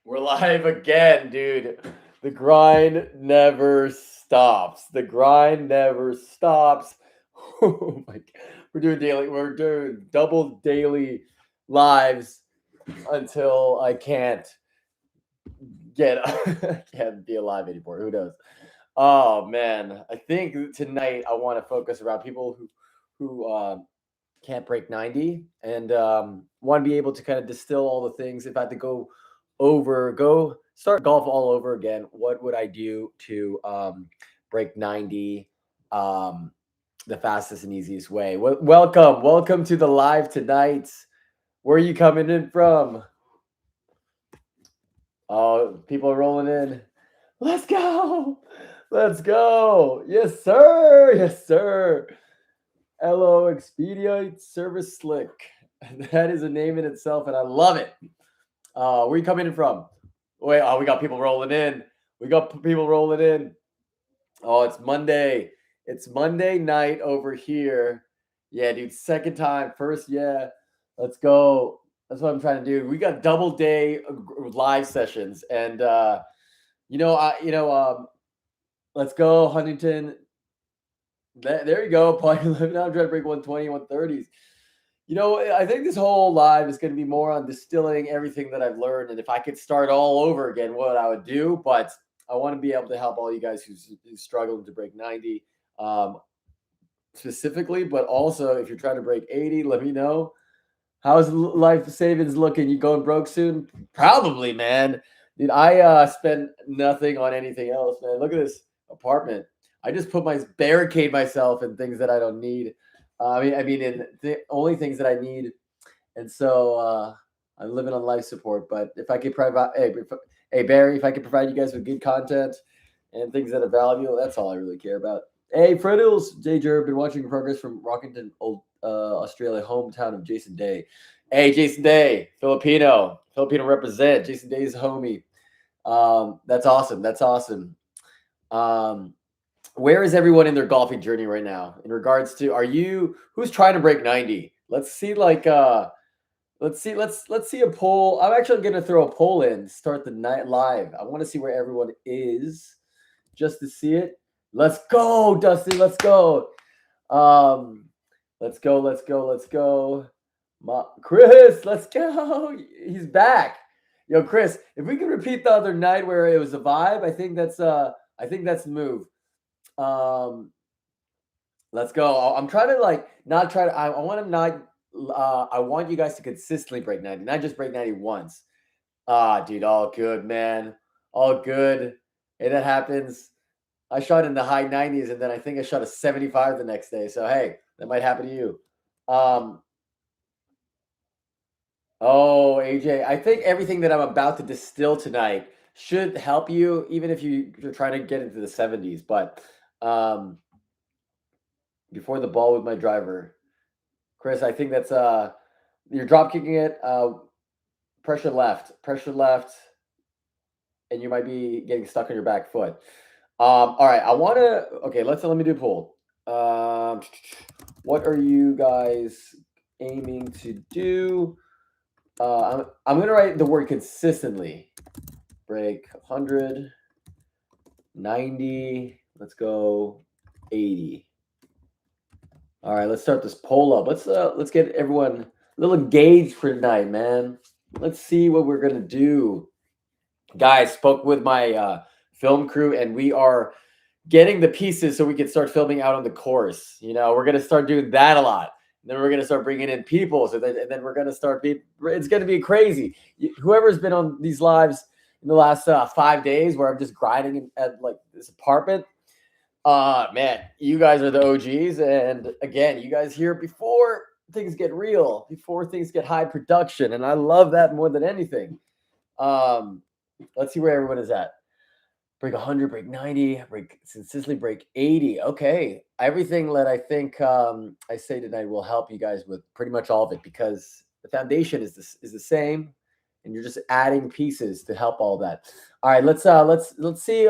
We're live again, dude. The grind never stops. The grind never stops. Oh my, we're doing double daily lives until I can't can't be alive anymore. Who knows? Oh man, I think tonight I want to focus around people who can't break 90 and want to be able to kind of distill all the things. If I had to go start golf all over again, what would I do to break 90 um, the fastest and easiest way? Welcome to the live tonight. Where are you coming in from? Oh, people are rolling in. Let's go. Let's go. Yes, sir. Yes, sir. Hello, Expedite Service Slick. That is a name in itself, and I love it. Where are you coming in from? Wait, we got people rolling in. We got people rolling in. Oh, it's Monday. It's Monday night over here. Yeah, dude, second time. First, yeah. Let's go. That's what I'm trying to do. We got double day live sessions, and let's go, Huntington. There you go. Now I'm trying to break 120, 130s. I think this whole live is going to be more on distilling everything that I've learned. And if I could start all over again, what I would do. But I want to be able to help all you guys who's struggling to break 90 specifically. But also, if you're trying to break 80, let me know. How's life savings looking? You going broke soon? Probably, man. Dude, I spend nothing on anything else, man. Look at this apartment. I just barricade myself in things that I don't need. In the only things that I need, and so I'm living on life support. But if I could provide, hey Barry, if I could provide you guys with good content and things that are valuable, that's all I really care about. Hey, Friddles, J. Jer, been watching progress from Rockington, Australia, hometown of Jason Day. Hey, Jason Day, Filipino represent. Jason Day is a homie. That's awesome. That's awesome. Where is everyone in their golfing journey right now? In regards to, who's trying to break 90? Let's see, let's see a poll. I'm actually gonna throw a poll in, start the night live. I want to see where everyone is just to see it. Let's go, Dusty. Let's go. Let's go. Chris, let's go. He's back. Yo, Chris, if we could repeat the other night where it was a vibe, I think that's the move. Let's go. I'm trying to not try to. I want to not. I want you guys to consistently break 90, not just break 90 once. Dude, all good, man. All good. Hey, that happens. I shot in the high 90s, and then I think I shot a 75 the next day. So hey, that might happen to you. Oh, AJ, I think everything that I'm about to distill tonight should help you, even if you're trying to get into the 70s. But before the ball with my driver, Chris, I think that's you're drop kicking it. Pressure left, and you might be getting stuck on your back foot. All right, let me do a poll. What are you guys aiming to do? I'm gonna write the word consistently. Break 100, 90. Let's go 80. All right, let's start this poll up. Let's get everyone a little engaged for tonight, man. Let's see what we're gonna do. Guys, spoke with my film crew, and we are getting the pieces so we can start filming out on the course. We're gonna start doing that a lot. And then we're gonna start bringing in people, and then we're gonna start it's gonna be crazy. Whoever's been on these lives in the last 5 days, where I'm just grinding at this apartment. Man, you guys are the OGs, and again, you guys here before things get real, before things get high production, and I love that more than anything. Let's see where everyone is at. Break 100, break 90, consistently break 80. Okay, everything that I think I say tonight will help you guys with pretty much all of it, because the foundation is the same, and you're just adding pieces to help all that. All right, let's see.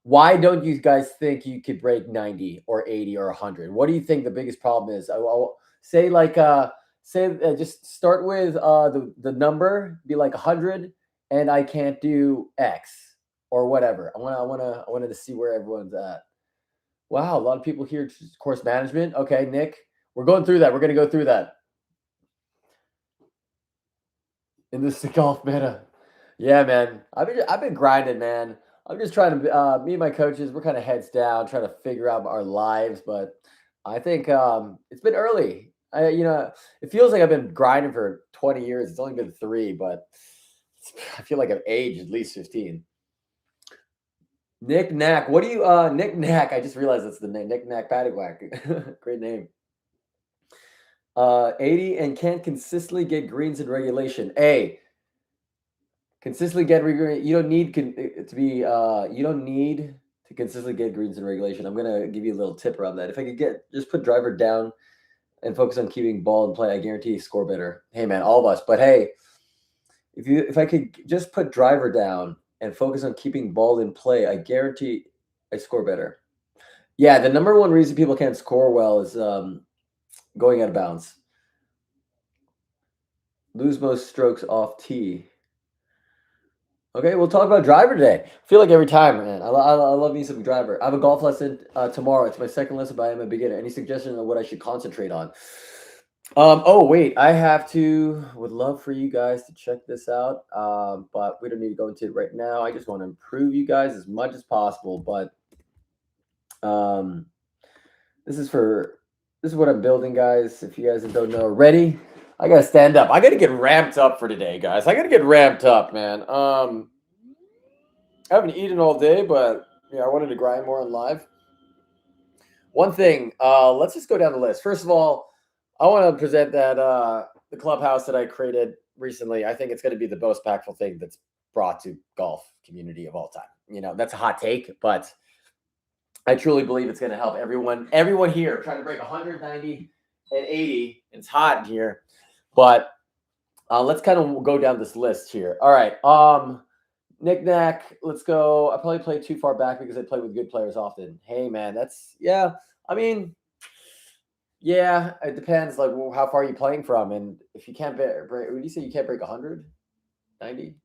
Why don't you guys think you could break 90 or 80 or 100? What do you think the biggest problem is? I'll say just start with the number, be like 100, and I can't do X or whatever. I wanted to see where everyone's at. Wow, a lot of people here. Course management. Okay, Nick, we're going through that. We're going to go through that in this golf meta. Yeah, man. I've been grinding, man. I'm just trying to. Me and my coaches, we're kind of heads down, trying to figure out our lives. But I think it's been early. It feels like I've been grinding for 20 years. It's only been 3, but I feel like I've aged at least 15. Nick Knack. What do you Nick Knack? I just realized that's the name. Nick Knack Paddywhack. Great name. 80 and can't consistently get greens in regulation. Consistently get you don't need to be you don't need to consistently get greens in regulation. I'm gonna give you a little tip around that. If I could just put driver down and focus on keeping ball in play, I guarantee you score better. Hey man, all of us. But hey, if I could just put driver down and focus on keeping ball in play, I guarantee I score better. Yeah, the number one reason people can't score well is going out of bounds. Lose most strokes off tee. Okay, we'll talk about driver today. I feel like every time, man. I love me some driver. I have a golf lesson tomorrow. It's my second lesson, but I am a beginner. Any suggestion on what I should concentrate on? Oh wait, would love for you guys to check this out. But we don't need to go into it right now. I just want to improve you guys as much as possible. But this is what I'm building, guys. If you guys don't know already, I gotta stand up. I gotta get ramped up for today, guys. I gotta get ramped up, man. I haven't eaten all day, but I wanted to grind more on live. One thing, let's just go down the list. First of all, I want to present that the clubhouse that I created recently. I think it's going to be the most impactful thing that's brought to golf community of all time. That's a hot take, but I truly believe it's going to help everyone here trying to break 190 and 80. It's hot in here, but let's kind of go down this list here. All right. Nick Knack, let's go. I probably play too far back because I play with good players often. Hey, man, I mean, yeah, it depends, like, how far you're playing from. And if you can't break, would you say you can't break 190?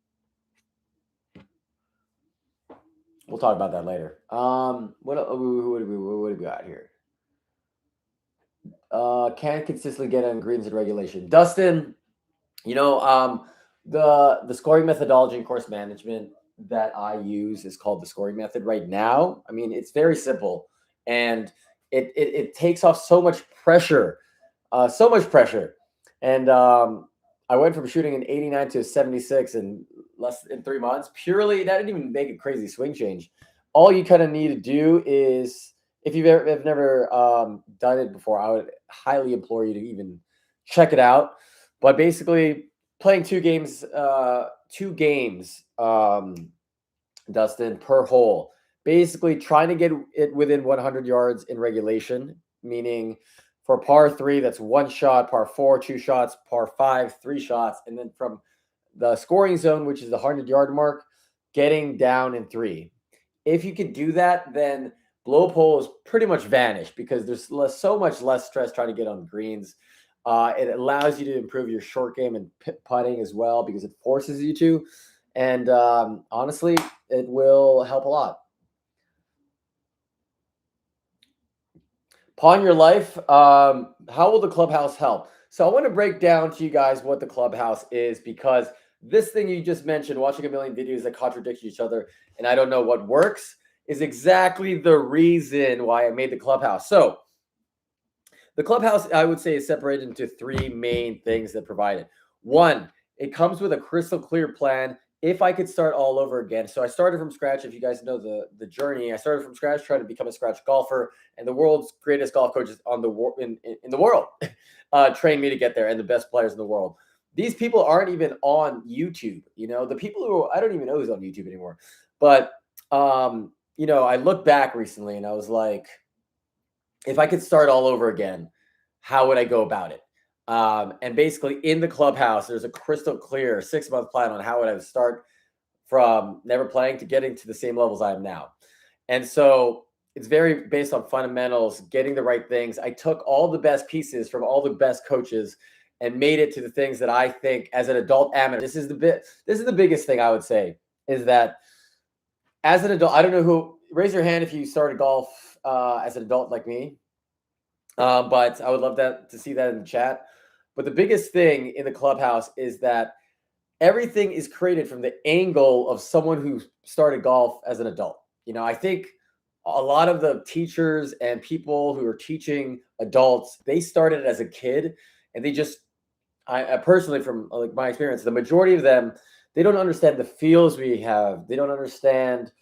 We'll talk about that later. What do we got here? Can't consistently get on greens in regulation. Dustin, the scoring methodology and course management that I use is called the scoring method right now. I mean, it's very simple, and it takes off so much pressure. And I went from shooting an 89 to a 76 in less than 3 months. Purely, that didn't even make a crazy swing change. All you kind of need to do is, if you've never done it before, I would highly implore you to even check it out. But basically, playing two games, Dustin, per hole. Basically, trying to get it within 100 yards in regulation, meaning for par 3, that's 1 shot, par 4, 2 shots, par 5, 3 shots, and then from the scoring zone, which is the 100-yard mark, getting down in 3. If you could do that, then blow pole is pretty much vanished because there's so much less stress trying to get on greens. It allows you to improve your short game and putting as well because it forces you to. And honestly, it will help a lot. Pawn Your Life, how will the clubhouse help? So I want to break down to you guys what the clubhouse is, because this thing you just mentioned, watching a million videos that contradict each other, and I don't know what works, is exactly the reason why I made the clubhouse. So the clubhouse, I would say, is separated into 3 main things that provide it. 1, it comes with a crystal clear plan. If I could start all over again. So I started from scratch. If you guys know the journey, I started from scratch trying to become a scratch golfer, and the world's greatest golf coaches in the world trained me to get there, and the best players in the world. These people aren't even on YouTube. The people who I don't even know who's on YouTube anymore. But I looked back recently and I was like, if I could start all over again, how would I go about it? And basically in the clubhouse, there's a crystal clear 6-month plan on how would I start from never playing to getting to the same levels I am now. And so it's very based on fundamentals, getting the right things. I took all the best pieces from all the best coaches and made it to the things that I think as an adult amateur. This is the biggest thing I would say is that as an adult, I don't know who, raise your hand if you started golf as an adult like me. But I would love to see that in the chat. But the biggest thing in the clubhouse is that everything is created from the angle of someone who started golf as an adult. I think a lot of the teachers and people who are teaching adults, they started as a kid, and they just, I personally, from like my experience, the majority of them, they don't understand the feels we have. They don't understand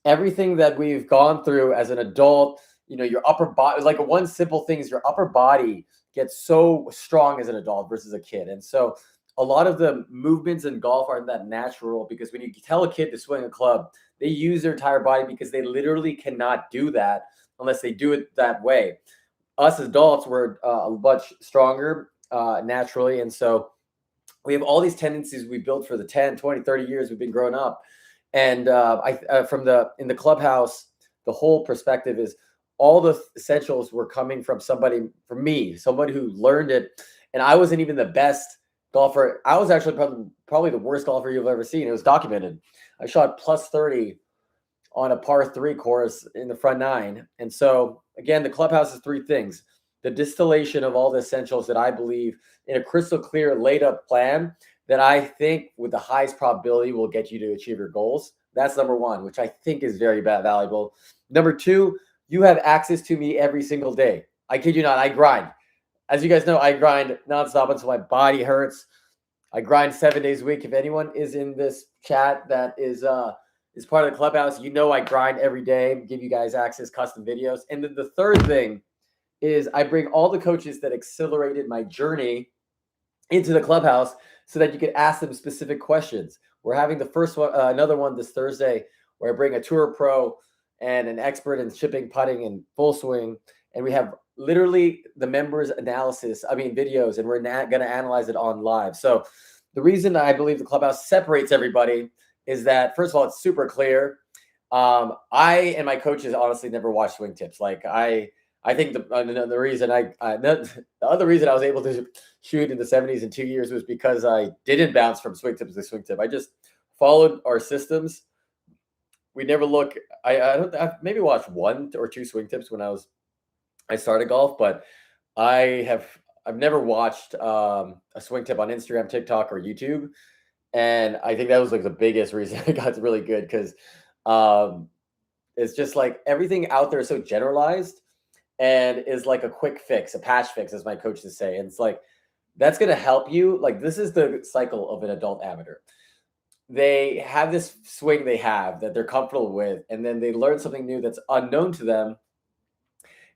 everything that we've gone through as an adult. Your upper body, like one simple thing is your upper body gets so strong as an adult versus a kid. And so a lot of the movements in golf aren't that natural, because when you tell a kid to swing a club, they use their entire body because they literally cannot do that unless they do it that way. Us adults, we're much stronger naturally. And so we have all these tendencies we built for the 10, 20, 30 years we've been growing up. And in the clubhouse, the whole perspective is all the essentials were coming from somebody who learned it. And I wasn't even the best golfer. I was actually probably the worst golfer you've ever seen. It was documented. I shot plus 30 on a par 3 course in the front 9. And so again, the clubhouse is 3 things: the distillation of all the essentials that I believe in a crystal clear laid up plan that I think with the highest probability will get you to achieve your goals. That's number 1, which I think is very valuable. Number 2, you have access to me every single day. I kid you not, I grind. As you guys know, I grind nonstop until my body hurts. I grind 7 days a week. If anyone is in this chat that is part of the clubhouse, I grind every day, give you guys access, custom videos. And then the third thing is I bring all the coaches that accelerated my journey into the clubhouse so that you could ask them specific questions. We're having the first one, another one this Thursday, where I bring a tour pro and an expert in chipping, putting, and full swing. And we have literally the members' videos, and we're going to analyze it on live. So the reason I believe the clubhouse separates everybody is that, first of all, it's super clear. I and my coaches honestly never watch swing tips. Like I think the other reason I was able to shoot in the 70s in 2 years was because I didn't bounce from swing tip to swing tip. I just followed our systems. We never look. I've maybe watched 1 or 2 swing tips when I started golf, but I've never watched a swing tip on Instagram, TikTok, or YouTube. And I think that was like the biggest reason I got really good, because it's just like everything out there is so generalized and is like a quick fix, a patch fix, as my coaches say. And it's like, that's going to help you. Like, this is the cycle of an adult amateur. They have this swing they have that they're comfortable with, and then they learn something new that's unknown to them,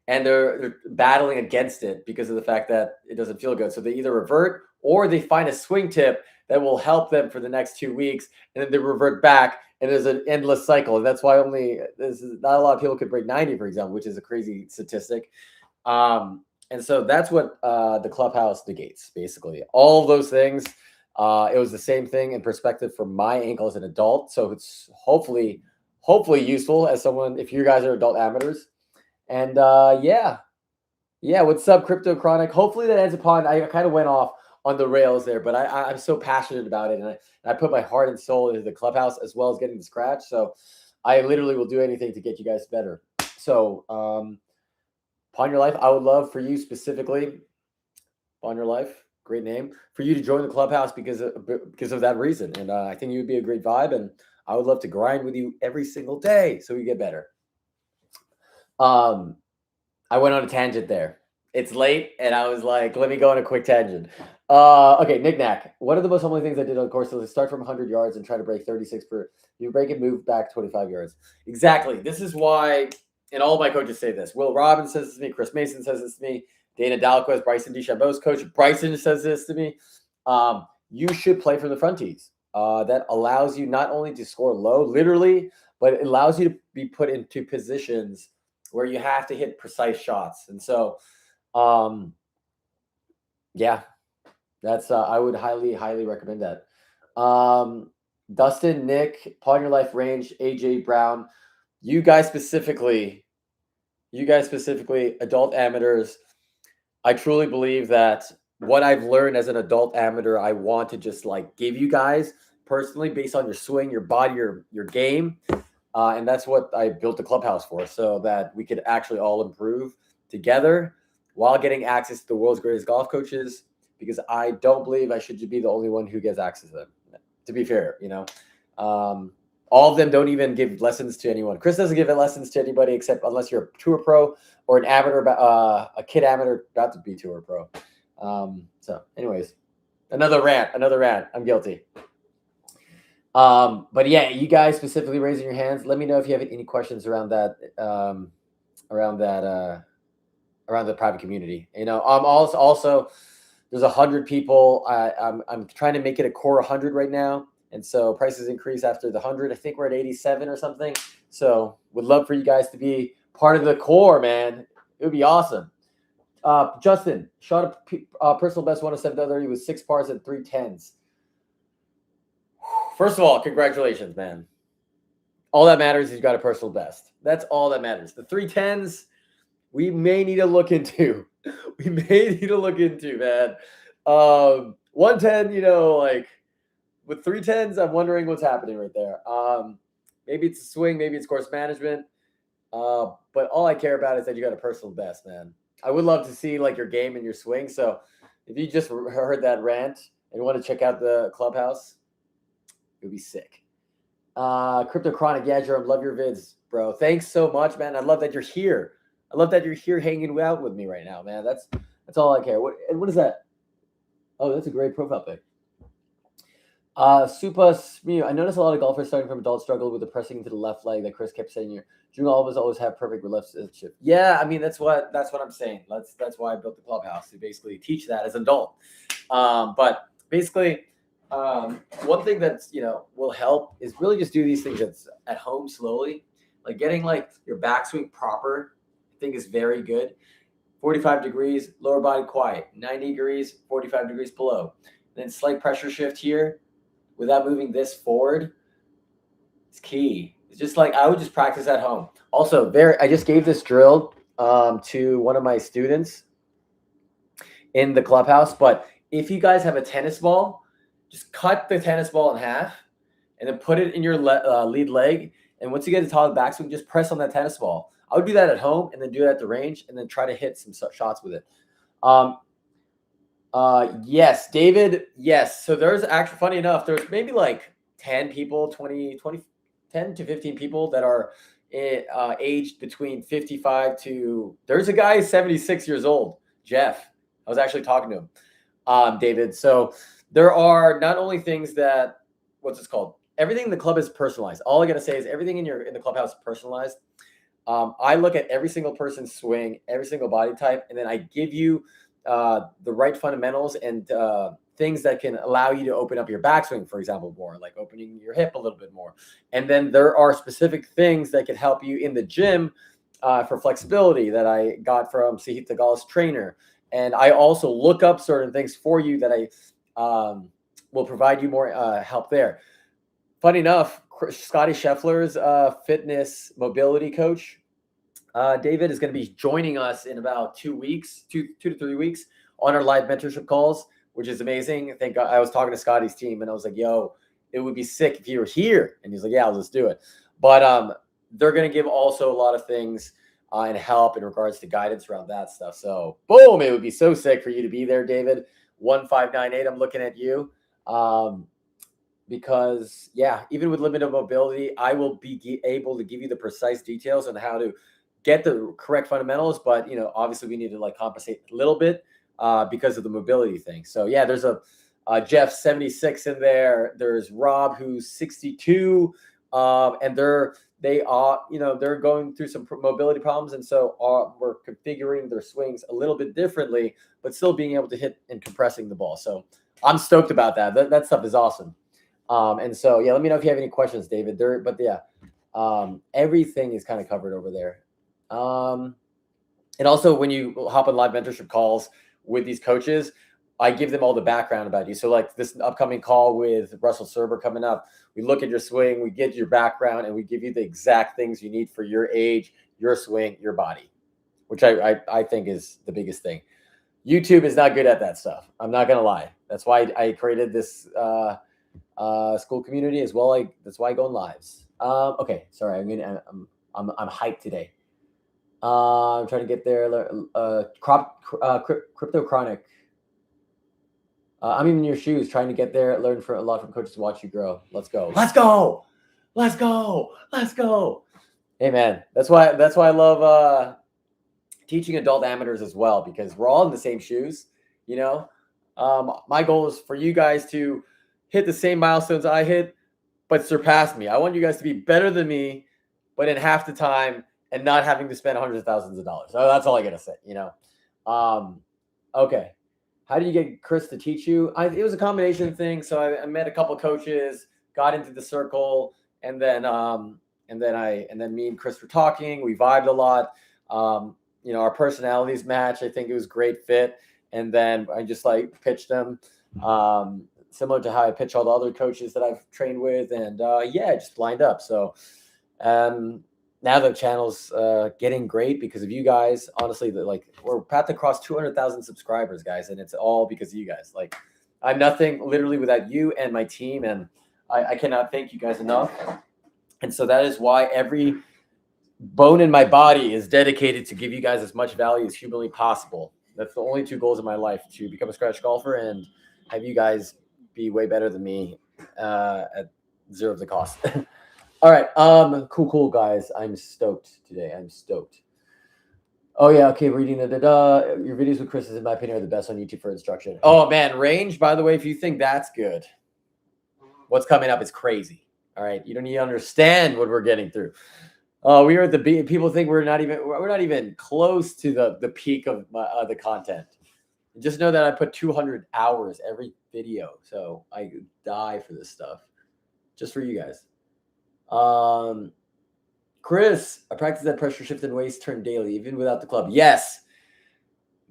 and they're battling against it because of the fact that it doesn't feel good. So they either revert, or they find a swing tip that will help them for the next 2 weeks, and then they revert back, and there's an endless cycle. And that's why not a lot of people could break 90, for example, which is a crazy statistic. And so that's what the clubhouse negates, basically. All of those things. It was the same thing in perspective for my ankle as an adult. So it's hopefully useful as someone, if you guys are adult amateurs. And yeah, what's up, Crypto Chronic? Hopefully that ends upon, I kind of went off on the rails there, but I'm so passionate about it, and I put my heart and soul into the clubhouse as well as getting the scratch. So I literally will do anything to get you guys better. So Pawn Your Life, I would love for you specifically, Pawn Your Life, great name, for you to join the clubhouse because of that reason. And I think you would be a great vibe, and I would love to grind with you every single day so we get better. I went on a tangent there. It's late, and I was like, let me go on a quick tangent. Okay, knick-knack. One of the most humbling things I did on the course was start from 100 yards and try to break 36 per. You break and move back 25 yards. Exactly. This is why, and all my coaches say this. Will Robbins says this to me. Chris Mason says this to me. Dana Dalquez, Bryson DeChambeau's coach. Bryson says this to me. You should play from the front tees. That allows you not only to score low, literally, but it allows you to be put into positions where you have to hit precise shots. And so, yeah, that's I would highly recommend that. Dustin, Nick, Pawn Your Life Range, AJ Brown, you guys specifically, adult amateurs. I truly believe that what I've learned as an adult amateur, I want to just like give you guys personally based on your swing, your body, your game. And that's what I built the clubhouse for, so that we could actually all improve together while getting access to the world's greatest golf coaches, because I don't believe I should be the only one who gets access to them. To be fair, all of them don't even give lessons to anyone. Chris doesn't give lessons to anybody except unless you're a tour pro or an amateur, a kid amateur about to be tour pro. So anyways, another rant. I'm guilty. But yeah, you guys specifically raising your hands. Let me know if you have any questions around that, around the private community. I'm also there's 100 people. I'm trying to make it a core 100 right now. And so prices increase after the 100. I think we're at 87 or something. So would love for you guys to be part of the core, man. It would be awesome. Justin shot a personal best 107.30 with 6 pars and 3 10s. First of all, congratulations, man. All that matters is you got a personal best. That's all that matters. The 3 10s, we may need to look into. Man. 110, like with 3 10s, I'm wondering what's happening right there. Maybe it's a swing, maybe it's course management. But all I care about is that you got a personal best, man. I would love to see like your game and your swing. So if you just heard that rant and want to check out the clubhouse, it would be sick. Crypto Chronic, yeah, Jerome, love your vids, bro. Thanks so much, man. I love that you're here. Hanging out with me right now, man. That's all I care. What is that? Oh, that's a great profile pic. Supa Smew. I noticed a lot of golfers starting from adult struggle with the pressing to the left leg that Chris kept saying. You always have perfect relationship. Yeah, I mean that's what I'm saying. That's why I built the clubhouse to basically teach that as an adult. But basically, one thing that's will help is really just do these things at home slowly, like getting like your backswing proper. I think is very good. 45 degrees, lower body quiet. 90 degrees, 45 degrees below. Then slight pressure shift here without moving this forward. It's key. It's just like I would just practice at home. Also, I just gave this drill to one of my students in the clubhouse. But if you guys have a tennis ball, just cut the tennis ball in half and then put it in your lead leg. And once you get the top of the backswing, just press on that tennis ball. I would do that at home and then do it at the range and then try to hit some shots with it. Yes, David. Yes. So there's actually, funny enough, there's maybe like 10 people, 10 to 15 people that are aged between 55 to, there's a guy 76 years old, Jeff. I was actually talking to him, David. So there are not only things that, what's this called? Everything in the club is personalized. All I got to say is everything in the clubhouse is personalized. I look at every single person's swing, every single body type, and then I give you the right fundamentals and things that can allow you to open up your backswing, for example, more, like opening your hip a little bit more. And then there are specific things that can help you in the gym for flexibility that I got from Sahith Tagala's trainer. And I also look up certain things for you that I will provide you more help there. Funny enough, Scotty Scheffler's fitness mobility coach, David, is going to be joining us in about 2 weeks, 2 to 3 weeks on our live mentorship calls, which is amazing. I think I was talking to Scotty's team and I was like, yo, it would be sick if you were here. And he's like, yeah, I'll just do it. But they're going to give also a lot of things and help in regards to guidance around that stuff. So boom, it would be so sick for you to be there, David. 1598, I'm looking at you. Because yeah, even with limited mobility, I will be able to give you the precise details on how to get the correct fundamentals. But obviously we need to like compensate a little bit because of the mobility thing. So yeah, there's a Jeff 76 in there. There's Rob who's 62, and they're going through some mobility problems, and so we're configuring their swings a little bit differently, but still being able to hit and compressing the ball. So I'm stoked about that. That stuff is awesome. And so, yeah, let me know if you have any questions, David. Everything is kind of covered over there. And also when you hop on live mentorship calls with these coaches, I give them all the background about you. So like this upcoming call with Russell Serber coming up, we look at your swing, we get your background, and we give you the exact things you need for your age, your swing, your body, which I think is the biggest thing. YouTube is not good at that stuff. I'm not gonna lie. That's why I created this school community as well. Like that's why I go on lives. Okay, sorry. I'm hyped today. I'm trying to get there. Crypto chronic. I'm even in your shoes, trying to get there. Learn a lot from coaches to watch you grow. Let's go. Let's go. Let's go. Let's go. Hey man, that's why I love teaching adult amateurs as well, because we're all in the same shoes. You know, my goal is for you guys to hit the same milestones I hit, but surpass me. I want you guys to be better than me, but in half the time and not having to spend hundreds of thousands of dollars. So that's all I gotta say. Okay. How did you get Chris to teach you? It was a combination thing. So I met a couple of coaches, got into the circle, and then me and Chris were talking. We vibed a lot. Our personalities match. I think it was a great fit. And then I just like pitched them, similar to how I pitch all the other coaches that I've trained with, and it just lined up. So now the channel's getting great because of you guys. Honestly, we're about to cross 200,000 subscribers, guys, and it's all because of you guys. Like, I'm nothing literally without you and my team, and I cannot thank you guys enough. And so that is why every bone in my body is dedicated to give you guys as much value as humanly possible. That's the only two goals of my life: to become a scratch golfer and have you guys be way better than me at zero of the cost. All right. Cool, guys. I'm stoked today. I'm stoked. Oh yeah. Okay. Reading your videos with Chris is, in my opinion, are the best on YouTube for instruction. Oh man, range. By the way, if you think that's good, what's coming up is crazy. All right. You don't need to understand what we're getting through. We are at the beat. People think we're not even close to the peak of the content. Just know that I put 200 hours every video, so I die for this stuff, just for you guys. Chris, I practice that pressure shift and waist turn daily, even without the club. Yes,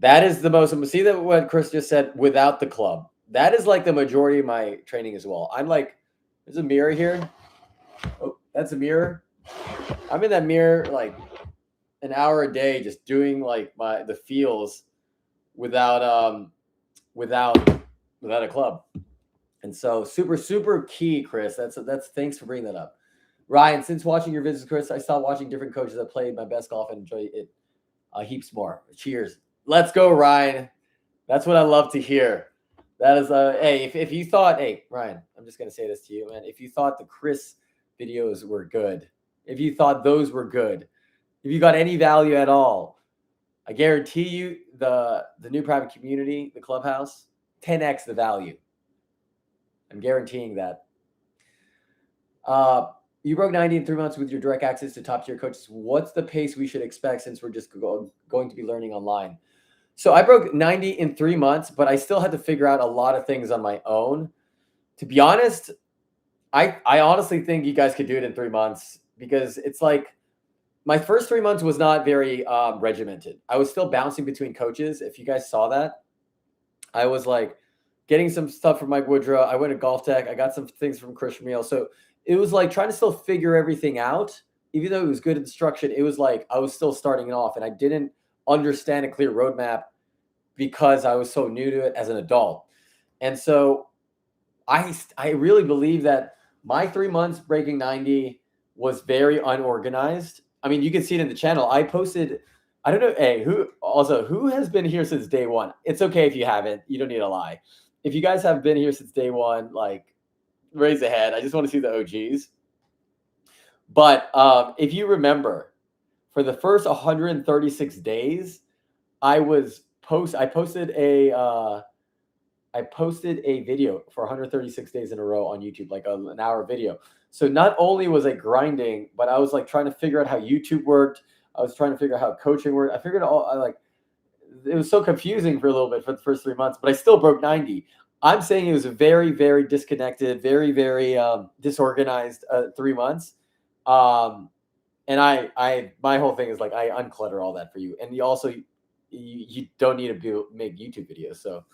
that is the most. See that what Chris just said, without the club. That is like the majority of my training as well. I'm like, there's a mirror here. Oh, that's a mirror. I'm in that mirror like an hour a day, just doing like the feels without a club. And so super key, Chris. That's thanks for bringing that up. Ryan, since watching your videos, Chris, I stopped watching different coaches that played my best golf and enjoy it heaps more. Cheers. Let's go, Ryan. That's what I love to hear. That is hey, if you thought, hey, Ryan, I'm just gonna say this to you, man. If you thought the Chris videos were good, if you thought those were good, if you got any value at all, I guarantee you the new private community, the clubhouse, 10x the value. I'm guaranteeing that. You broke 90 in 3 months with your direct access to top tier coaches. What's the pace we should expect since we're just going to be learning online? So I broke 90 in 3 months, but I still had to figure out a lot of things on my own. To be honest, I honestly think you guys could do it in 3 months, because it's like my first 3 months was not very regimented. I was still bouncing between coaches. If you guys saw that, I was like getting some stuff from Mike Woodrow. I went to Golf Tech. I got some things from Chris Meal. So it was like trying to still figure everything out. Even though it was good instruction, it was like I was still starting it off, and I didn't understand a clear roadmap because I was so new to it as an adult. And so I really believe that my 3 months breaking 90 was very unorganized. I mean, you can see it in the channel. I posted, I don't know, hey, who has been here since day one? It's okay if you haven't. You don't need to lie. If you guys have been here since day one, like, raise a hand. I just want to see the OGs. But if you remember, for the first 136 days, I posted a video for 136 days in a row on YouTube, like an hour video. So not only was I grinding, but I was like trying to figure out how YouTube worked. I was trying to figure out how coaching worked. I figured it was so confusing for a little bit for the first 3 months, but I still broke 90. I'm saying it was a very, very disconnected, very, very disorganized 3 months. And my whole thing is like, I unclutter all that for you. And you don't need to make YouTube videos. So,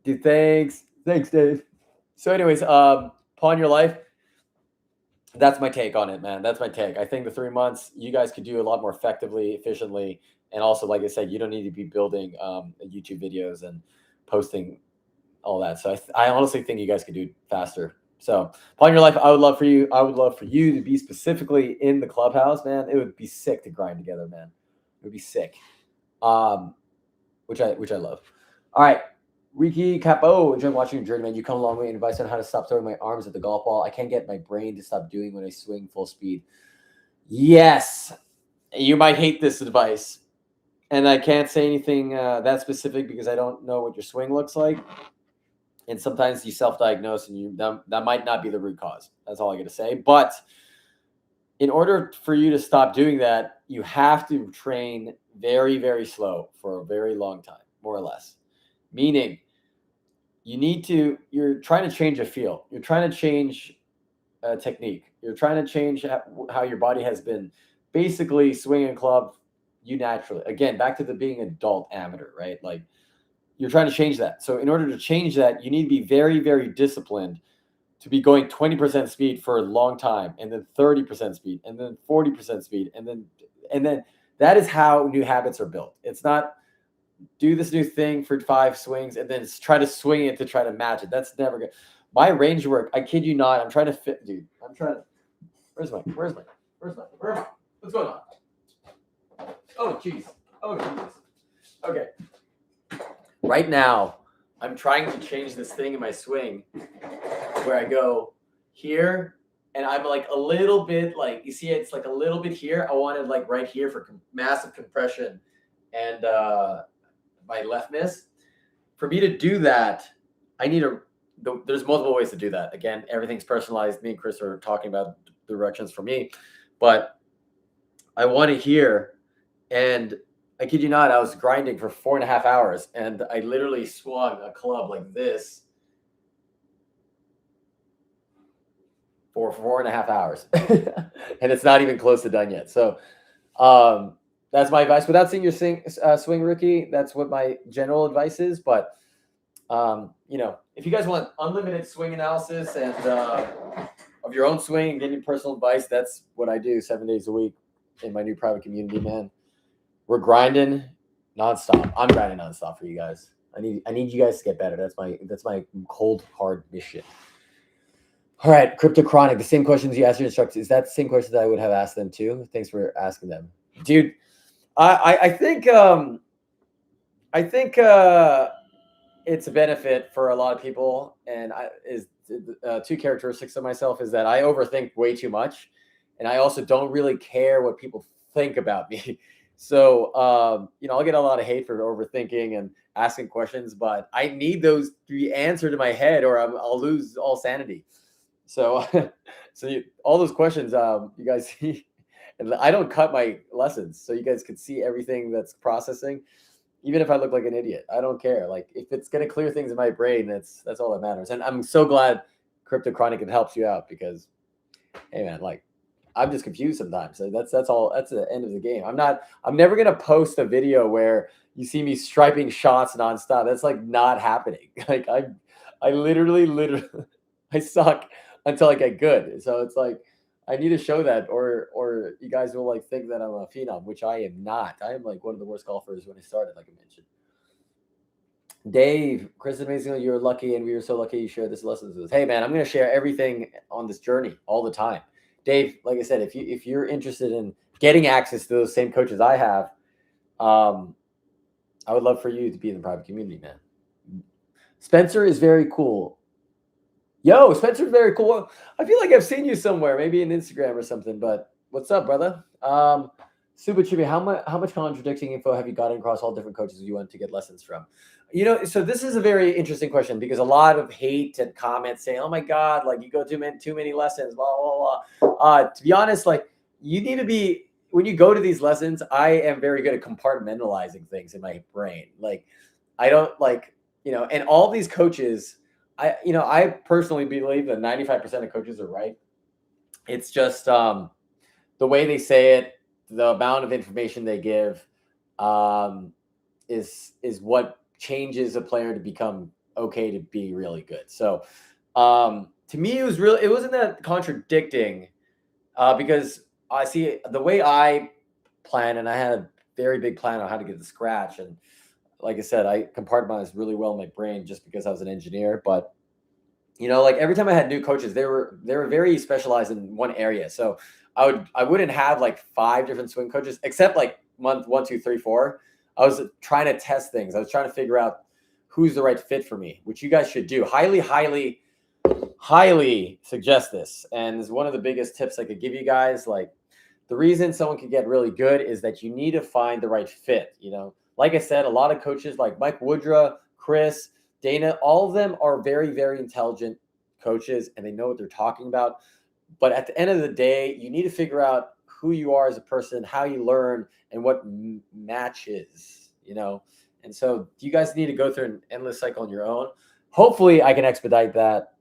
dude, thanks, Dave. So anyways, Pawn Your Life. That's my take on it, man. That's my take. I think the 3 months you guys could do a lot more effectively, efficiently, and also, like I said, you don't need to be building YouTube videos and posting all that. So I honestly think you guys could do faster. So, upon your life, I would love for you. I would love for you to be specifically in the clubhouse, man. It would be sick to grind together, man. It would be sick. Which I love. All right. Ricky Capo, enjoying watching your journey, man. You come a long way. Advice on how to stop throwing my arms at the golf ball. I can't get my brain to stop doing when I swing full speed. Yes, you might hate this advice, and I can't say anything that specific because I don't know what your swing looks like. And sometimes you self-diagnose, and that might not be the root cause. That's all I got to say. But in order for you to stop doing that, you have to train very, very slow for a very long time, more or less. Meaning, you're trying to change a feel. You're trying to change a technique. You're trying to change how your body has been basically swinging club you naturally. Again, back to the being adult amateur, right? Like, you're trying to change that. So in order to change that, you need to be very, very disciplined to be going 20% speed for a long time, and then 30% speed, and then 40% speed, and then that is how new habits are built. It's not do this new thing for 5 swings and then try to swing it to try to match it. That's never good. My range work, I kid you not, I'm trying to fit, dude. I'm trying to. Where am I? What's going on? Oh, jeez. Oh, jeez. Okay. Right now, I'm trying to change this thing in my swing where I go here, and I'm like a little bit like, you see, it's like a little bit here. I wanted like right here for massive compression and my left miss. For me to do that, I need there's multiple ways to do that. Again, everything's personalized. Me and Chris are talking about directions for me, but I want to hear, and I kid you not, I was grinding for 4.5 hours, and I literally swung a club like this for 4.5 hours, and it's not even close to done yet. So that's my advice. Without seeing your swing, Ricky, that's what my general advice is. But if you guys want unlimited swing analysis and of your own swing and getting personal advice, that's what I do 7 days a week in my new private community, man. We're grinding nonstop. I'm grinding nonstop for you guys. I need you guys to get better. That's my cold hard mission. All right, Crypto Chronic. The same questions you asked your instructors. Is that the same questions I would have asked them too? Thanks for asking them, dude. I think it's a benefit for a lot of people, and two characteristics of myself is that I overthink way too much, and I also don't really care what people think about me. So I'll get a lot of hate for overthinking and asking questions, but I need those to be answered in my head, or I'll lose all sanity. So, all those questions, you guys see, and I don't cut my lessons, so you guys can see everything that's processing. Even if I look like an idiot, I don't care. Like, if it's gonna clear things in my brain, that's all that matters. And I'm so glad Crypto Chronic helps you out, because, hey man, like, I'm just confused sometimes. So that's all. That's the end of the game. I'm never gonna post a video where you see me striping shots nonstop. That's like not happening. Like, I literally I suck until I get good. So it's like, I need to show that, or you guys will like think that I'm a phenom, which I am not. I am like one of the worst golfers when I started, like I mentioned. Dave, Chris, amazing. You're lucky, and we were so lucky you shared this lessons with us. Hey man, I'm going to share everything on this journey all the time. Dave, like I said, if you're interested in getting access to those same coaches I have, I would love for you to be in the private community, man. Spencer is very cool. Yo, Spencer's very cool. I feel like I've seen you somewhere, maybe in Instagram or something. But what's up, brother? Super Chibi, how much contradicting info have you gotten across all different coaches you want to get lessons from? So this is a very interesting question, because a lot of hate and comments saying, "Oh my God, like you go too many lessons, blah blah blah." To be honest, like, you need to be, when you go to these lessons, I am very good at compartmentalizing things in my brain. Like, I don't like, and all these coaches, I personally believe that 95% of coaches are right. It's just the way they say it, the amount of information they give, is what changes a player to become okay to be really good. So to me, it wasn't that contradicting. because I see the way I plan, and I had a very big plan on how to get to scratch. And like I said, I compartmentalized really well in my brain just because I was an engineer. But like every time I had new coaches, they were very specialized in one area. So I wouldn't have like 5 different swing coaches, except like month 1, 2, 3, 4. I was trying to test things. I was trying to figure out who's the right fit for me, which you guys should do. Highly, highly, highly suggest this. And it's one of the biggest tips I could give you guys. Like, the reason someone can get really good is that you need to find the right fit. Like I said, a lot of coaches like Mike Woodruff, Chris, Dana, all of them are very, very intelligent coaches and they know what they're talking about. But at the end of the day, you need to figure out who you are as a person, how you learn, and what matches. And so you guys need to go through an endless cycle on your own. Hopefully I can expedite that.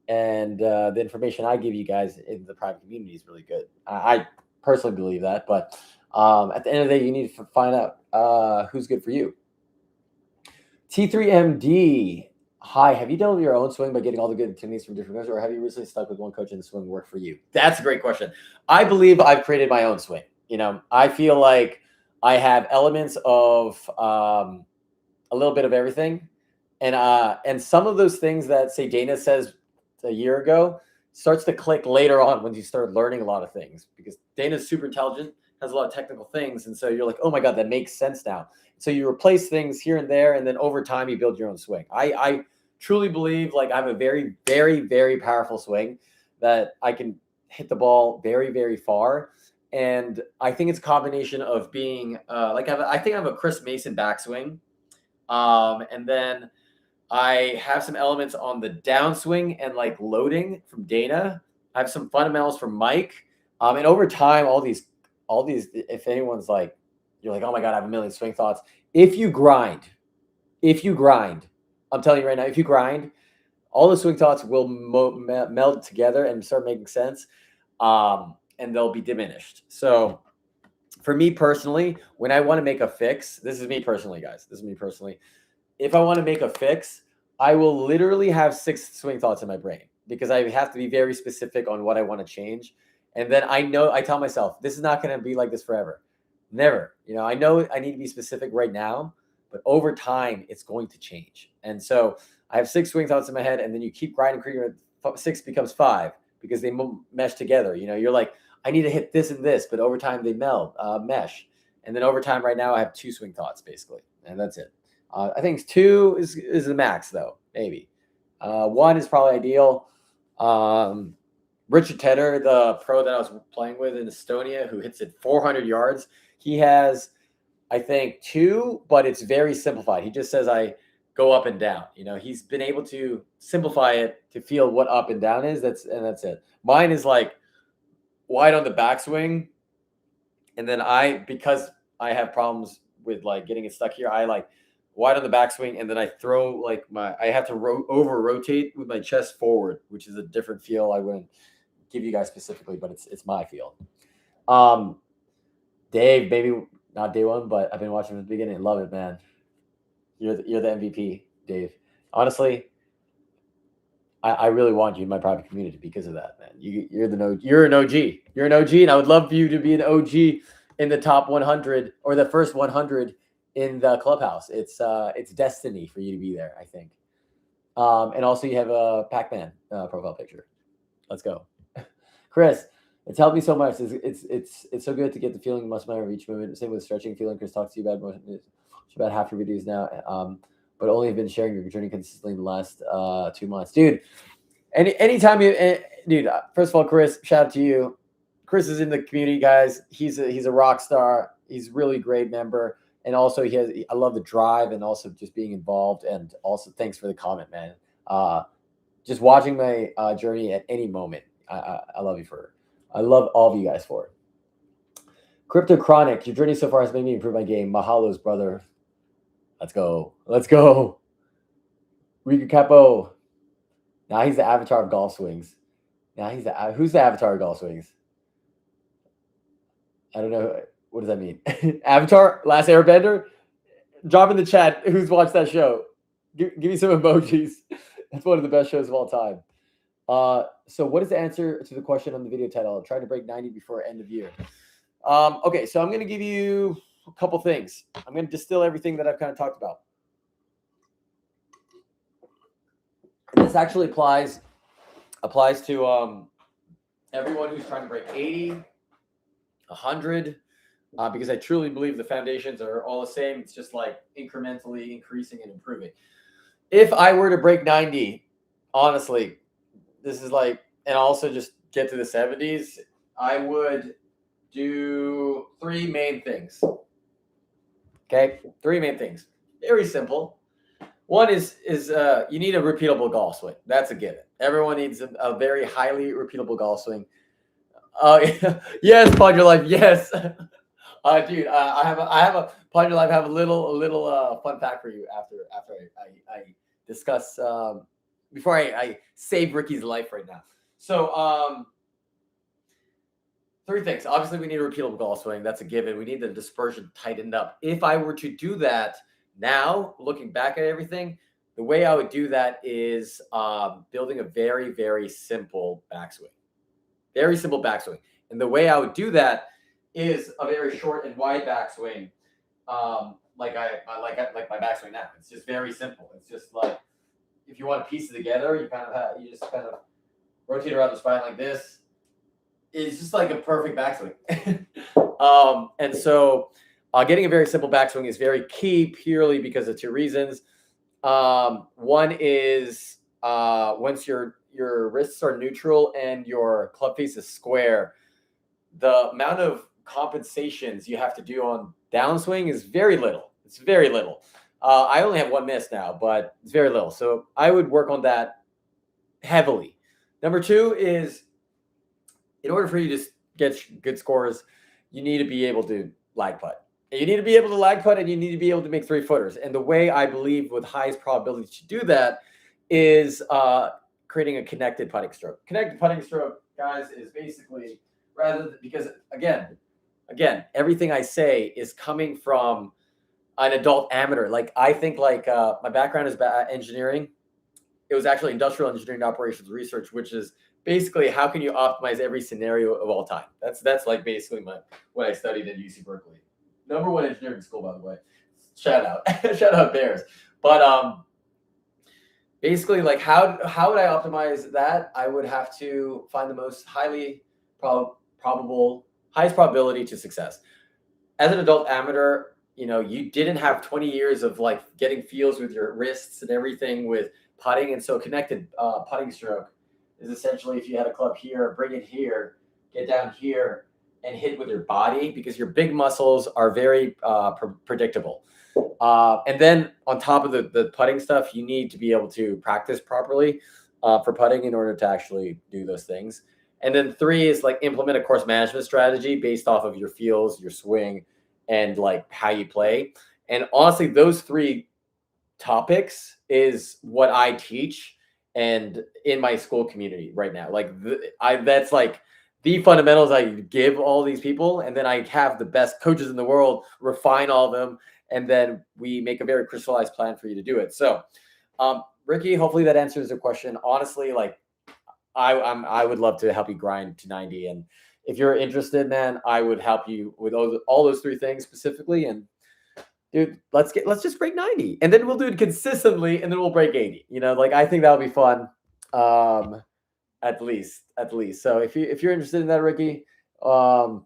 And the information I give you guys in the private community is really good. I personally believe that. But at the end of the day, you need to find out who's good for you. T3MD. Hi, have you developed your own swing by getting all the good techniques from different coaches, or have you recently stuck with one coach and the swing worked for you? That's a great question. I believe I've created my own swing. I feel like I have elements of a little bit of everything. And some of those things that, say, Dana says a year ago starts to click later on when you start learning a lot of things, because Dana's super intelligent, has a lot of technical things. And so you're like, oh my God, that makes sense now. So you replace things here and there, and then over time you build your own swing. I truly believe like I have a very, very, very powerful swing that I can hit the ball very, very far. And I think it's a combination of being I think I have a Chris Mason backswing. And then I have some elements on the downswing and like loading from Dana. I have some fundamentals from Mike. And over time, all these, if anyone's like, you're like, oh my God, I have a million swing thoughts. If you grind, I'm telling you right now, if you grind, all the swing thoughts will meld together and start making sense. And they'll be diminished. So for me personally, when I want to make a fix, this is me personally, guys. If I want to make a fix, I will literally have 6 swing thoughts in my brain, because I have to be very specific on what I want to change. And then I tell myself, this is not going to be like this forever. Never. I know I need to be specific right now, but over time it's going to change. And so I have 6 swing thoughts in my head, and then you keep grinding, 6 becomes 5 because they mesh together. You're like, I need to hit this and this, but over time they mesh. And then over time right now I have 2 swing thoughts basically, and that's it. I think 2 is the max though, maybe. 1 is probably ideal. Richard Tedder, the pro that I was playing with in Estonia, who hits it 400 yards, he has, I think, 2, but it's very simplified. He just says I go up and down. He's been able to simplify it to feel what up and down is. That's it. Mine is like wide on the backswing, and then because I have problems with like getting it stuck here, I like wide on the backswing, and then I throw like I have to over rotate with my chest forward, which is a different feel. I wouldn't give you guys specifically, but it's my feel. Dave, maybe not day one, but I've been watching from the beginning. Love it, man. You're the MVP, Dave. Honestly, I really want you in my private community because of that, man. You're an OG. You're an OG, and I would love for you to be an OG in the top 100 or the first 100 in the clubhouse. It's destiny for you to be there, I think. And also you have a Pac-Man profile picture. Let's go. Chris, it's helped me so much. It's so good to get the feeling muscle memory of each movement. Same with stretching. Feeling Chris talks to you about half your videos now. But only have been sharing your journey consistently in the last 2 months. Dude, anytime dude, first of all, Chris, shout out to you. Chris is in the community, guys. He's a rock star. He's a really great member. And also I love the drive and also just being involved. And also thanks for the comment, man. Just watching my journey at any moment. I love you for it. I love all of you guys for it. Crypto Chronic, your journey so far has made me improve my game. Mahalos, brother. Let's go. Rico Capo. Now he's the avatar of golf swings. Who's the avatar of golf swings? I don't know. What does that mean? Avatar? Last Airbender? Drop in the chat who's watched that show. Give me some emojis. That's one of the best shows of all time. So what is the answer to the question on the video title? Trying to break 90 before end of year. Okay, so I'm going to give you a couple things. I'm going to distill everything that I've kind of talked about. And this actually applies to everyone who's trying to break 80, 100, because I truly believe the foundations are all the same. It's just like incrementally increasing and improving. If I were to break 90, honestly, this is like, and also just get to the 70s, I would do three main things. Okay, three main things. Very simple. One is you need a repeatable golf swing. That's a given. Everyone needs a very highly repeatable golf swing. Yes, Ponder Life. Yes, dude. I have a Ponder Life. I have a little fun fact for you after I discuss before I save Ricky's life right now. So three things. Obviously, we need a repeatable golf swing. That's a given. We need the dispersion tightened up. If I were to do that now, looking back at everything, the way I would do that is building a very, very simple backswing. Very simple backswing. And the way I would do that is a very short and wide backswing, like my backswing now. It's just very simple. It's just like if you want to piece it together, you just kind of rotate around the spine like this. It's just like a perfect backswing. And so getting a very simple backswing is very key purely because of two reasons. One is once your wrists are neutral and your club face is square, the amount of compensations you have to do on downswing is very little. It's very little. I only have one miss now, but it's very little. So I would work on that heavily. Number two is, in order for you to get good scores, you need to be able to lag putt. You need to be able to lag putt, and you need to be able to make 3-footers. And the way I believe with highest probability to do that is creating a connected putting stroke. Connected putting stroke, guys, is basically because again, everything I say is coming from an adult amateur. Like I think my background is engineering. It was actually industrial engineering operations research, which is basically how can you optimize every scenario of all time. That's like basically what I studied at UC Berkeley. #1 engineering school, by the way. Shout out Bears. But basically, like how would I optimize that? I would have to find the most highest probability to success. As an adult amateur, you didn't have 20 years of like getting feels with your wrists and everything with putting, and so connected putting stroke is essentially if you had a club here, bring it here, get down here, and hit with your body because your big muscles are very predictable. And then on top of the putting stuff, you need to be able to practice properly for putting in order to actually do those things. And then 3 is like implement a course management strategy based off of your feels, your swing, and like how you play. And honestly, those 3 topics is what I teach and in my school community right now. Like that's like the fundamentals I give all these people, and then I have the best coaches in the world refine all of them, and then we make a very crystallized plan for you to do it. So, Ricky, hopefully that answers the question. Honestly, like I would love to help you grind to 90, and if you're interested, man, I would help you with all those 3 things specifically. And dude, let's just break 90, and then we'll do it consistently, and then we'll break 80. Like I think that'll be fun. At least. So if you're interested in that, Ricky, I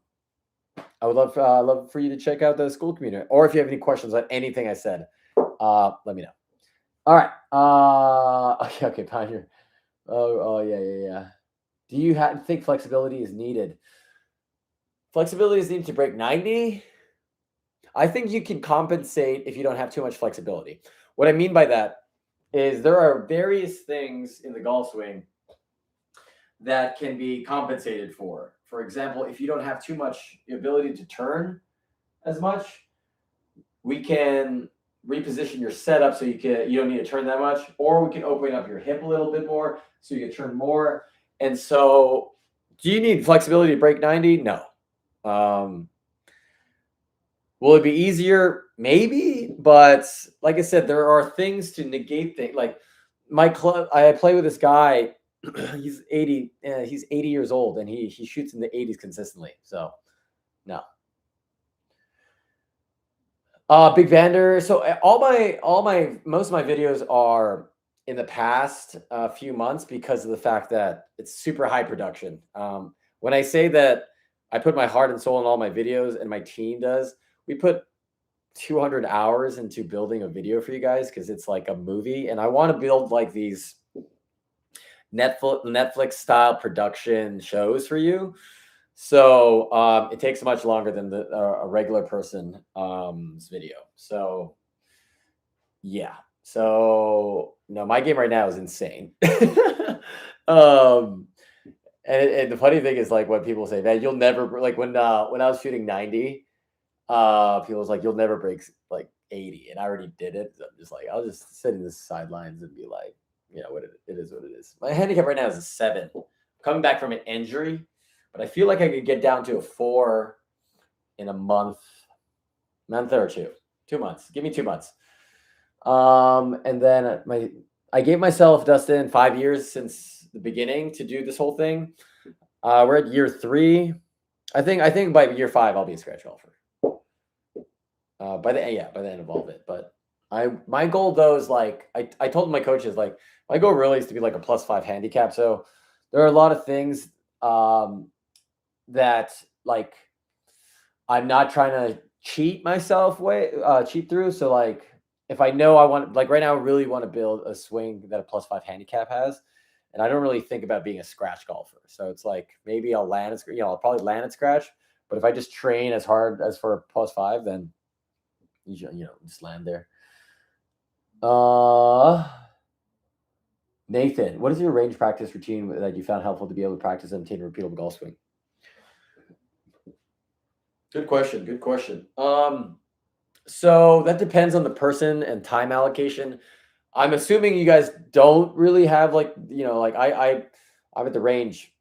would love for you to check out the school community, or if you have any questions on anything I said, let me know. All right. Okay, Pioneer. Oh yeah. Do you think flexibility is needed? Flexibility is needed to break 90. I think you can compensate if you don't have too much flexibility. What I mean by that is there are various things in the golf swing that can be compensated for. For example, if you don't have too much ability to turn as much, we can reposition your setup so you don't need to turn that much, or we can open up your hip a little bit more so you can turn more. And so, do you need flexibility to break 90? No. Will it be easier? Maybe, but like I said, there are things to negate things. Like my club, I play with this guy he's 80. He's 80 years old, and he shoots in the 80s consistently. So no. Big Vander. So most of my videos are in the past few months because of the fact that it's super high production. When I say that I put my heart and soul in all my videos, and my team does, we put 200 hours into building a video for you guys because it's like a movie, and I want to build like these Netflix style production shows for you. So it takes much longer than a regular person's video. So yeah. So no, my game right now is insane. um, and the funny thing is, like, when people say, "Man, you'll never," like when I was shooting 90, people was like, "You'll never break like 80," and I already did it. So I'm just like, I'll just sit in the sidelines and be like, what it is, what it is. My handicap right now is a 7. Coming back from an injury, but I feel like I could get down to a 4 in a month or 2 months. Give me 2 months. And then I gave myself, Dustin, 5 years since the beginning to do this whole thing. We're at year 3. I think by year 5 I'll be a scratch golfer. By the end of all of it. But my goal though is, like, I told my coaches, like, my goal really is to be like a +5 handicap. So there are a lot of things that, like, I'm not trying to cheat through. So, like, if I know I want, like, right now, I really want to build a swing that a +5 handicap has, and I don't really think about being a scratch golfer. So it's like, maybe I'll land at, I'll probably land at scratch, but if I just train as hard as for a +5, then just land there. Nathan, what is your range practice routine that you found helpful to be able to practice and obtain a repeatable golf swing? Good question. So that depends on the person and time allocation. I'm assuming you guys don't really have, like, like I'm at the range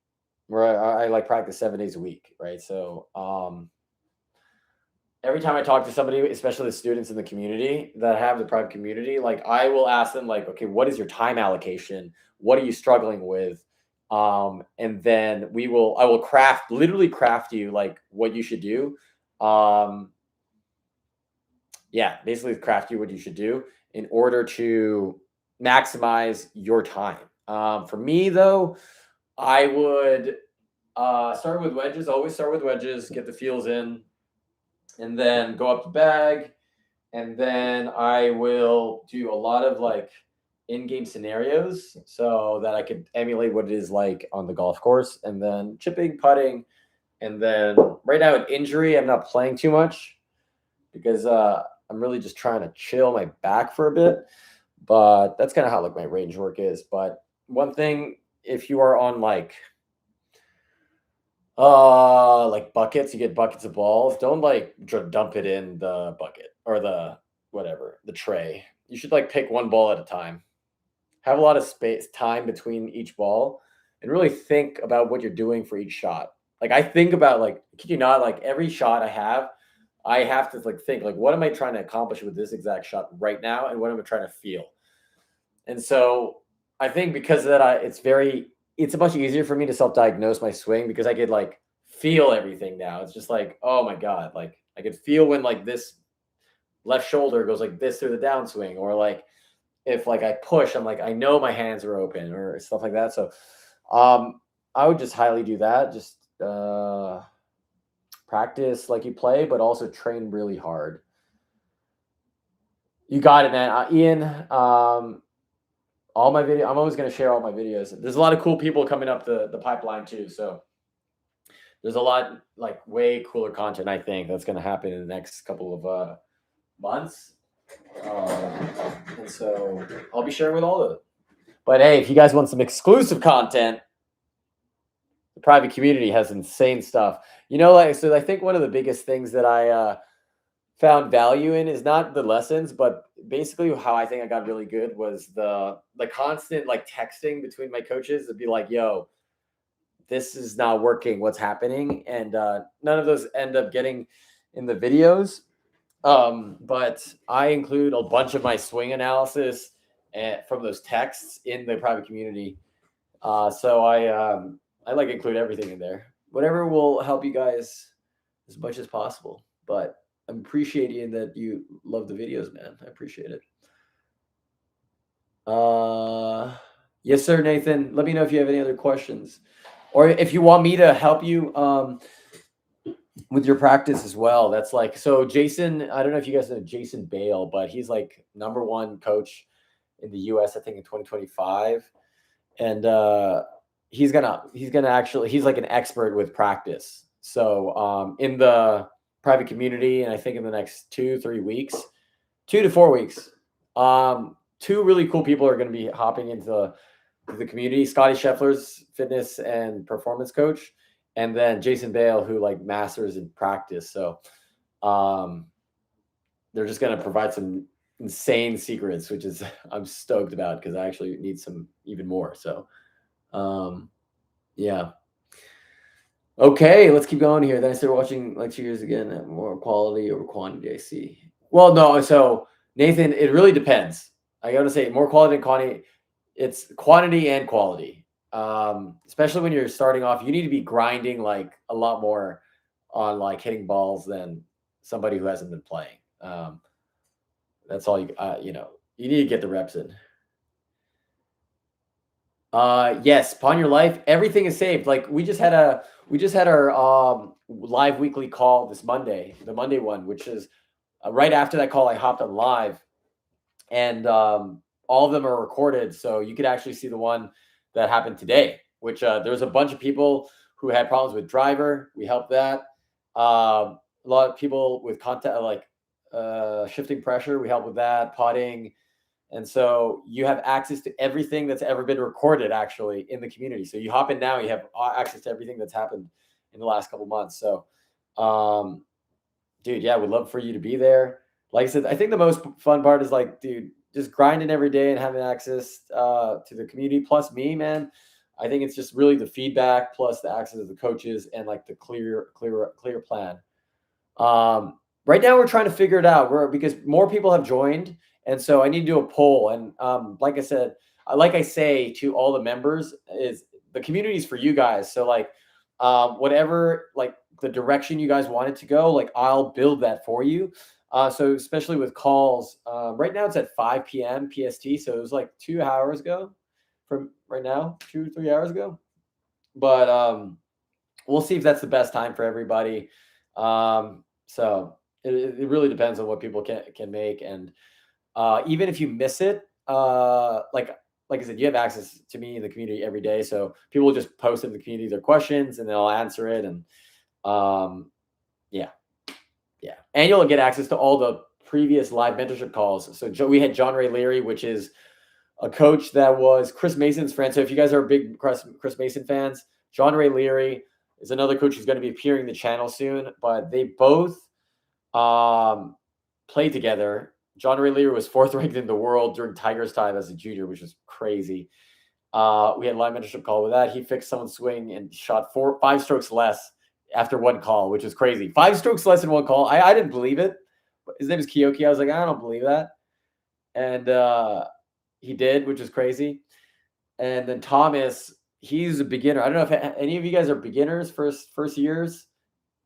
where I like practice 7 days a week, right? So every time I talk to somebody, especially the students in the community that have the private community, like, I will ask them, like, okay, what is your time allocation? What are you struggling with? And then I will literally craft you, like, what you should do. Basically craft you what you should do in order to maximize your time. For me though, I would start with wedges, always start with wedges, get the feels in, and then go up the bag. And then I will do a lot of, like, in-game scenarios so that I could emulate what it is like on the golf course, and then chipping, putting. And then right now, at injury, I'm not playing too much because I'm really just trying to chill my back for a bit. But that's kind of how, like, my range work is. But one thing, if you are on like buckets, you get buckets of balls, don't like dump it in the bucket or the tray. You should, like, pick one ball at a time. Have a lot of time between each ball, and really think about what you're doing for each shot. Like, I think about, like, kid you not, like, every shot I have to, like, think, like, what am I trying to accomplish with this exact shot right now, and what am I trying to feel? And so I think because of that, it's much easier for me to self-diagnose my swing because I could, like, feel everything now. It's just like, oh my God, like, I could feel when, like, this left shoulder goes like this through the downswing, or, like, if, like, I push, I'm like, I know my hands are open, or stuff like that. So I would just highly do that. Just practice like you play, but also train really hard. You got it, man. Ian, all my video, I'm always going to share all my videos. There's a lot of cool people coming up the pipeline too. So there's a lot, like, way cooler content, I think, that's going to happen in the next couple of months. And so I'll be sharing with all of it. But hey, if you guys want some exclusive content, the private community has insane stuff. So I think one of the biggest things that I found value in is not the lessons, but basically how I think I got really good was the constant, like, texting between my coaches to be like, yo, this is not working, what's happening? And none of those end up getting in the videos. But I include a bunch of my swing analysis from those texts in the private community. So I like include everything in there. Whatever will help you guys as much as possible. But I'm appreciating that you love the videos, man. I appreciate it. Yes, sir, Nathan. Let me know if you have any other questions, or if you want me to help you with your practice as well. That's like, so Jason. I don't know if you guys know Jason Bale, but he's like #1 coach in the U.S. I think in 2025, and he's gonna actually, he's like an expert with practice. So in the private community, and I think in the next 2-3 weeks, 2 to 4 weeks, two really cool people are going to be hopping into the community. Scotty Scheffler's fitness and performance coach, and then Jason Bale, who like masters in practice. So um, they're just going to provide some insane secrets, which is I'm stoked about because I actually need some even more. So yeah. Okay, let's keep going here. Then I started watching like 2 years again, more quality over quantity. I see. Well, no, so Nathan, it really depends. I got to say, more quality than quantity. It's quantity and quality. Especially when you're starting off, you need to be grinding like a lot more on like hitting balls than somebody who hasn't been playing. That's all you need to get the reps in. Yes, Pawn Your Life, everything is saved. Like we just had our live weekly call this Monday, the Monday one, which is right after that call I hopped on live, and all of them are recorded, so you could actually see the one that happened today, which there's a bunch of people who had problems with driver. We helped that. A lot of people with contact, like shifting pressure, we helped with that, potting. And so you have access to everything that's ever been recorded actually in the community. So you hop in now, you have access to everything that's happened in the last couple months. So, dude, yeah, would love for you to be there. Like I said, I think the most fun part is like, dude, just grinding every day and having access to the community plus me, man. I think it's just really the feedback plus the access of the coaches and like the clear plan. Right now we're trying to figure it out. Because more people have joined, and so I need to do a poll. And like I said, like I say to all the members, is the community is for you guys. So like whatever like the direction you guys want it to go, like I'll build that for you. So especially with calls, right now it's at 5 p.m. PST. So it was like 2 hours ago from right now, 2-3 hours ago. But we'll see if that's the best time for everybody. So it really depends on what people can make. And even if you miss it, like I said, you have access to me in the community every day. So people will just post in the community their questions and they'll answer it. And yeah. And you'll get access to all the previous live mentorship calls. So we had John Ray Leary, which is a coach that was Chris Mason's friend. So if you guys are big Chris Mason fans, John Ray Leary is another coach who's going to be appearing in the channel soon. But they both played together. John Ray Leary was 4th ranked in the world during Tiger's time as a junior, which was crazy. We had live mentorship call with that. He fixed someone's swing and shot 5 strokes less after one call, which was crazy. 5 strokes less in one call. I didn't believe it. His name is Kiyoki. I was like, I don't believe that. And he did, which is crazy. And then Thomas, he's a beginner. I don't know if any of you guys are beginners, first 2 years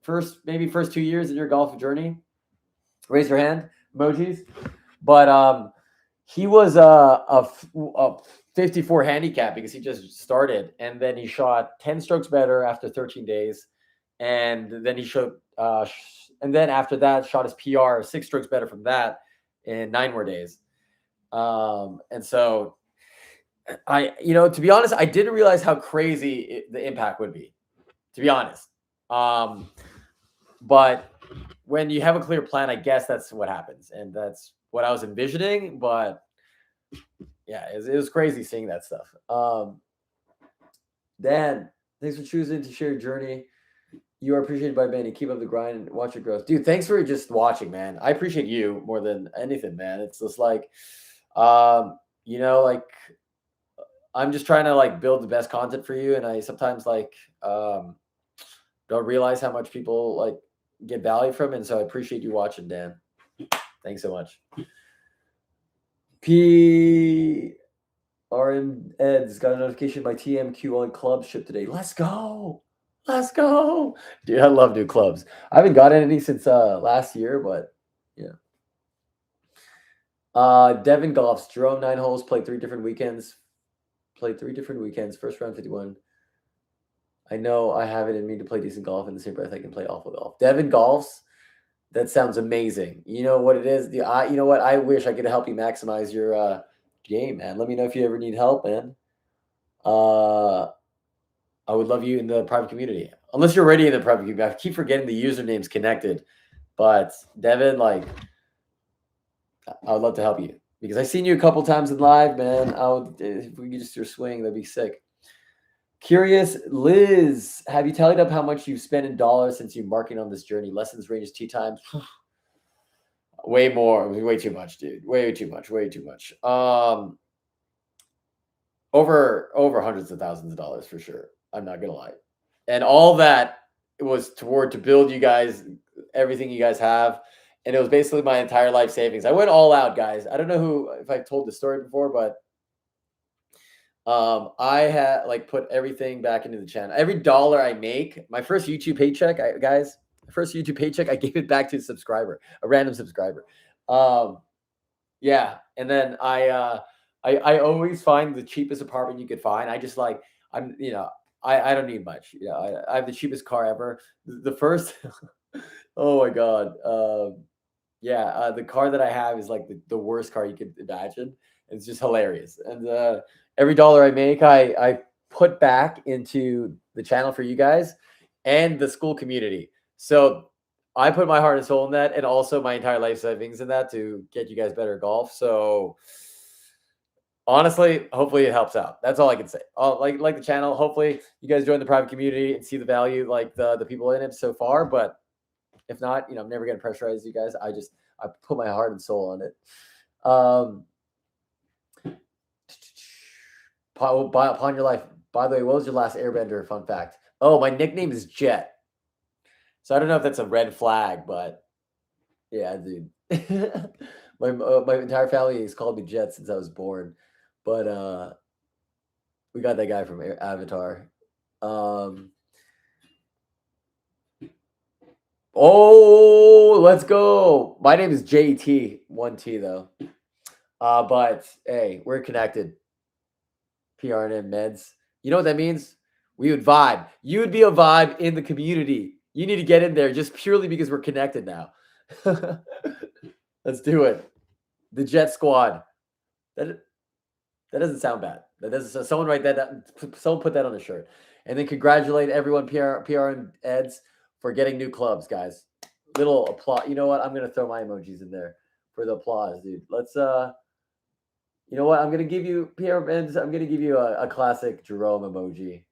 in your golf journey. Raise your hand, emojis. But he was a 54 handicap because he just started, and then he shot 10 strokes better after 13 days, and then he showed, and then after that, shot his PR 6 strokes better from that in 9 more days. And so to be honest, I didn't realize how crazy the impact would be, to be honest. But when you have a clear plan, I guess that's what happens. And that's what I was envisioning. But yeah, it was crazy seeing that stuff. Dan, thanks for choosing to share your journey. You are appreciated by many. Keep up the grind and watch your growth. Dude, thanks for just watching, man. I appreciate you more than anything, man. It's just like, like I'm just trying to like build the best content for you. And I sometimes like don't realize how much people like get value from it. And so I appreciate you watching, Dan. Thanks so much. RM Eds got a notification my TMQ on club ship today. Let's go. Let's go. Dude, I love new clubs. I haven't gotten any since last year, but yeah. Devin Golf's Jerome 9 holes, played 3 different weekends. First round 51. I know I have it in me to play decent golf in the same breath I can play awful golf. Devin Golf's, that sounds amazing. You know what it is? You know what? I wish I could help you maximize your game, man. Let me know if you ever need help, man. I would love you in the private community. Unless you're already in the private community. I keep forgetting the username's connected. But Devin, like, I would love to help you. Because I've seen you a couple times in live, man. If we could just do a swing, that'd be sick. Curious Liz, have you tallied up how much you've spent in dollars since you're marking on this journey? Lessons, ranges, tea times. Way more. Way too much, dude. Way too much. Over hundreds of thousands of dollars for sure. I'm not gonna lie. And all that was to build you guys everything you guys have. And it was basically my entire life savings. I went all out, guys. I don't know if I've told this story before, but I had put everything back into the channel. Every dollar I make, my first YouTube paycheck, I gave it back to a random subscriber. Yeah, and then I always find the cheapest apartment you could find. I don't need much. I have the cheapest car ever. The first, oh my god, the car that I have is like the worst car you could imagine. It's just hilarious. And every dollar I make, I put back into the channel for you guys and the school community. So I put my heart and soul in that, and also my entire life savings in that to get you guys better at golf. So honestly, hopefully it helps out. That's all I can say. Like the channel. Hopefully you guys join the private community and see the value, like the people in it so far. But if not, I'm never gonna pressurize you guys. I put my heart and soul on it. Upon your life. By the way, what was your last Airbender? Fun fact. Oh, my nickname is Jet. So I don't know if that's a red flag, but yeah, dude. my entire family has called me Jet since I was born, but we got that guy from Avatar. Oh, let's go. My name is JT, 1T though. But hey, we're connected. PRN meds. You know what that means? We would vibe. You would be a vibe in the community. You need to get in there just purely because we're connected now. Let's do it. The Jet Squad. That doesn't sound bad. That doesn't. Someone write that down. Someone put that on a shirt. And then congratulate everyone, PRN Eds, for getting new clubs, guys. Little applause. You know what? I'm gonna throw my emojis in there for the applause, dude. Let's you know what? I'm gonna give you PRN. I'm gonna give you a classic Jerome emoji.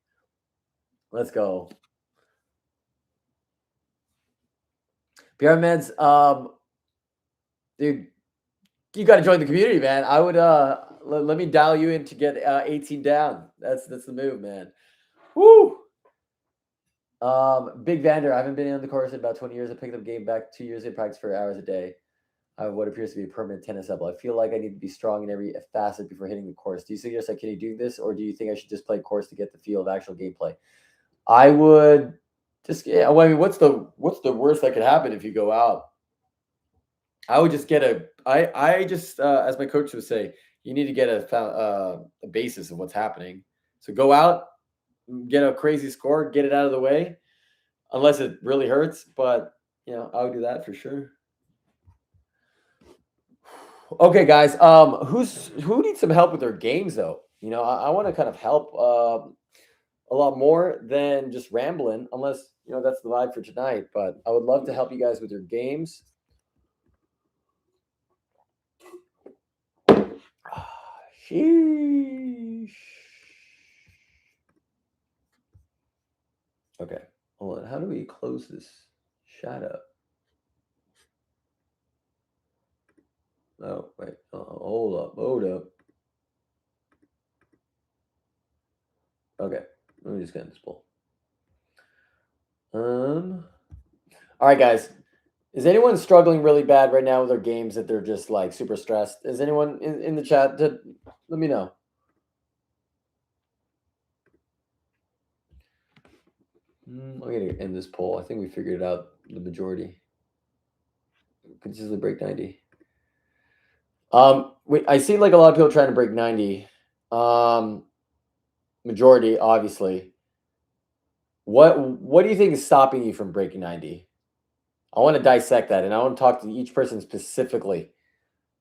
Let's go. Pyramids, dude, you got to join the community, man. I would let me dial you in to get 18 down. That's the move, man. Woo! Big Vander, I haven't been on the course in about 20 years. I picked up game back 2 years in practice for hours a day. I have what appears to be a permanent tennis level. I feel like I need to be strong in every facet before hitting the course. Do you suggest I can do this, or do you think I should just play course to get the feel of actual gameplay? I would just, yeah. Well, I mean, what's the worst that could happen if you go out? I would just get I just as my coach would say, you need to get a basis of what's happening. So go out, get a crazy score, get it out of the way, unless it really hurts. But I would do that for sure. Okay, guys. Who needs some help with their games though? I want to kind of help a lot more than just rambling, unless that's the vibe for tonight. But I would love to help you guys with your games. Sheesh. Okay, hold on. How do we close this? Shut up. Oh, wait. Hold up. Okay, let me just get this poll. All right, guys. Is anyone struggling really bad right now with their games that they're just like super stressed? Is anyone in the chat? Let me know. I'm going to end this poll. I think we figured it out, the majority. Consistently break 90. I see like a lot of people trying to break 90. Majority, obviously. What do you think is stopping you from breaking 90? I want to dissect that, and I want to talk to each person specifically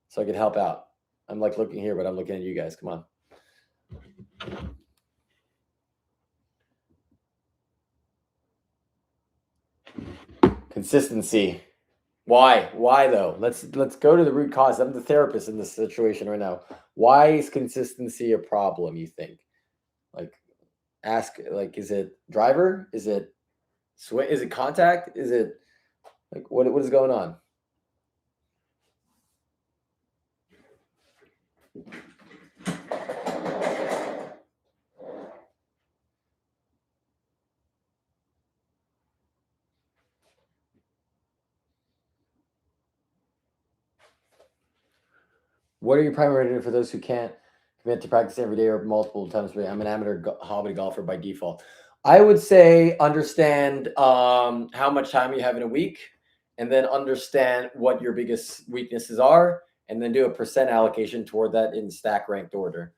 so I can help out. I'm like looking here, but I'm looking at you guys. Come on. Consistency. Why? Why though? Let's go to the root cause. I'm the therapist in this situation right now. Why is consistency a problem, you think? Like ask like is it driver? Is it swing? Is it contact? Is it like what is going on? What are your primary tips for those who can't commit to practice every day or multiple times per day? I'm an amateur hobby golfer by default. I would say understand how much time you have in a week, and then understand what your biggest weaknesses are, and then do a percent allocation toward that in stack ranked order.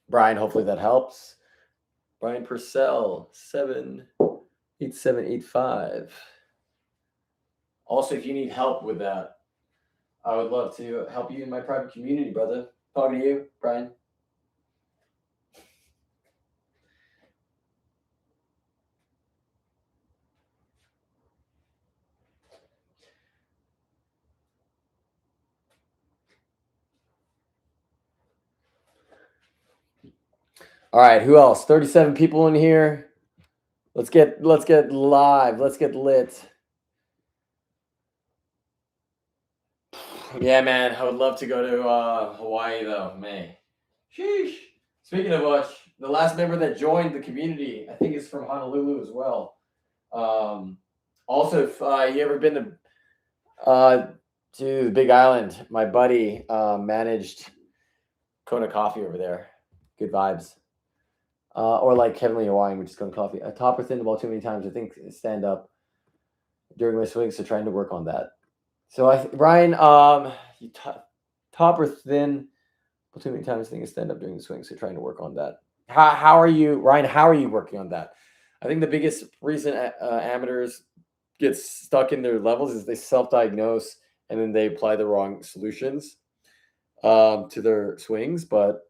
Brian, hopefully that helps. Brian Purcell, 78785. Also, if you need help with that, I would love to help you in my private community, brother. Talking to you, Brian. All right, who else? 37 people in here. Let's get live. Let's get lit. Yeah, man, I would love to go to Hawaii though, May. Sheesh. Speaking of which, the last member that joined the community, I think is from Honolulu as well. Also, if you ever been to the Big Island, my buddy managed Kona Coffee over there. Good vibes. Or like Heavenly Hawaiian, which is Kona Coffee. I top or thin the ball too many times. I think stand up during my swings, so trying to work on that. So Brian, you top or thin too many times. I think stand up during the swing, so trying to work on that. How are you, Ryan? How are you working on that? I think the biggest reason amateurs get stuck in their levels is they self-diagnose and then they apply the wrong solutions to their swings. But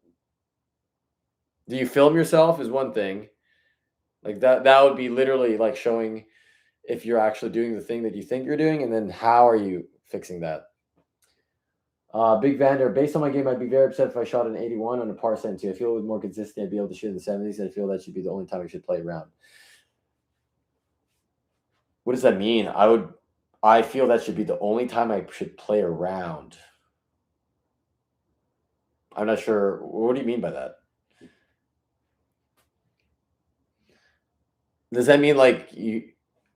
do you film yourself is one thing. Like that would be literally like showing if you're actually doing the thing that you think you're doing, and then how are you fixing that? Big Vander, based on my game, I'd be very upset if I shot an 81 on a par 72. I feel it was more consistent. I'd be able to shoot in the 70s. I feel that should be the only time I should play around. What does that mean? I feel that should be the only time I should play around. I'm not sure. What do you mean by that? Does that mean like you?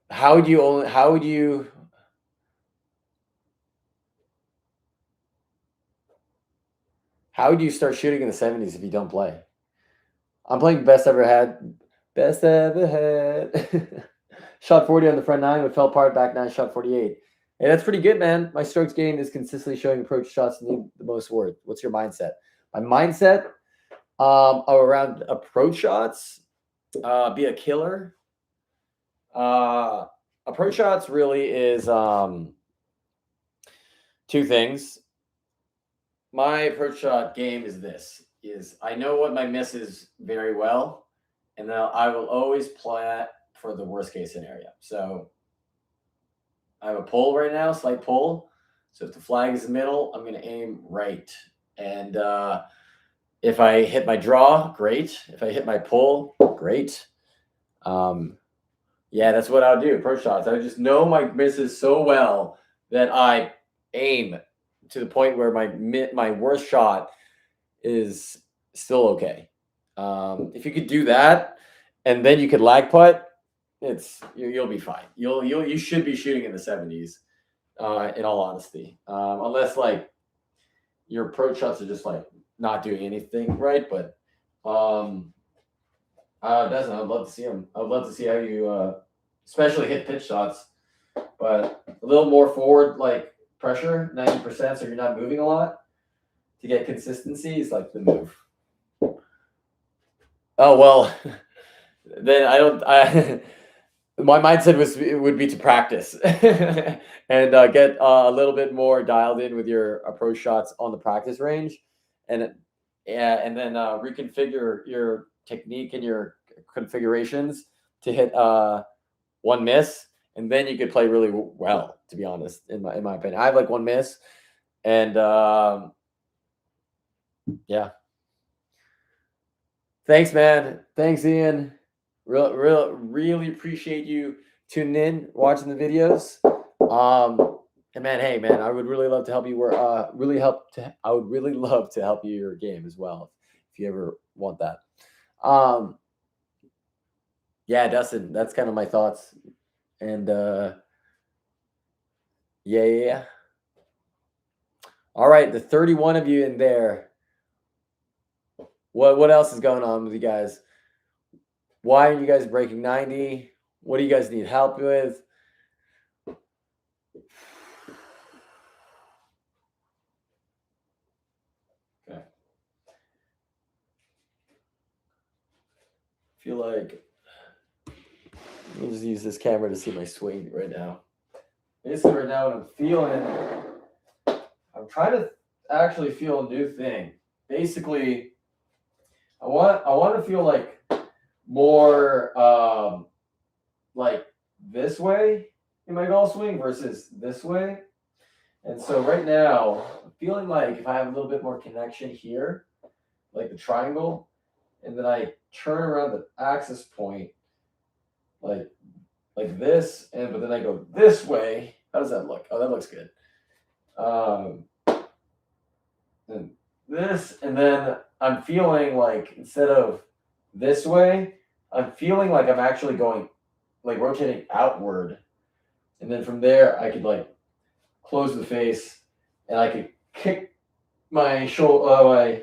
How would you start shooting in the 70s if you don't play? I'm playing best ever had. Best ever had. Shot 40 on the front nine, but fell apart back nine, shot 48. Hey, that's pretty good, man. My strokes gained is consistently showing approach shots need the most work. What's your mindset? My mindset around approach shots, be a killer. Approach shots really is two things. My approach shot game is this: I know what my miss is very well, and then I will always plan for the worst case scenario. So I have a pull right now, slight pull. So if the flag is the middle, I'm going to aim right. And if I hit my draw, great. If I hit my pull, great. Yeah, that's what I would do. Approach shots. I would just know my misses so well that I aim to the point where my worst shot is still okay. If you could do that, and then you could lag putt, you'll be fine. You should be shooting in the 70s. In all honesty, unless like your approach shots are just like not doing anything right, but Desmond, I'd love to see him. I'd love to see how you especially hit pitch shots, but a little more forward like pressure, 90%, so you're not moving a lot to get consistency is like the move. Oh well, then I my mindset would be to practice and get a little bit more dialed in with your approach shots on the practice range, and yeah, and then reconfigure your technique and your configurations to hit one miss, and then you could play really well. To be honest, in my opinion, I have like one miss, and yeah. Thanks, man. Thanks, Ian. Really appreciate you tuning in, watching the videos. And man, hey, man, I would really love to help you. I would really love to help you your game as well, if you ever want that. Yeah, Dustin, that's kind of my thoughts. And yeah. All right, the 31 of you in there. What else is going on with you guys? Why are you guys breaking 90? What do you guys need help with? Okay. Feel like I'll just use this camera to see my swing right now. Basically, right now, what I'm feeling, I'm trying to actually feel a new thing. Basically, I want to feel like more like this way in my golf swing versus this way. And so right now, I'm feeling like if I have a little bit more connection here, like the triangle, and then I turn around the axis point, like this, but then I go this way. How does that look? Oh, that looks good. And this, and then I'm feeling like instead of this way, I'm feeling like I'm actually going, like rotating outward, and then from there I could like close the face, and I could kick my shoulder,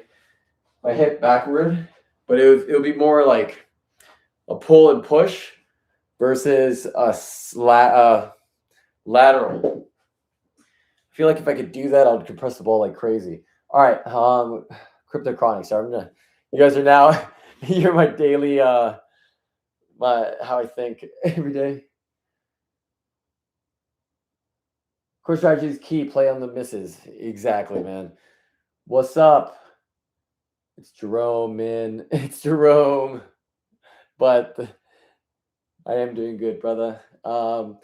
my hip backward, but it would be more like a pull and push versus a lateral. I feel like if I could do that, I'd compress the ball like crazy. All right, Cryptochronic. So you guys are now, you're my daily, how I think every day. Core strategy is key. Play on the misses. Exactly, man. What's up? It's Jerome, man. It's Jerome. But I am doing good, brother. I'm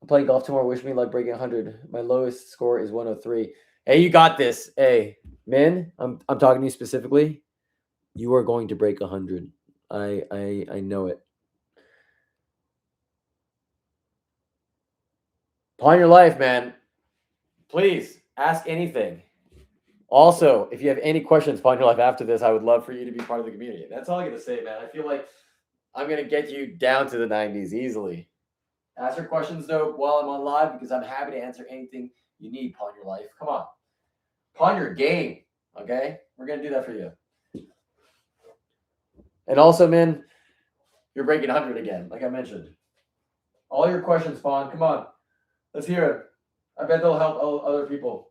playing golf tomorrow. Wish me luck breaking 100. My lowest score is 103. Hey, you got this. Hey, Min, I'm talking to you specifically. You are going to break 100. I know it. Pawn your life, man. Please ask anything. Also, if you have any questions, Pawn your life after this, I would love for you to be part of the community. That's all I got to say, man. I feel like I'm going to get you down to the 90s easily. Ask your questions, though, while I'm on live, because I'm happy to answer anything you need, Pawn your life. Come on. Pawn your game, okay? We're going to do that for you. And also, man, you're breaking 100 again, like I mentioned. All your questions, Pawn. Come on. Let's hear it. I bet they'll help other people.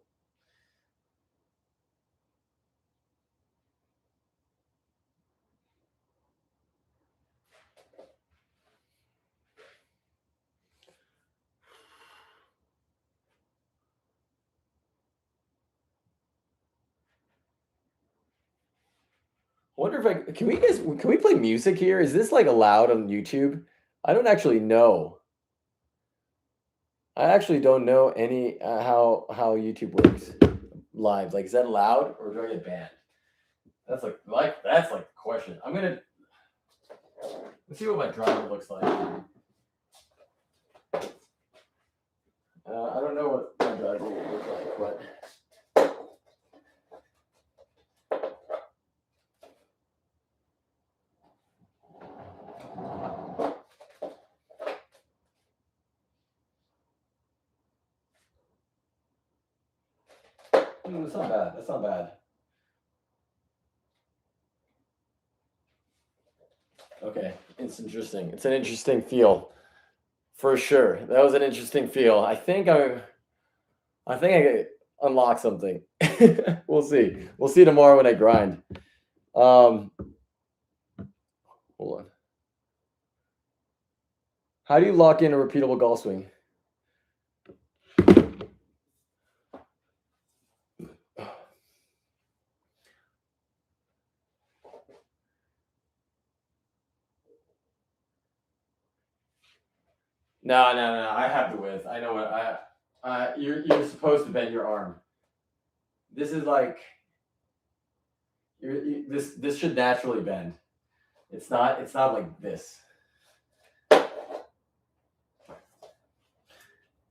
I wonder if can we play music here? Is this like allowed on YouTube? I don't actually know. I actually don't know any how YouTube works live. Like, is that allowed or do I get banned? That's that's like the question. Let's see what my driver looks like. I don't know what my driver will look like, but. That's not bad. That's not bad. Okay, it's interesting. It's an interesting feel for sure. That was an interesting feel. I think I could unlock something. We'll see. We'll see tomorrow when I grind. Um, hold on. How do you lock in a repeatable golf swing? No, no, no. I have the width. I know what I. You're supposed to bend your arm. This is like this should naturally bend. It's not like this.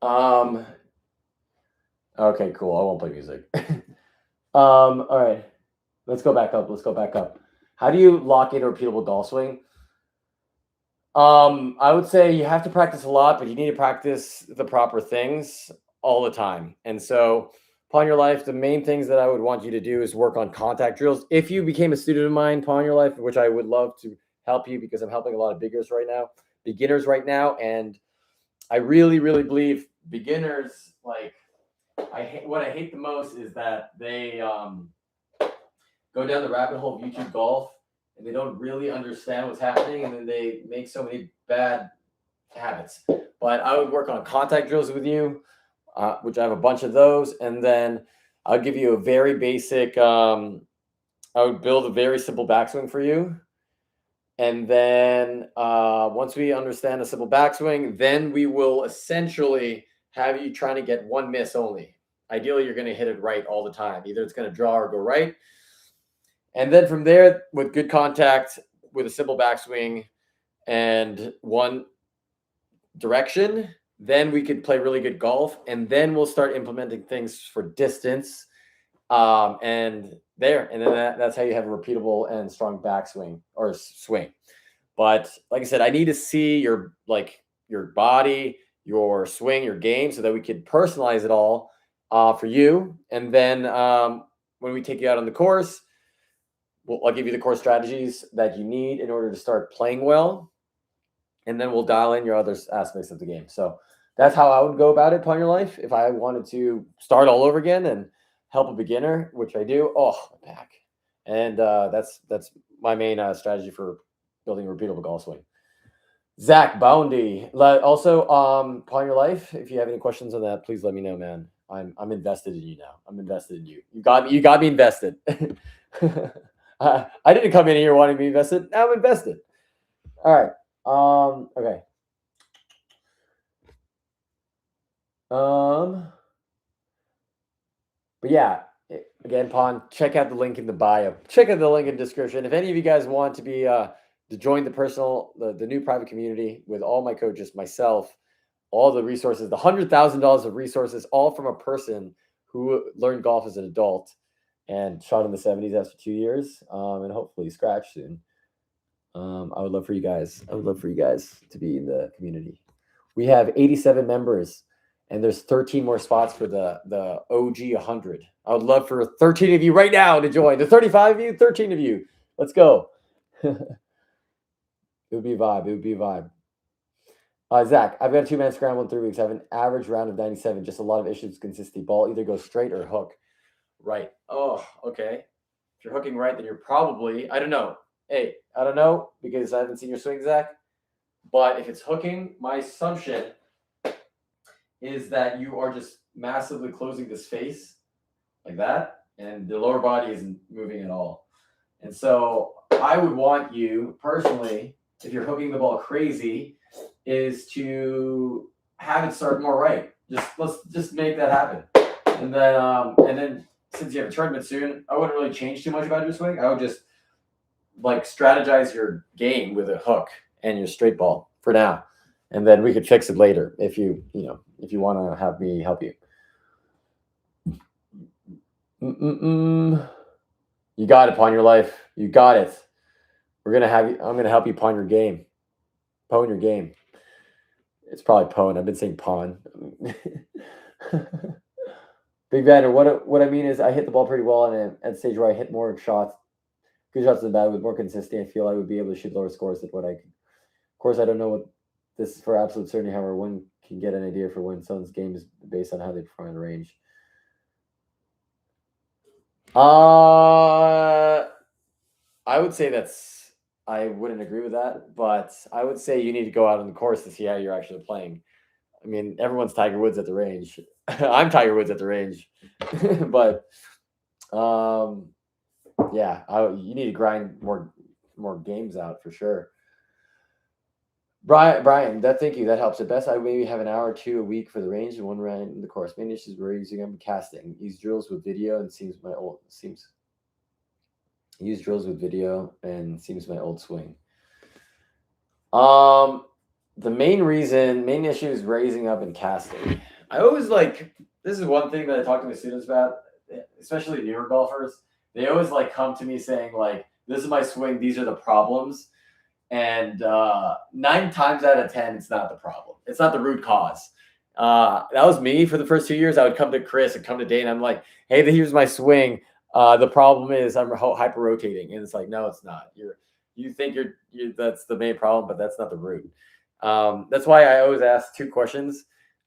Um. Okay, cool. I won't play music. All right. Let's go back up. Let's go back up. How do you lock in a repeatable golf swing? I would say you have to practice a lot, but you need to practice the proper things all the time. And so, Pawn Your Life, the main things that I would want you to do is work on contact drills. If you became a student of mine, Pawn Your Life, which I would love to help you because I'm helping a lot of beginners right now, and I really, really believe beginners like what I hate the most is that they go down the rabbit hole of YouTube golf and they don't really understand what's happening, and then they make so many bad habits. But I would work on contact drills with you, which I have a bunch of those, and then I'll give you a very basic. I would build a very simple backswing for you, and then once we understand a simple backswing, then we will essentially have you trying to get one miss only. Ideally, you're going to hit it right all the time. Either it's going to draw or go right. And then from there, with good contact, with a simple backswing and one direction, then we could play really good golf. And then we'll start implementing things for distance. And then that's how you have a repeatable and strong backswing or swing. But like I said, I need to see your body, your swing, your game, so that we could personalize it all for you. And then when we take you out on the course, I'll give you the core strategies that you need in order to start playing well, and then we'll dial in your other aspects of the game. So that's how I would go about it, Pawn Your Life, if I wanted to start all over again and help a beginner, which I do. Oh, my back. And that's my main strategy for building a repeatable golf swing. Zach Boundy. Also, Pawn Your Life, if you have any questions on that, please let me know, man. I'm invested in you now. I'm invested in you. You got me invested. I didn't come in here wanting to be invested. Now I'm invested. All right. Okay. But yeah, again, Pawn, check out the link in the bio. Check out the link in the description. If any of you guys want to be to join the new private community with all my coaches, myself, all the resources, the $100,000 of resources, all from a person who learned golf as an adult and shot in the 70s after 2 years, and hopefully scratch soon. I would love for you guys. I would love for you guys to be in the community. We have 87 members, and there's 13 more spots for the OG 100. I would love for 13 of you right now to join. The 35 of you, 13 of you. Let's go. It would be a vibe. It would be a vibe. Zach, I've got a 2-man scramble in 3 weeks. I have an average round of 97. Just a lot of issues with consistency. Ball either goes straight or hook. Right. Oh, okay. If you're hooking right, then you're probably, I don't know. Hey, I don't know because I haven't seen your swing, Zach. But if it's hooking, my assumption is that you are just massively closing this face like that, and the lower body isn't moving at all. And so I would want you personally, if you're hooking the ball crazy, is to have it start more right. Let's just make that happen. And then since you have a tournament soon, I wouldn't really change too much about your swing. I would just strategize your game with a hook and your straight ball for now, and then we could fix it later if you want to have me help you. You got it, Pawn Your Life. You got it. I'm gonna help you pawn your game. Pwn your game. It's probably pwn. I've been saying pawn. Big Vander, what I mean is I hit the ball pretty well, and at the stage where I hit more shots good shots in the bag with more consistency. I feel I would be able to shoot lower scores than what I could. Of course, I don't know what this is for absolute certainty. However, one can get an idea for when someone's game is based on how they perform in the range. I would say I wouldn't agree with that, but I would say you need to go out on the course to see how you're actually playing. I mean, everyone's Tiger Woods at the range. I'm Tiger Woods at the range, but yeah, you need to grind more games out for sure. Brian, thank you. That helps. At best, I maybe have an hour or two a week for the range and one round in the course. Main issues we're using casting. Use drills with video and seems my old swing. The main issue is raising up and casting. I always this is one thing that I talk to my students about, especially newer golfers. They always come to me saying this is my swing, these are the problems. And 9 times out of 10, it's not the problem. It's not the root cause. That was me for the first 2 years. I would come to Chris and come to Dane. I'm like, hey, here's my swing. The problem is I'm hyper rotating. And it's like, no, it's not. You think that's the main problem, but that's not the root. That's why I always ask 2 questions.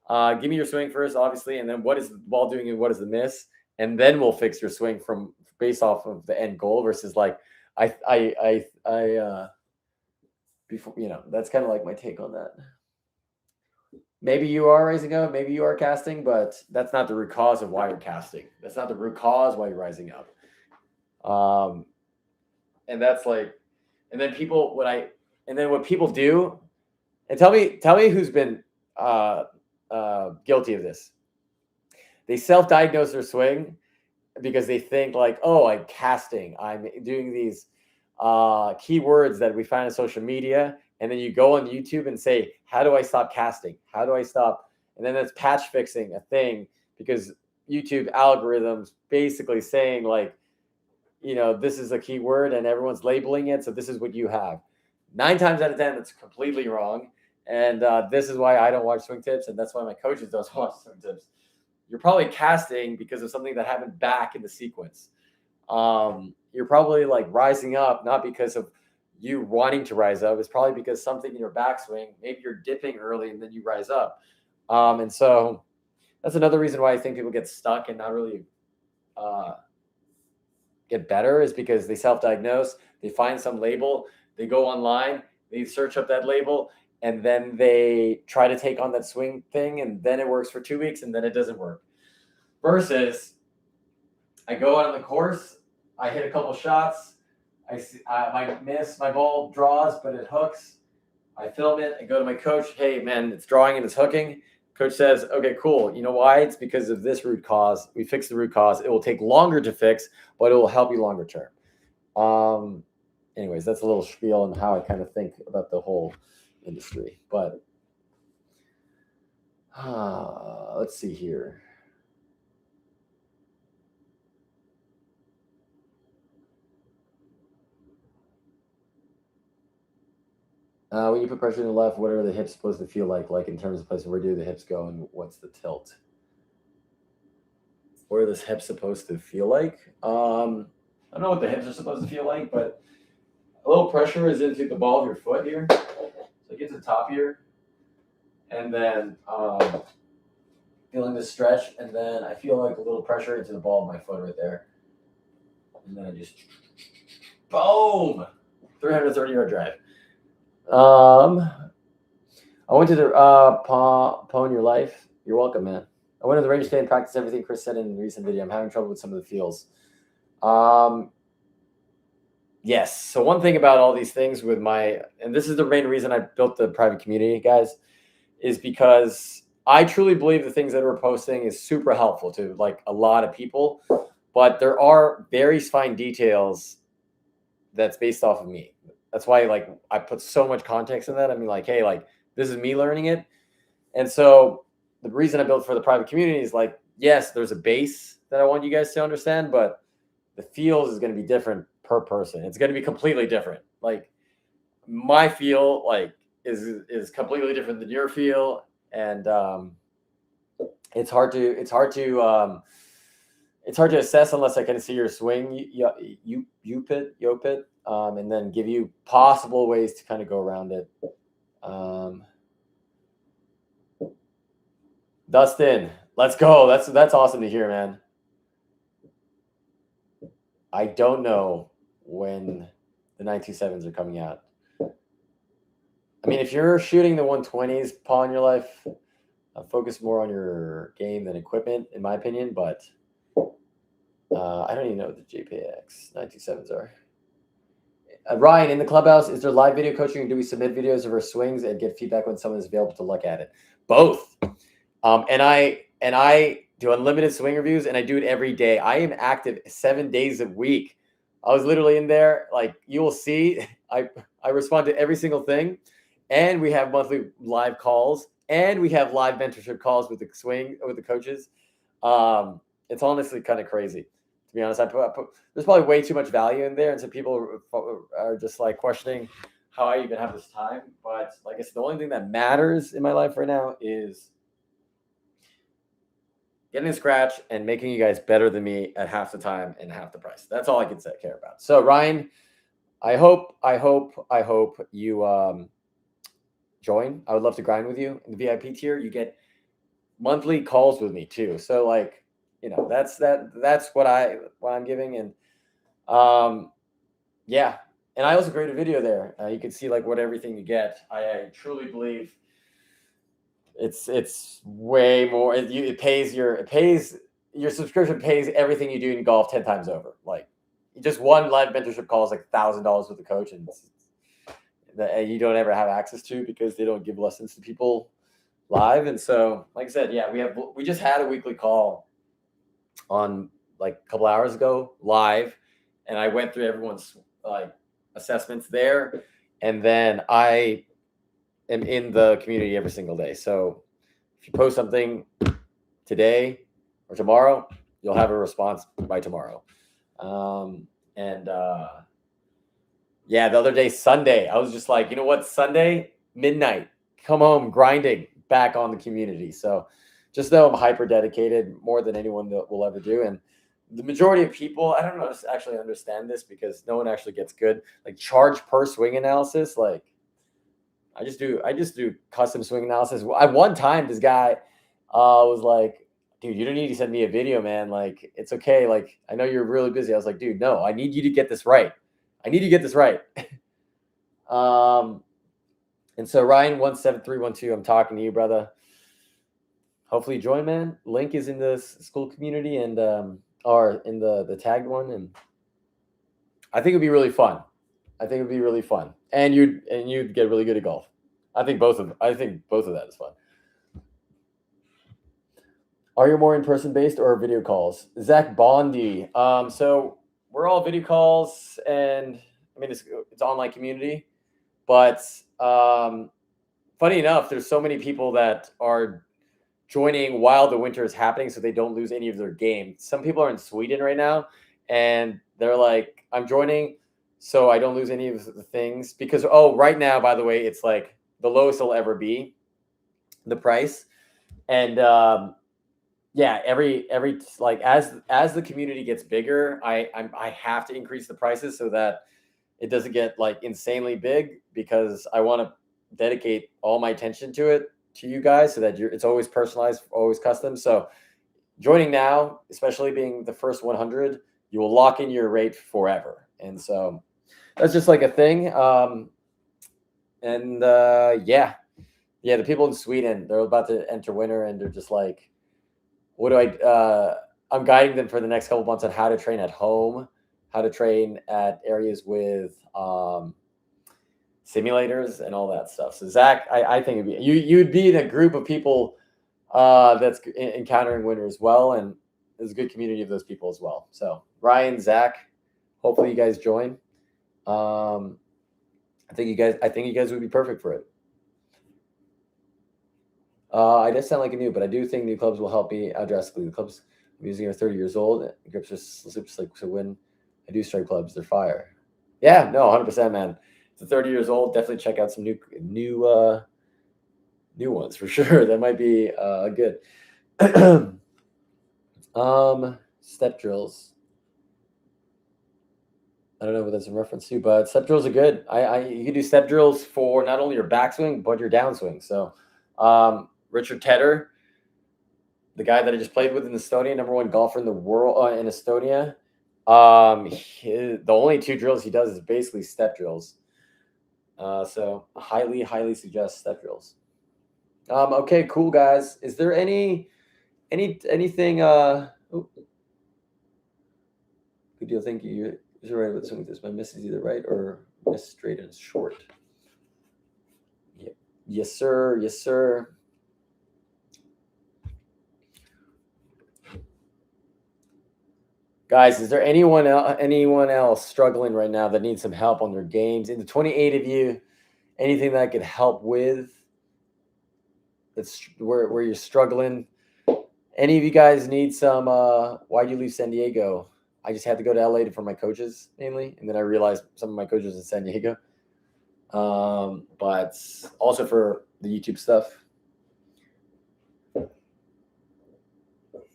Give me your swing first, obviously, and then what is the ball doing and what is the miss? And then we'll fix your swing based off of the end goal versus before, that's kind of like my take on that. Maybe you are rising up, maybe you are casting, but that's not the root cause of why you're casting. That's not the root cause why you're rising up. And that's and then what people do, and tell me who's been guilty of this. They self-diagnose their swing because they think oh, I'm casting. I'm doing these keywords that we find on social media, and then you go on YouTube and say, how do I stop casting? How do I stop? And then that's patch fixing a thing because YouTube algorithms basically saying this is a keyword and everyone's labeling it, so this is what you have. 9 times out of 10, that's completely wrong. And this is why I don't watch swing tips, and that's why my coaches don't watch swing tips. You're probably casting because of something that happened back in the sequence. You're probably rising up, not because of you wanting to rise up. It's probably because something in your backswing, maybe you're dipping early and then you rise up. And so that's another reason why I think people get stuck and not really get better is because they self-diagnose, they find some label, they go online, they search up that label, and then they try to take on that swing thing, and then it works for 2 weeks, and then it doesn't work. Versus I go out on the course, I hit a couple shots, I see my miss, my ball draws, but it hooks. I film it and go to my coach. Hey, man, it's drawing and it's hooking. Coach says, okay, cool. You know why? It's because of this root cause. We fix the root cause. It will take longer to fix, but it will help you longer term. Anyways, that's a little spiel on how I kind of think about the whole industry. But let's see here. When you put pressure in the left, what are the hips supposed to feel like in terms of placement? Where do the hips go and what's the tilt? What are the hips supposed to feel like? I don't know what the hips are supposed to feel like, but a little pressure is into the ball of your foot here. So it gets to the top here. And then feeling the stretch, and then I feel like a little pressure into the ball of my foot right there. And then I just, boom! 330-yard drive. I went to the Pawn Your Life. You're welcome, man. I went to the range today and practiced everything Chris said in the recent video. I'm having trouble with some of the feels. Yes. So one thing about all these things with and this is the main reason I built the private community, guys, is because I truly believe the things that we're posting is super helpful to a lot of people, but there are very fine details that's based off of me. That's why I put so much context in that. I mean, hey, this is me learning it. And so the reason I built for the private community is yes, there's a base that I want you guys to understand, but the feels is going to be different per person. It's going to be completely different. My feel is completely different than your feel. And it's hard to it's hard to assess unless I can see your swing, Yopit, and then give you possible ways to kind of go around it. Dustin, let's go. That's awesome to hear, man. I don't know when the 927s are coming out. I mean, if you're shooting the 120s, Paul, in your life, focus more on your game than equipment, in my opinion. But I don't even know what the JPX 927s are. Ryan, in the clubhouse, is there live video coaching, or do we submit videos of our swings and get feedback when someone is available to look at it? Both. And I do unlimited swing reviews, and I do it every day. I am active 7 days a week. I was literally in there, like you will see. I respond to every single thing, and we have monthly live calls, and we have live mentorship calls with the coaches. It's honestly kind of crazy, to be honest. There's probably way too much value in there, and so people are just like questioning how I even have this time. But like I said, the only thing that matters in my life right now is getting a scratch and making you guys better than me at half the time and half the price. That's all I can care about. So Ryan, I hope you join. I would love to grind with you in the VIP tier. You get monthly calls with me too. So like, that's what I'm giving. And yeah. And I also created a video there. You can see like what everything you get. I truly believe it's way more. It pays your subscription pays everything you do in golf 10 times over. Like just one live mentorship call is like $1,000 with the coach, and that you don't ever have access to because they don't give lessons to people live. And so, like I said, yeah, we just had a weekly call on like a couple hours ago live, and I went through everyone's like assessments there, and then I am in the community every single day. So if you post something today or tomorrow, you'll have a response by tomorrow. Yeah, the other day, Sunday, I was just like, you know what? Sunday, midnight, come home grinding back on the community. So just know I'm hyper dedicated, more than anyone that will ever do. And the majority of people, I don't know, actually understand this because no one actually gets good, like charge per swing analysis. Like I just do custom swing analysis. At one time, this guy was like, dude, you don't need to send me a video, man. Like, it's okay. Like, I know you're really busy. I was like, dude, no, I need you to get this right. I need to get this right. And so Ryan 17312, I'm talking to you, brother. Hopefully you join, man. Link is in the school community and or in the tagged one, and I think it'd be really fun. And you'd get really good at golf. I think both of that is fun. Are you more in-person based or video calls? Zach Bondi. So we're all video calls, and I mean it's online community, but funny enough, there's so many people that are joining while the winter is happening, so they don't lose any of their game. Some people are in Sweden right now, and they're like, I'm joining so I don't lose any of the things because, right now, by the way, it's like the lowest it'll ever be, the price. And yeah, every like as the community gets bigger, I have to increase the prices so that it doesn't get like insanely big, because I want to dedicate all my attention to you guys so that it's always personalized, always custom. So joining now, especially being the first 100, you will lock in your rate forever. And so that's just like a thing. Yeah, the people in Sweden, they're about to enter winter, and they're just like, what do I'm guiding them for the next couple months on how to train at home, how to train at areas with simulators and all that stuff. So Zach, I think you'd be in a group of people that's encountering winter as well, and there's a good community of those people as well. So Ryan, Zach, hopefully you guys join. I think you guys would be perfect for it. I just sound like a noob, but I do think new clubs will help me out drastically. The clubs I'm using are 30 years old. Grips are slick, so when I do strike clubs, they're fire. Yeah, no, 100%, man. It's 30 years old. Definitely check out some new ones for sure. That might be good. Step drills. I don't know what that's in reference to, but step drills are good. You can do step drills for not only your backswing but your downswing. So, Richard Tedder, the guy that I just played with in Estonia, #1 golfer in the world in Estonia. The only 2 drills he does is basically step drills. So highly suggest step drills. Okay, cool guys. Is there anything? Good deal. Thank you. You're right with swing this. My miss is either right or miss straight and short. Yep. Yes, sir. Yes, sir. Guys, is there anyone else struggling right now that needs some help on their games? In the 28 of you, anything that I could help with? That's where you're struggling. Any of you guys need some? Why'd you leave San Diego? I just had to go to LA for my coaches mainly, and then I realized some of my coaches in San Diego. But also for the YouTube stuff.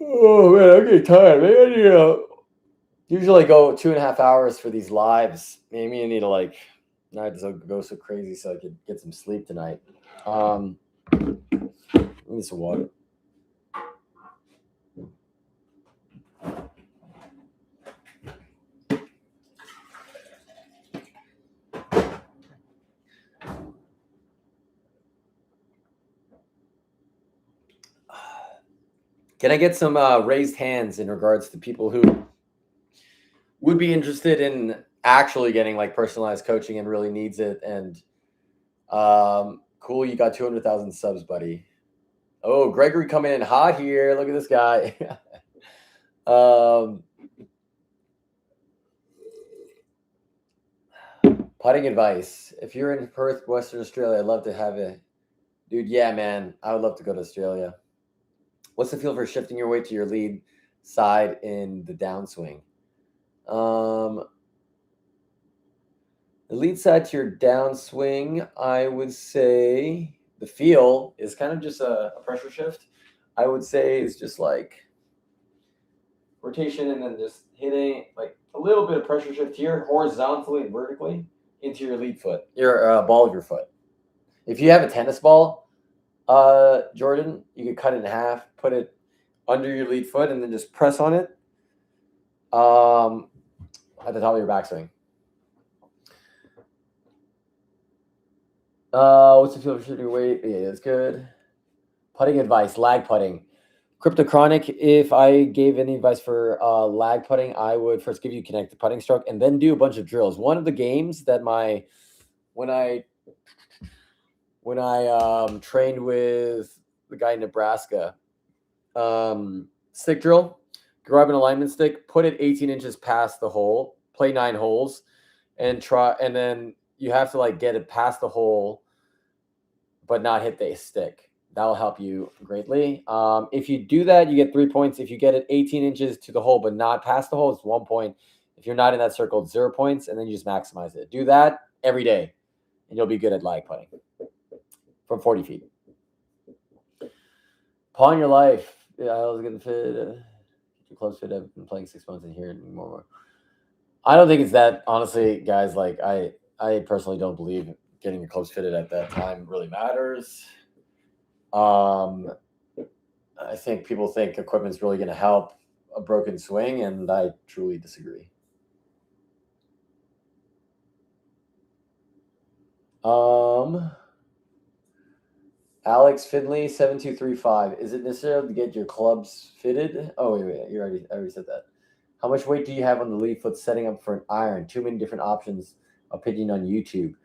Oh man, I'm getting tired, man. Usually go 2.5 hours for these lives. Maybe I need to not to go so crazy so I could get some sleep tonight. I need some water. Can I get some raised hands in regards to people who would be interested in actually getting personalized coaching and really needs it? And cool, you got 200,000 subs, buddy. Oh, Gregory coming in hot here. Look at this guy. Putting advice. If you're in Perth, Western Australia, I'd love to have it. Dude, yeah, man. I would love to go to Australia. What's the feel for shifting your weight to your lead side in the downswing? The lead side to your downswing, I would say the feel is kind of just a pressure shift. I would say it's just rotation and then just hitting a little bit of pressure shift here horizontally and vertically into your lead foot, your ball of your foot. If you have a tennis ball, Jordan, you could cut it in half, put it under your lead foot, and then just press on it at the top of your backswing. What's the feel for shifting your weight? Yeah, that's good. Putting advice, lag putting. Cryptochronic, if I gave any advice for lag putting, I would first give you connected putting stroke and then do a bunch of drills. One of the games that when I trained with the guy in Nebraska, stick drill, grab an alignment stick, put it 18 inches past the hole, play 9 holes, and then you have to get it past the hole, but not hit the stick. That will help you greatly. If you do that, you get 3 points. If you get it 18 inches to the hole, but not past the hole, it's 1 point. If you're not in that circle, it's 0 points, and then you just maximize it. Do that every day, and you'll be good at lag putting from 40 feet. Pawn your life. Yeah, I was getting fit. Close fit. I've been playing 6 months in here and more. I don't think it's that, honestly, guys. I personally don't believe getting your close fitted at that time really matters. I think people think equipment's really going to help a broken swing, and I truly disagree. Alex Finley 7235. Is it necessary to get your clubs fitted? Oh wait, I already said that. How much weight do you have on the lead foot setting up for an iron? Too many different options. Opinion on YouTube.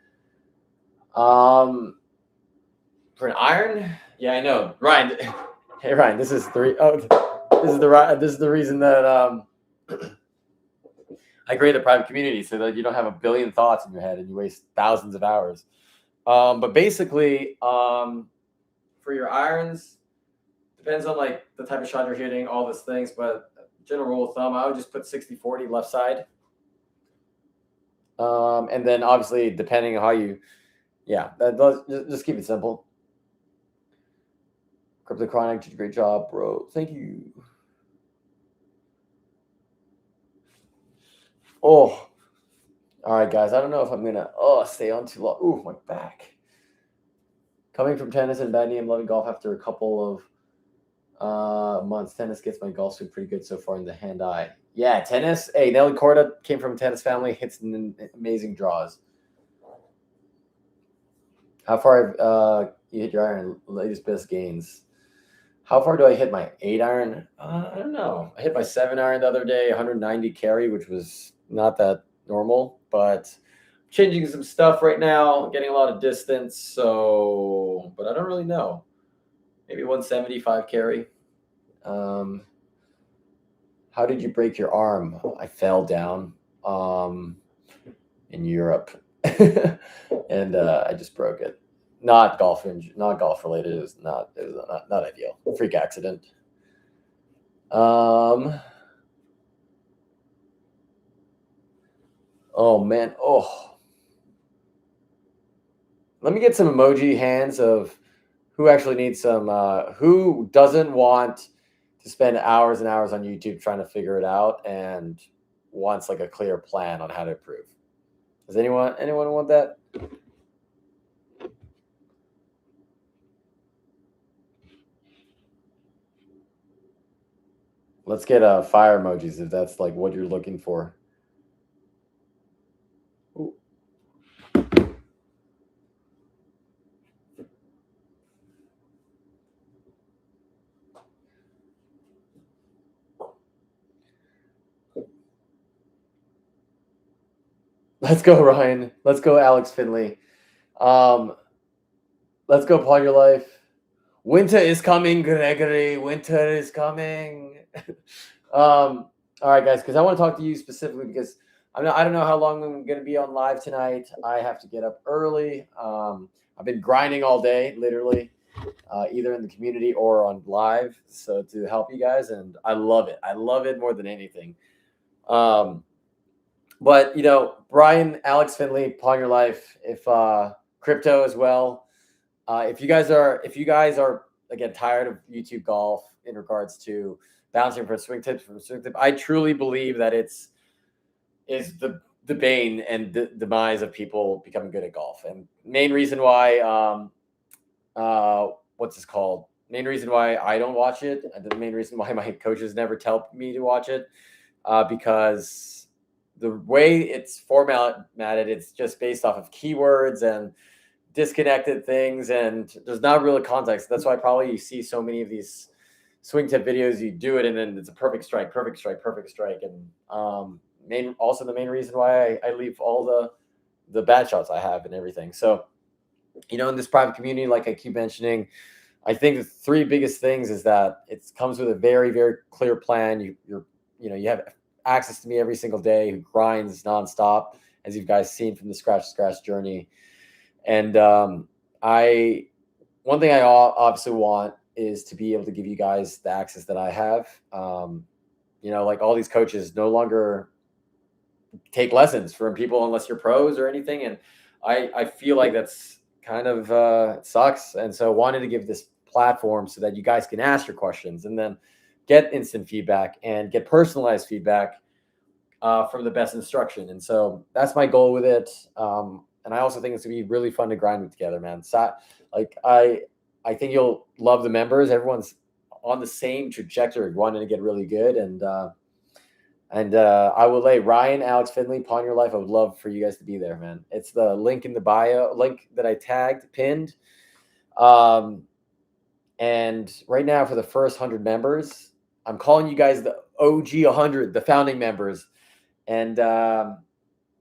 For an iron? Yeah, I know. Ryan. Hey Ryan, this is the reason that I create a private community so that you don't have a billion thoughts in your head and you waste thousands of hours. But basically, for your irons, depends on the type of shot you're hitting, all those things. But general rule of thumb, I would just put 60-40 left side. And then obviously depending on how you, just keep it simple. Cryptochronic did a great job, bro. Thank you. Oh, all right, guys. I don't know if I'm gonna stay on too long. Ooh, my back. Coming from tennis and bad knee, I'm loving golf after a couple of months. Tennis gets my golf swing pretty good so far in the hand-eye. Yeah, tennis. Hey, Nelly Corda came from a tennis family. Hits amazing draws. How far you hit your iron? Latest best gains. How far do I hit my 8-iron? I don't know. I hit my 7-iron the other day, 190 carry, which was not that normal, but changing some stuff right now, getting a lot of distance. So, but I don't really know. Maybe 175 carry. How did you break your arm? I fell down in Europe, and I just broke it. Not golf related. It was not ideal. Freak accident. Oh man. Oh, let me get some emoji hands of who actually needs some. Who doesn't want to spend hours and hours on YouTube trying to figure it out and wants like a clear plan on how to improve? Does anyone want that? Let's get fire emojis if that's like what you're looking for. Ooh. Let's go, Ryan. Let's go, Alex Finley. Let's go, Pawn Your Life. Winter is coming, Gregory. Winter is coming. All right, guys, because I want to talk to you specifically because I don't know how long I'm going to be on live tonight. I have to get up early. I've been grinding all day, literally, either in the community or on live, so to help you guys, and I love it. I love it more than anything. But Brian, Alex Finley, Pawn Your Life, if crypto as well. If you guys are again tired of YouTube golf in regards to bouncing from swing tip, I truly believe that is the bane and the demise of people becoming good at golf. And main reason why what's this called? Main reason why I don't watch it, and the main reason why my coaches never tell me to watch it, because the way it's formatted, it's just based off of keywords and disconnected things, and there's not really context. That's why probably you see so many of these swing tip videos. You do it, and then it's a perfect strike, and the main reason why I leave all the bad shots I have and everything. So, in this private community, like I keep mentioning, I think the three biggest things is that it comes with a very, very clear plan. You have access to me every single day, who grinds nonstop, as you guys seen from the scratch to scratch journey. And one thing I obviously want is to be able to give you guys the access that I have. Like all these coaches no longer take lessons from people unless you're pros or anything. And I feel like that's kind of it sucks. And so I wanted to give this platform so that you guys can ask your questions and then get instant feedback and get personalized feedback from the best instruction. And so that's my goal with it. And I also think it's gonna be really fun to grind with together, man. So, I think you'll love the members. Everyone's on the same trajectory, wanting to get really good. And I will lay Ryan, Alex Finley, Pawn Your Life. I would love for you guys to be there, man. It's the link in the bio, link that I pinned. And right now for the first 100 members, I'm calling you guys the OG 100, the founding members. And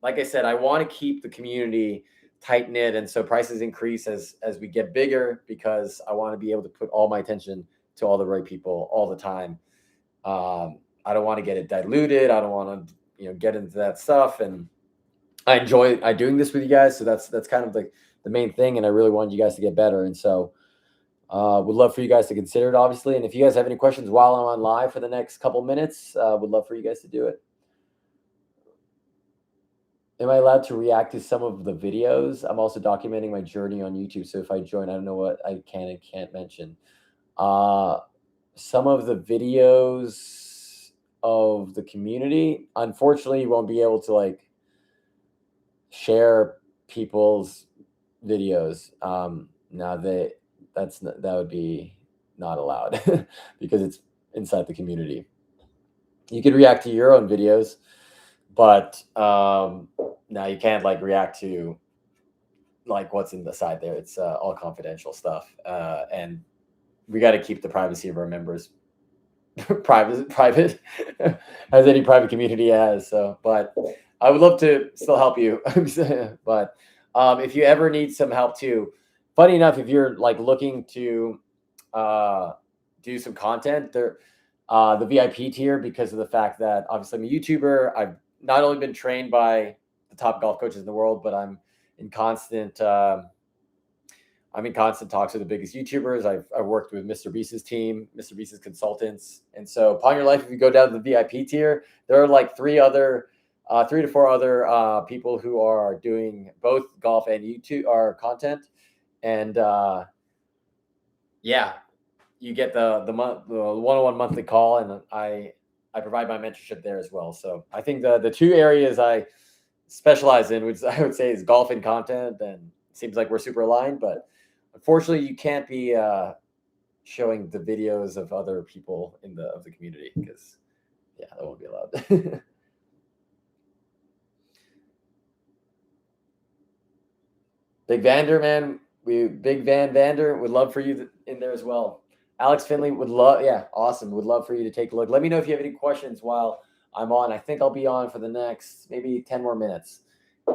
like I said, I want to keep the community tight knit, and so prices increase as we get bigger, because I want to be able to put all my attention to all the right people all the time. I don't want to get it diluted. I don't want to get into that stuff, and I enjoy doing this with you guys. So that's kind of the main thing, and I really want you guys to get better, and so would love for you guys to consider it, obviously. And if you guys have any questions while I'm on live for the next couple minutes, would love for you guys to do it. Am I allowed to react to some of the videos? I'm also documenting my journey on YouTube. So if I join, I don't know what I can and can't mention. Some of the videos, of the community. Unfortunately, you won't be able to like share people's videos. Now that would be not allowed because it's inside the community. You can react to your own videos, but now you can't like react to like what's in the side there. It's all confidential stuff, and we got to keep the privacy of our members private as any private community has. So, but I would love to still help you. But if you ever need some help too, funny enough, if you're like looking to do some content, there, the VIP tier, because of the fact that obviously I'm a YouTuber, I've not only been trained by the top golf coaches in the world, but I'm in constant talks with the biggest YouTubers. I've worked with Mr. Beast's team, Mr. Beast's consultants. And so upon your life, if you go down to the VIP tier, there are like three to four other people who are doing both golf and YouTube or content. And yeah, you get the one-on-one monthly call, and I provide my mentorship there as well. So I think the two areas I specialize in, which I would say is golf and content, and it seems like we're super aligned, but unfortunately you can't be showing the videos of other people of the community, because yeah, that won't be allowed. Big Vander, man, Big Vander would love for you in there as well. Alex Finley would love, yeah, awesome, would love for you to take a look. Let me know if you have any questions while I'm on. I think I'll be on for the next maybe 10 more minutes.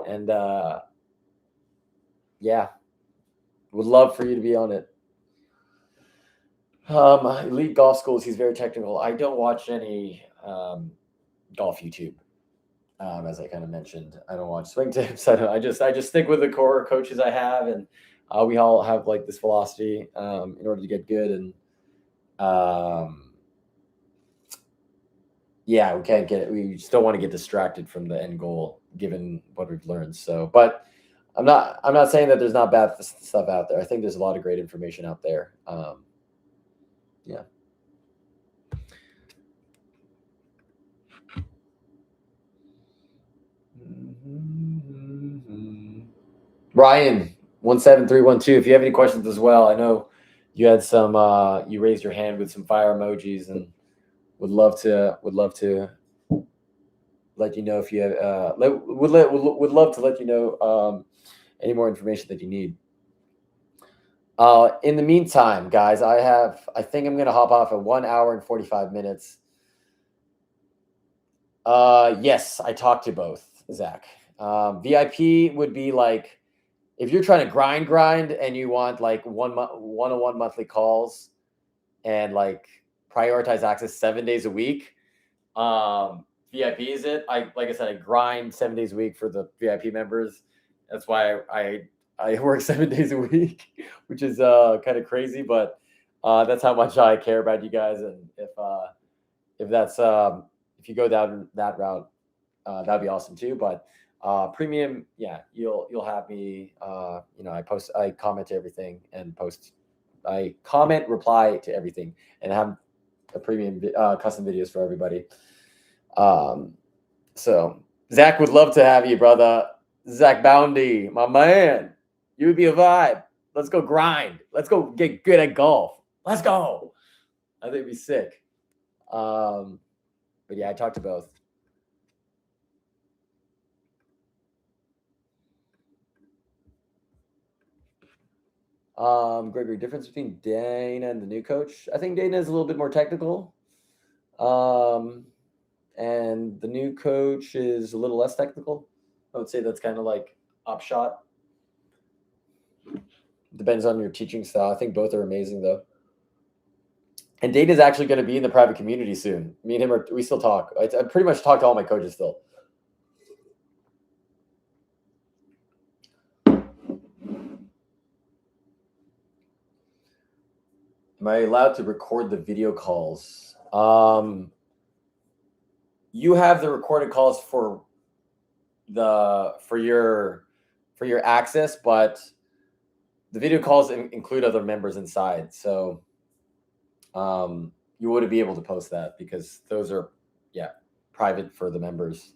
And yeah, would love for you to be on it. Elite golf schools, he's very technical. I don't watch any golf YouTube. As I kind of mentioned, I don't watch swing tips. I just stick with the core coaches I have, and we all have like this philosophy in order to get good. And yeah, we can't get it. We just don't want to get distracted from the end goal, given what we've learned. So, but I'm not saying that there's not bad stuff out there. I think there's a lot of great information out there. Yeah. Ryan 17312. If you have any questions as well, I know you had some. You raised your hand with some fire emojis, and would love to let you know if you have. Would love to let you know any more information that you need. In the meantime, guys, I think I'm gonna hop off at 1 hour and 45 minutes. Yes, I talked to both, Zach. VIP would be like if you're trying to grind and you want like one-on-one monthly calls and like prioritize access 7 days a week. VIP is it. Like I said, I grind 7 days a week for the VIP members. That's why I work 7 days a week, which is kind of crazy, but that's how much I care about you guys. And if that's if you go down that route, that'd be awesome too. But premium, yeah, you'll have me. I comment to everything and post. I comment, reply to everything, and have a premium custom videos for everybody. So Zach would love to have you, brother. Zach Boundy, my man. You would be a vibe. Let's go grind. Let's go get good at golf. Let's go. I think it'd be sick. But yeah, I talked to both. Gregory, difference between Dana and the new coach. I think Dana is a little bit more technical. And the new coach is a little less technical. I would say that's kind of like upshot. Depends on your teaching style. I think both are amazing though. And Dana's actually going to be in the private community soon. Me and him we still talk. I pretty much talk to all my coaches still. Am I allowed to record the video calls? You have the recorded calls for your access, but the video calls include other members inside. So you wouldn't be able to post that because those are, private for the members.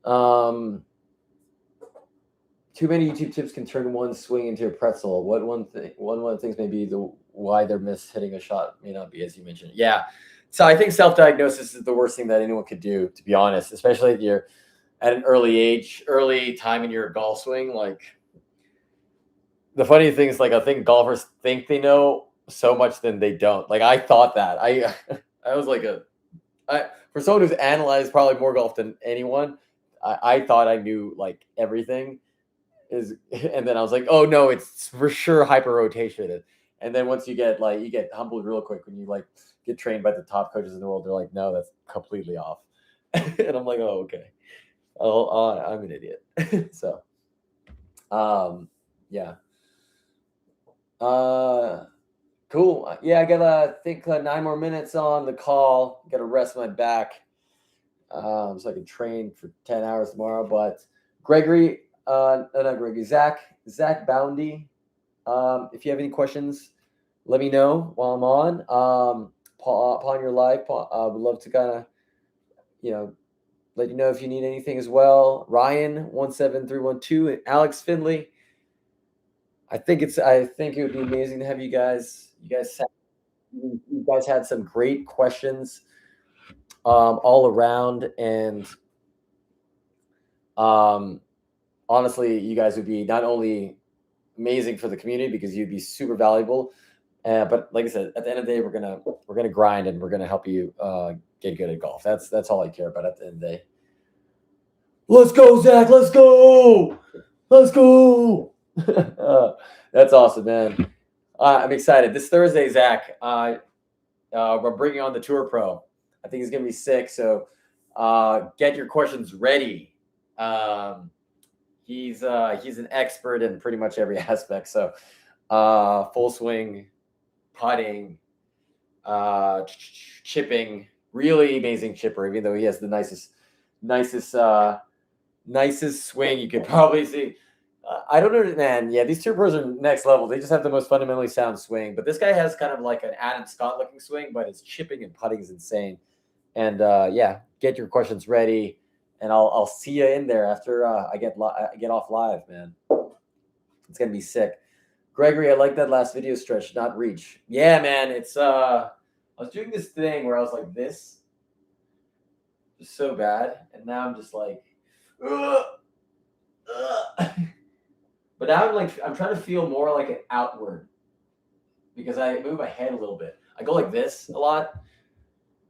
Too many YouTube tips can turn one swing into a pretzel. What one of the things may be why they're hitting a shot may not be as you mentioned. Yeah. So I think self-diagnosis is the worst thing that anyone could do, to be honest, especially if you're at an early time in your golf swing. Like, the funny thing is, like, I think golfers think they know so much than they don't. Like, I thought that. I was like for someone who's analyzed probably more golf than anyone, I thought I knew like everything. And then I was like, oh no, it's for sure hyper rotation. And then once you get humbled real quick when you like get trained by the top coaches in the world, they're like, no, that's completely off. And I'm like, oh, okay. Oh, I'm an idiot. So, yeah. Cool. Yeah, I got I think 9 more minutes on the call. Got to rest my back, so I can train for 10 hours tomorrow. But Gregory, not Gregory, Zach Boundy. If you have any questions, let me know while I'm on. Upon your live, would love to kind of, let you know if you need anything as well. Ryan 17312 and Alex Finley. I think it would be amazing to have you guys. You guys had some great questions all around, and honestly, you guys would be not only amazing for the community because you'd be super valuable, but like I said, at the end of the day, we're gonna grind and we're gonna help you get good at golf. That's all I care about at the end of the day. Let's go, Zach. Let's go. Let's go. That's awesome, man. I'm excited. This Thursday, Zach, we're bringing on the Tour Pro. I think he's going to be sick. So get your questions ready. He's an expert in pretty much every aspect. So full swing, putting, chipping, really amazing chipper, even though he has the nicest swing you could probably see. I don't know, man. Yeah, these Tour Pros are next level. They just have the most fundamentally sound swing. But this guy has kind of like an Adam Scott looking swing, but his chipping and putting is insane. And yeah, get your questions ready, and I'll see you in there after I get off live, man. It's gonna be sick. Gregory, I like that last video stretch, not reach. Yeah, man. It's I was doing this thing where I was like this, just so bad, and now I'm just like, ugh. But now I'm trying to feel more like an outward, because I move my head a little bit. I go like this a lot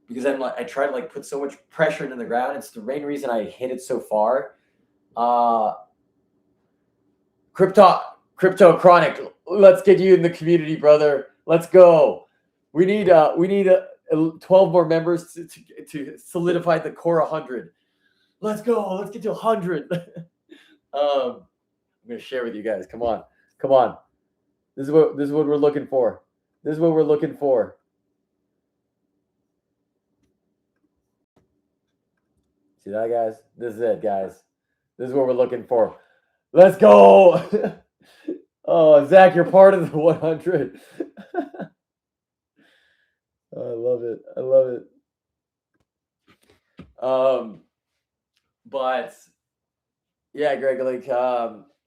because I try to like put so much pressure into the ground. It's the main reason I hit it so far. Crypto Chronic, let's get you in the community, brother. Let's go. We need 12 more members to solidify the core 100. Let's go. Let's get to 100. I'm gonna share with you guys. Come on. This is what we're looking for. See that, guys? This is it, guys. This is what we're looking for. Let's go. Oh, Zach, you're part of the 100. I love it. But yeah, Greg, like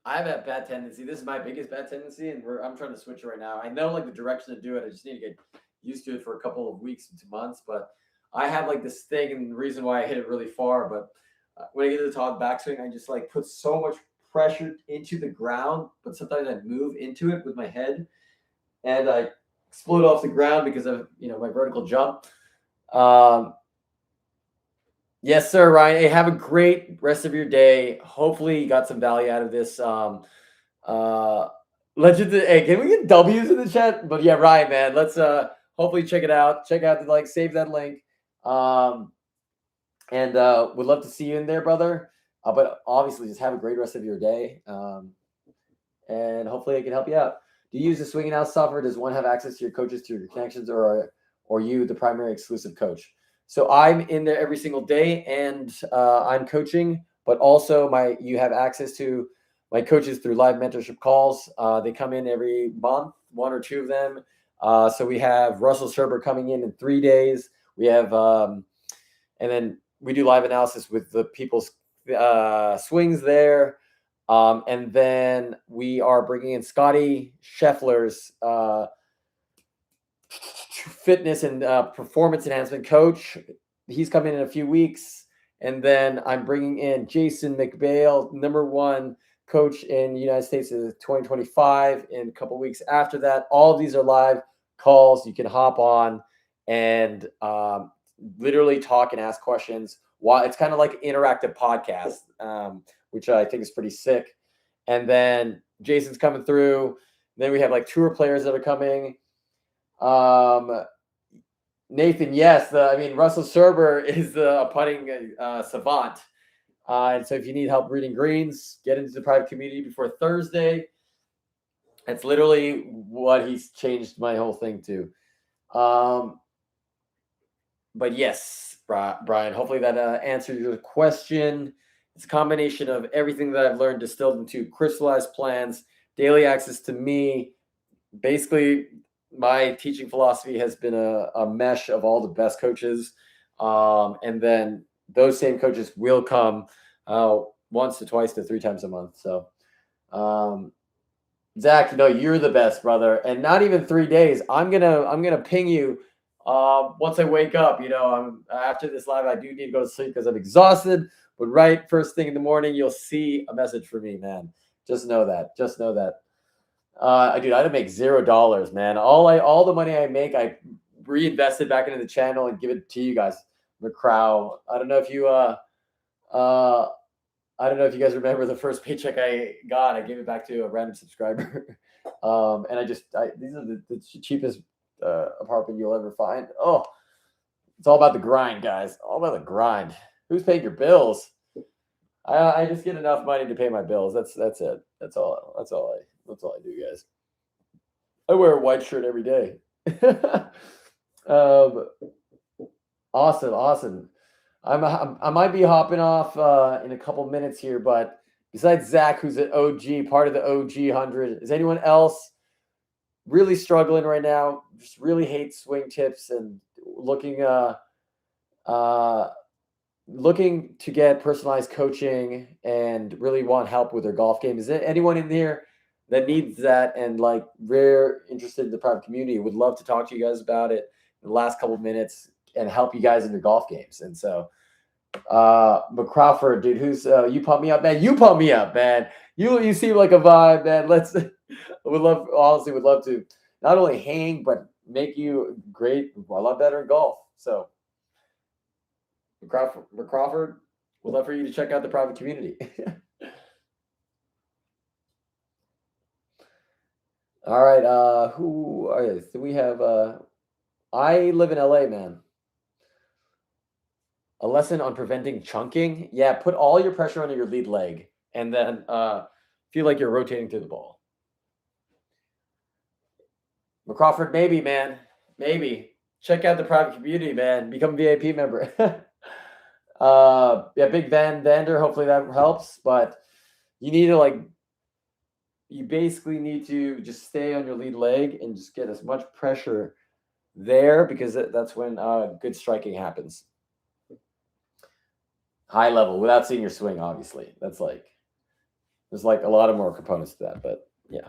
I have a bad tendency. This is my biggest bad tendency, and I'm trying to switch it right now. I know like the direction to do it. I just need to get used to it for a couple of weeks to months. But I have like this thing, and the reason why I hit it really far. But when I get to the top backswing, I just like put so much pressure into the ground, but sometimes I move into it with my head, and I explode off the ground because of my vertical jump. Yes, sir, Ryan. Hey, have a great rest of your day. Hopefully you got some value out of this. Hey, can we get W's in the chat? But yeah, Ryan, man, let's hopefully check it out. Check out the save that link. And would love to see you in there, brother. But obviously just have a great rest of your day. And hopefully I can help you out. Do you use the swinging house software? Does one have access to your coaches, to your connections, or you the primary exclusive coach? So I'm in there every single day, and I'm coaching, but also you have access to my coaches through live mentorship calls. They come in every month, 1 or 2 of them. So we have Russell Sherber coming in 3 days. We have and then we do live analysis with the people's swings there. And then we are bringing in Scotty Scheffler's fitness and performance enhancement coach. He's coming in a few weeks. And then I'm bringing in Jason McBail, #1 coach in the United States of 2025, in a couple weeks after that. All of these are live calls. You can hop on and literally talk and ask questions. It's kind of like an interactive podcast, which I think is pretty sick. And then Jason's coming through. Then we have like tour players that are coming. Nathan, yes, Russell Serber is a putting savant. And so if you need help reading greens, get into the private community before Thursday. That's literally what he's changed my whole thing to. But yes, Brian, hopefully that answered your question. It's a combination of everything that I've learned distilled into crystallized plans, daily access to me. Basically, my teaching philosophy has been a mesh of all the best coaches. And then those same coaches will come once to twice to 3 times a month. So, Zach, you're the best, brother. And not even 3 days. I'm gonna ping you once I wake up. After this live, I do need to go to sleep because I'm exhausted. But right first thing in the morning, you'll see a message from me, man. Just know that. Dude, I make $0, man. All the money I make, I reinvest it back into the channel and give it to you guys. McCrow. I don't know if you guys remember the first paycheck I got. I gave it back to a random subscriber. And these are the cheapest apartment you'll ever find. Oh, it's all about the grind, guys. All about the grind. Who's paying your bills? I just get enough money to pay my bills. That's it. That's all I do, guys. I wear a white shirt every day. Awesome. I might be hopping off in a couple minutes here, but besides Zach, who's an OG, part of the OG 100, is anyone else really struggling right now? Just really hate swing tips and looking to get personalized coaching and really want help with their golf game? Is there anyone in here that needs that and we're interested in the private community? Would love to talk to you guys about it in the last couple of minutes and help you guys in your golf games. And so but Crawford, dude, who's you pump me up, man. You pump me up, man. You seem like a vibe, man. Would love to not only hang but make you great, a lot better in golf. So Crawford, would love for you to check out the private community. All right. Who are you? We have I live in LA, man. A lesson on preventing chunking. Yeah, put all your pressure onto your lead leg and then feel like you're rotating through the ball. McCrawford, maybe, man. Maybe. Check out the private community, man. Become a VIP member. Big Vander, hopefully that helps. But you basically need to just stay on your lead leg and just get as much pressure there, because that's when good striking happens. High level, without seeing your swing, obviously. There's a lot of more components to that, but yeah.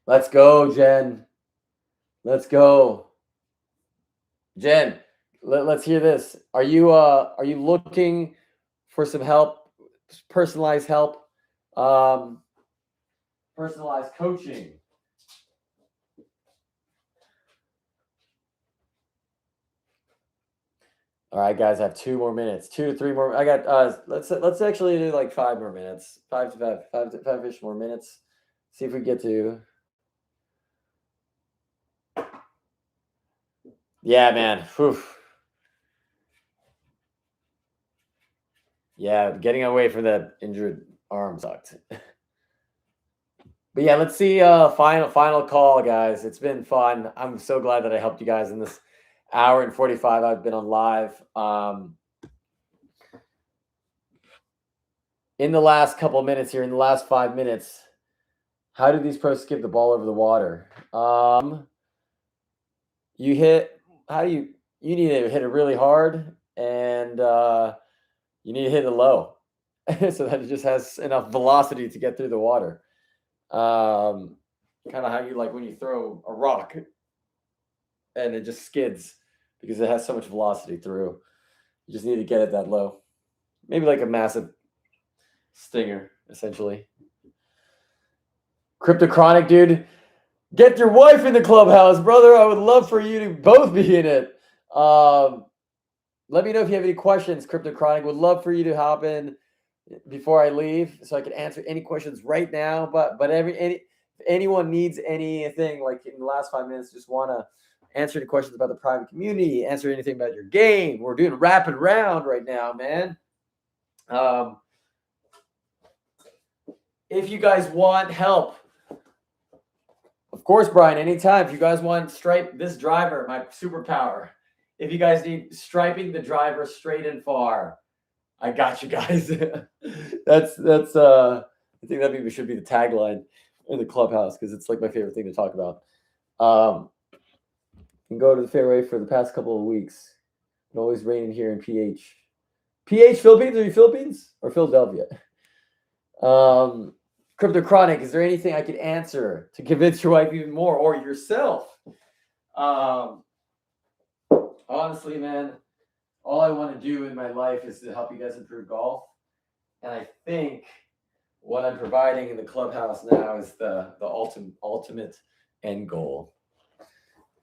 Let's go, Jen. Let's go. Jen, let's hear this. Are you looking for some help, personalized help, personalized coaching? All right, guys, I have 2 more minutes, 2 to 3 more. I got let's actually do 5 more minutes, 5-ish more minutes. See if we get to. Yeah, man. Whew. Yeah, getting away from that injured arm sucked. But yeah, let's see. Final call, guys. It's been fun. I'm so glad that I helped you guys in this hour and 45 I've been on live. In the last couple of minutes here, in the last 5 minutes, how do these pros skip the ball over the water? you hit, how do you need to hit it really hard, and you need to hit it low so that it just has enough velocity to get through the water. Kind of how you like when you throw a rock and it just skids because it has so much velocity through. You just need to get it that low. Maybe like a massive stinger, essentially. Cryptochronic, dude. Get your wife in the clubhouse, brother. I would love for you to both be in it. Let me know if you have any questions, Cryptochronic. Would love for you to hop in before I leave so I can answer any questions right now. But if anyone needs anything, like in the last 5 minutes, just want to answer any questions about the private community, answer anything about your game. We're doing rapid round right now, man. If you guys want help, of course, Brian, anytime. If you guys want stripe this driver, my superpower. If you guys need striping the driver straight and far, I got you guys. that's I think that maybe should be the tagline in the clubhouse because it's like my favorite thing to talk about. Can go to the fairway for the past couple of weeks. It's always raining here in PH. PH Philippines? Are you Philippines or Philadelphia? Cryptochronic, is there anything I could answer to convince your wife even more or yourself? Honestly, man, all I want to do in my life is to help you guys improve golf. And I think what I'm providing in the clubhouse now is the ultimate end goal.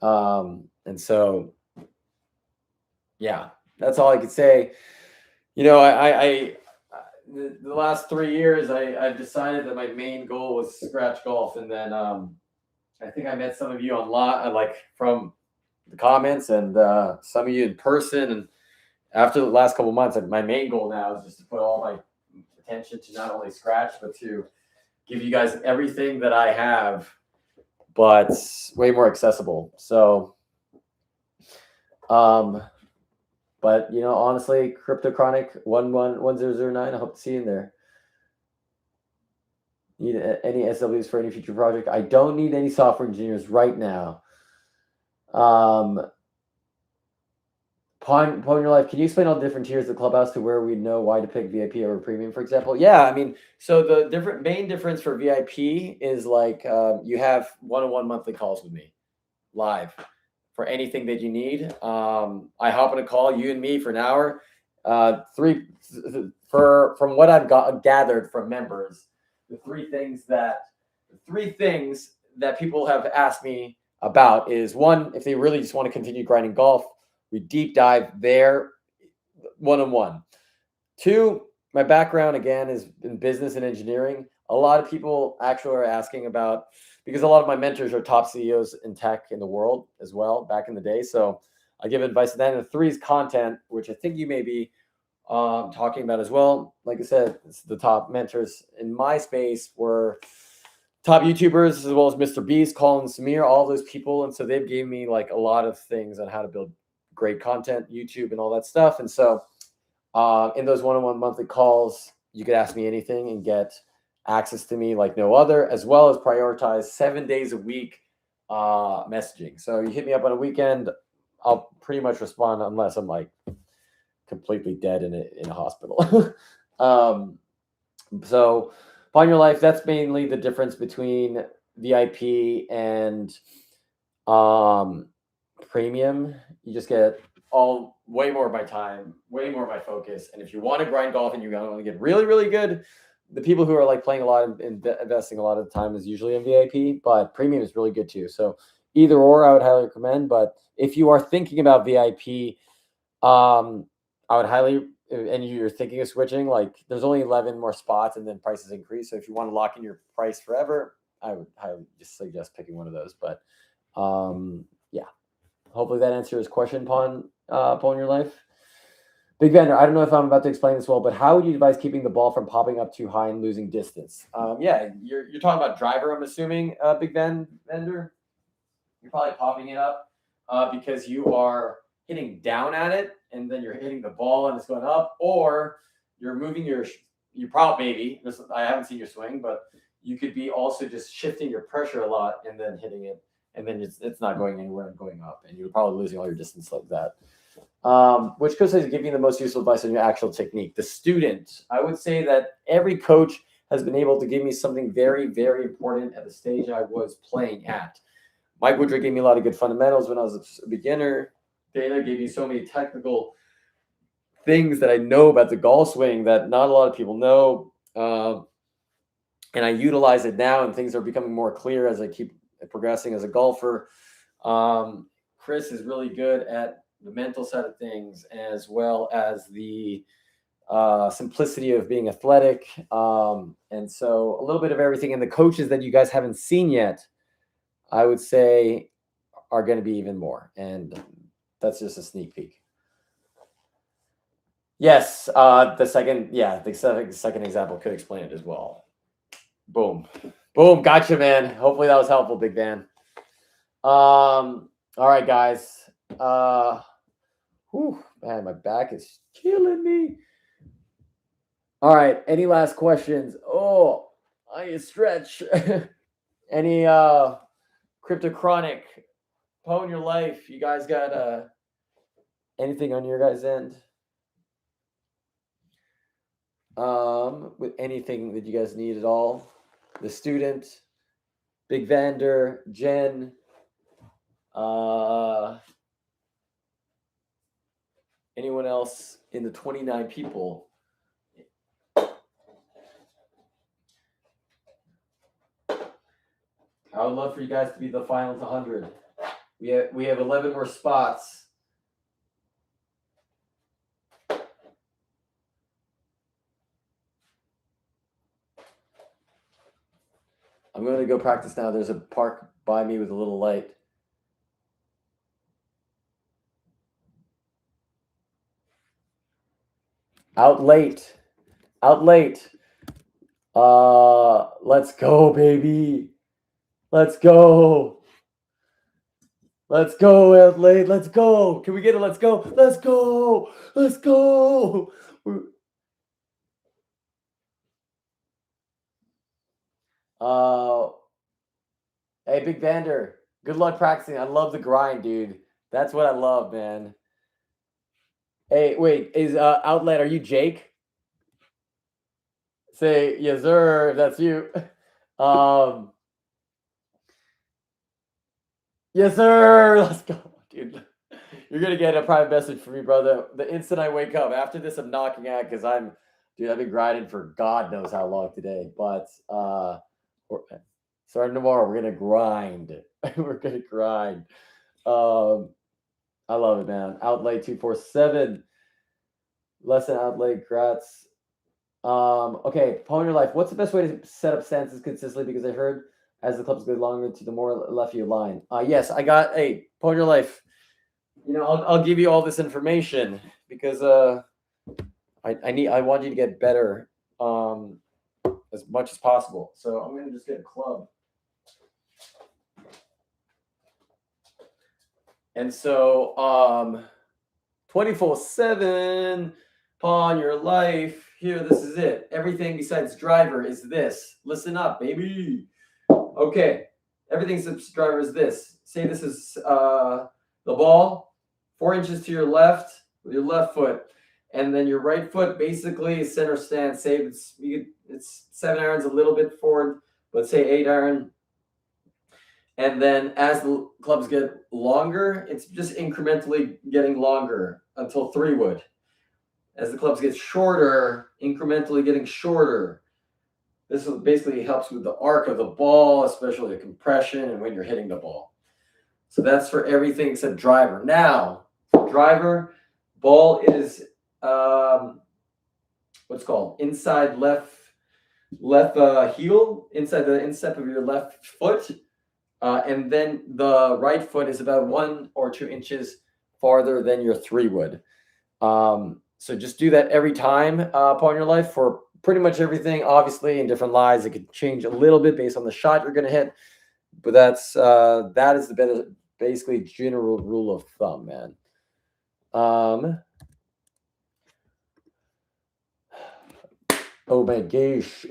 And so, yeah, that's all I could say. You know, the last 3 years, I've decided that my main goal was scratch golf. And then I think I met some of you online, like from the comments, and some of you in person. And after the last couple of months, my main goal now is just to put all my attention to not only scratch, but to give you guys everything that I have, but way more accessible. So, but you know, honestly, Cryptochronic 111009, I hope to see you in there. Need any SWs for any future project? I don't need any software engineers right now. Pawn Your Life, can you explain all the different tiers of the clubhouse to where we know why to pick VIP over premium, for example? Yeah, I mean, so the main difference for VIP is like you have one-on-one monthly calls with me live for anything that you need. I hop on a call, you and me, for an hour. From what I've gathered from members, the three things that people have asked me about is, one, if they really just want to continue grinding golf, we deep dive there one-on-one. Two, my background again is in business and engineering. A lot of people actually are asking about, because a lot of my mentors are top CEOs in tech in the world as well back in the day. So I give advice to that. And the three is content, which I think you may be talking about as well. Like I said, it's the top mentors in my space were top YouTubers, as well as Mr. Beast, Colin, Samir, all those people. And so they've given me like a lot of things on how to build great content, YouTube and all that stuff. And so in those one-on-one monthly calls, you could ask me anything and get access to me like no other, as well as prioritize 7 days a week messaging. So you hit me up on a weekend, I'll pretty much respond unless I'm like completely dead in a hospital. So Pawn Your Life, that's mainly the difference between VIP and premium. You just get way more of my time, way more of my focus. And if you want to grind golf and you want to get really, really good, the people who are like playing a lot and investing a lot of the time is usually in VIP, but premium is really good too. So either or, I would highly recommend. But if you are thinking about VIP, I would highly, and you're thinking of switching, like there's only 11 more spots and then prices increase. So if you want to lock in your price forever, I would highly just suggest picking one of those. But yeah, hopefully that answers your question, Pawn Your Life. Big Vendor, I don't know if I'm about to explain this well, but how would you advise keeping the ball from popping up too high and losing distance? Yeah, you're talking about driver, I'm assuming, Big Vendor. You're probably popping it up because you are hitting down at it, and then you're hitting the ball and it's going up, or you're moving your prop, maybe. I haven't seen your swing, but you could be also just shifting your pressure a lot and then hitting it and then it's not going anywhere and going up, and you're probably losing all your distance like that. Which coach is giving you the most useful advice on your actual technique? The student. I would say that every coach has been able to give me something very, very important at the stage I was playing at. Mike Woodrick gave me a lot of good fundamentals when I was a beginner. Dana gave me so many technical things that I know about the golf swing that not a lot of people know. And I utilize it now, and things are becoming more clear as I keep progressing as a golfer. Chris is really good at the mental side of things, as well as the simplicity of being athletic. And so a little bit of everything. And the coaches that you guys haven't seen yet, I would say, are going to be even more. And that's just a sneak peek. Yes, the second example could explain it as well. Boom. Boom. Gotcha, man. Hopefully that was helpful, big man. All right, guys. Man, my back is killing me. All right. Any last questions? Oh, I need to stretch. Any cryptochronic Pwn your life? You guys got anything on your guys' end? With anything that you guys need at all? The student, Big Vander, Jen, anyone else in the 29 people? I would love for you guys to be the final to 100. We have 11 more spots. I'm going to go practice now. There's a park by me with a little light. Out late. Let's go, baby. Let's go, out late. Let's go. Can we get it? Let's go. Hey, Big Vander, good luck practicing. I love the grind, dude. That's what I love, man. Hey, wait, is Outlet, are you Jake? Say yes, sir, if that's you. Yes, sir. Let's go, dude. You're gonna get a private message from me, brother. The instant I wake up. After this, I'm knocking out because I've been grinding for God knows how long today. But starting tomorrow, we're gonna grind. We're gonna grind. I love it, man. Outlay 247. Lesson outlay, grats. Okay, Pwn your life. What's the best way to set up stances consistently? Because I heard as the clubs go longer, to the more left you line. Yes, I got Pwn your life. I'll give you all this information because I want you to get better as much as possible. So I'm gonna just get a club. And so 24/7 Pwn your life. Here, this is it. Everything besides driver is this. Listen up, baby. Okay. Everything besides driver is this. Say this is the ball, 4 inches to your left with your left foot. And then your right foot basically is center stance. Say it's 7 irons, a little bit forward, but say 8 iron. And then as the clubs get longer, it's just incrementally getting longer until 3 wood. As the clubs get shorter, incrementally getting shorter. This basically helps with the arc of the ball, especially the compression and when you're hitting the ball. So that's for everything except driver. Now, driver, ball is what's called inside left heel, inside the instep of your left foot. And then the right foot is about 1 or 2 inches farther than your 3 wood. So just do that every time upon your life for pretty much everything. Obviously, in different lies, it could change a little bit based on the shot you're going to hit. But that is the basically general rule of thumb, man. Oh my gosh.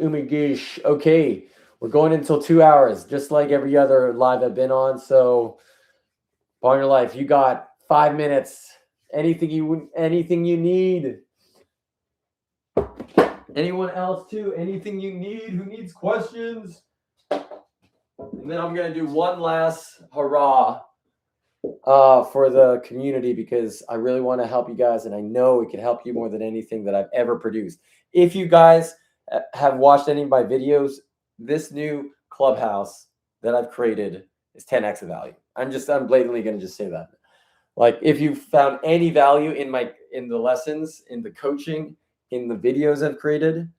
Okay. We're going until 2 hours, just like every other live I've been on. So, Paul Your Life, you got 5 minutes. Anything you need. Anyone else too? Anything you need? Who needs questions? And then I'm gonna do one last hurrah for the community, because I really want to help you guys, and I know it can help you more than anything that I've ever produced. If you guys have watched any of my videos, this new clubhouse that I've created is 10x of value. I'm blatantly going to just say that. Like, if you found any value in the lessons, in the coaching, in the videos I've created,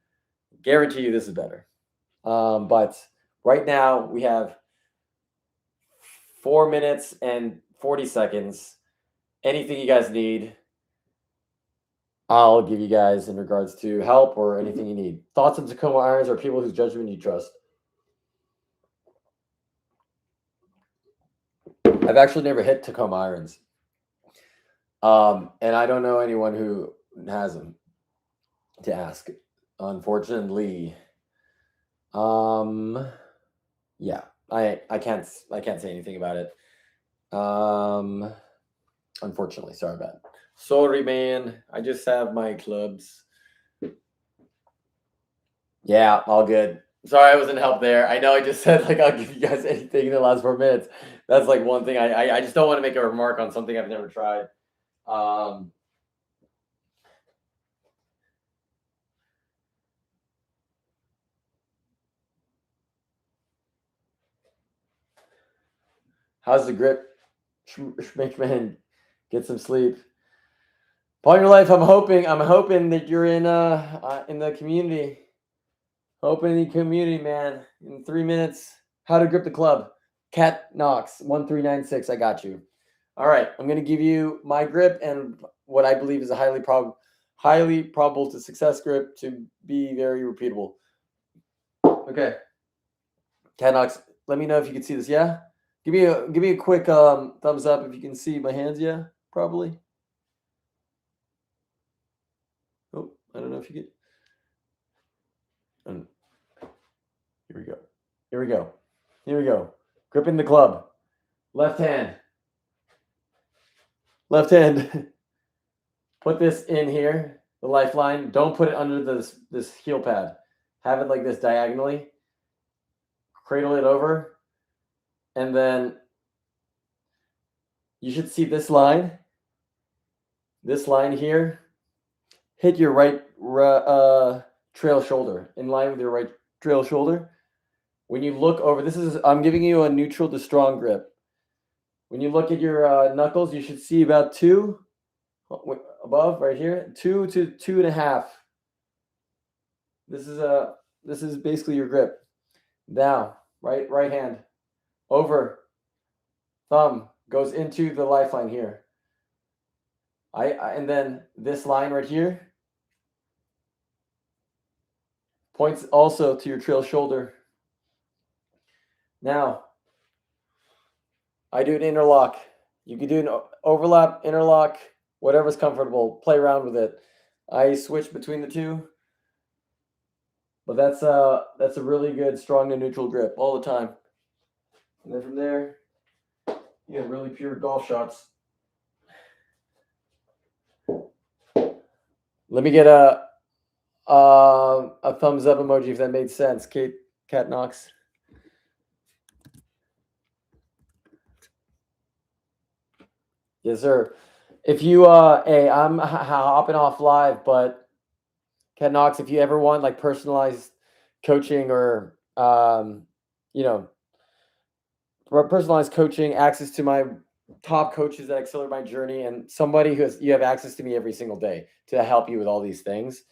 guarantee you this is better. But right now we have 4 minutes and 40 seconds. Anything you guys need, I'll give you guys in regards to help or anything you need. Thoughts on Tacoma irons or people whose judgment you trust? I've actually never hit Tacoma irons. And I don't know anyone who has them to ask, unfortunately. Yeah, I can't say anything about it. Unfortunately, sorry about it. Sorry, man. I just have my clubs. Yeah, all good. Sorry, I wasn't help there. I know I just said, like, I'll give you guys anything in the last 4 minutes. That's like one thing. I just don't want to make a remark on something I've never tried. How's the grip? Schmickman, get some sleep. Paul Your Life, I'm hoping that you're in the community. Hoping in the community, man. In 3 minutes. How to grip the club. Cat Knox 1396. I got you. All right, I'm going to give you my grip and what I believe is a highly probable to success grip to be very repeatable. Okay. Cat Knox, let me know if you can see this. Yeah. Give me a quick thumbs up if you can see my hands. Yeah, probably. Oh, I don't know if you get. Here we go. Here we go. Here we go. Gripping the club. Left hand. Left hand. Put this in here, the lifeline. Don't put it under this heel pad. Have it like this diagonally. Cradle it over. And then you should see this line. This line here. Hit your right trail shoulder. In line with your right trail shoulder. When you look over, I'm giving you a neutral to strong grip. When you look at your knuckles, you should see about 2 above right here, 2 to 2.5. This is basically your grip. Now, right hand over, thumb goes into the lifeline here. And then this line right here points also to your trail shoulder. Now, I do an interlock. You can do an overlap, interlock, whatever's comfortable. Play around with it. I switch between the two. But that's a really good strong to neutral grip all the time. And then from there, you get really pure golf shots. Let me get a thumbs up emoji if that made sense. Cat Knox. Yes, sir. If you hey, I'm hopping off live, but Cat Knox, if you ever want like personalized coaching or personalized coaching, access to my top coaches that accelerate my journey, and somebody you have access to me every single day to help you with all these things.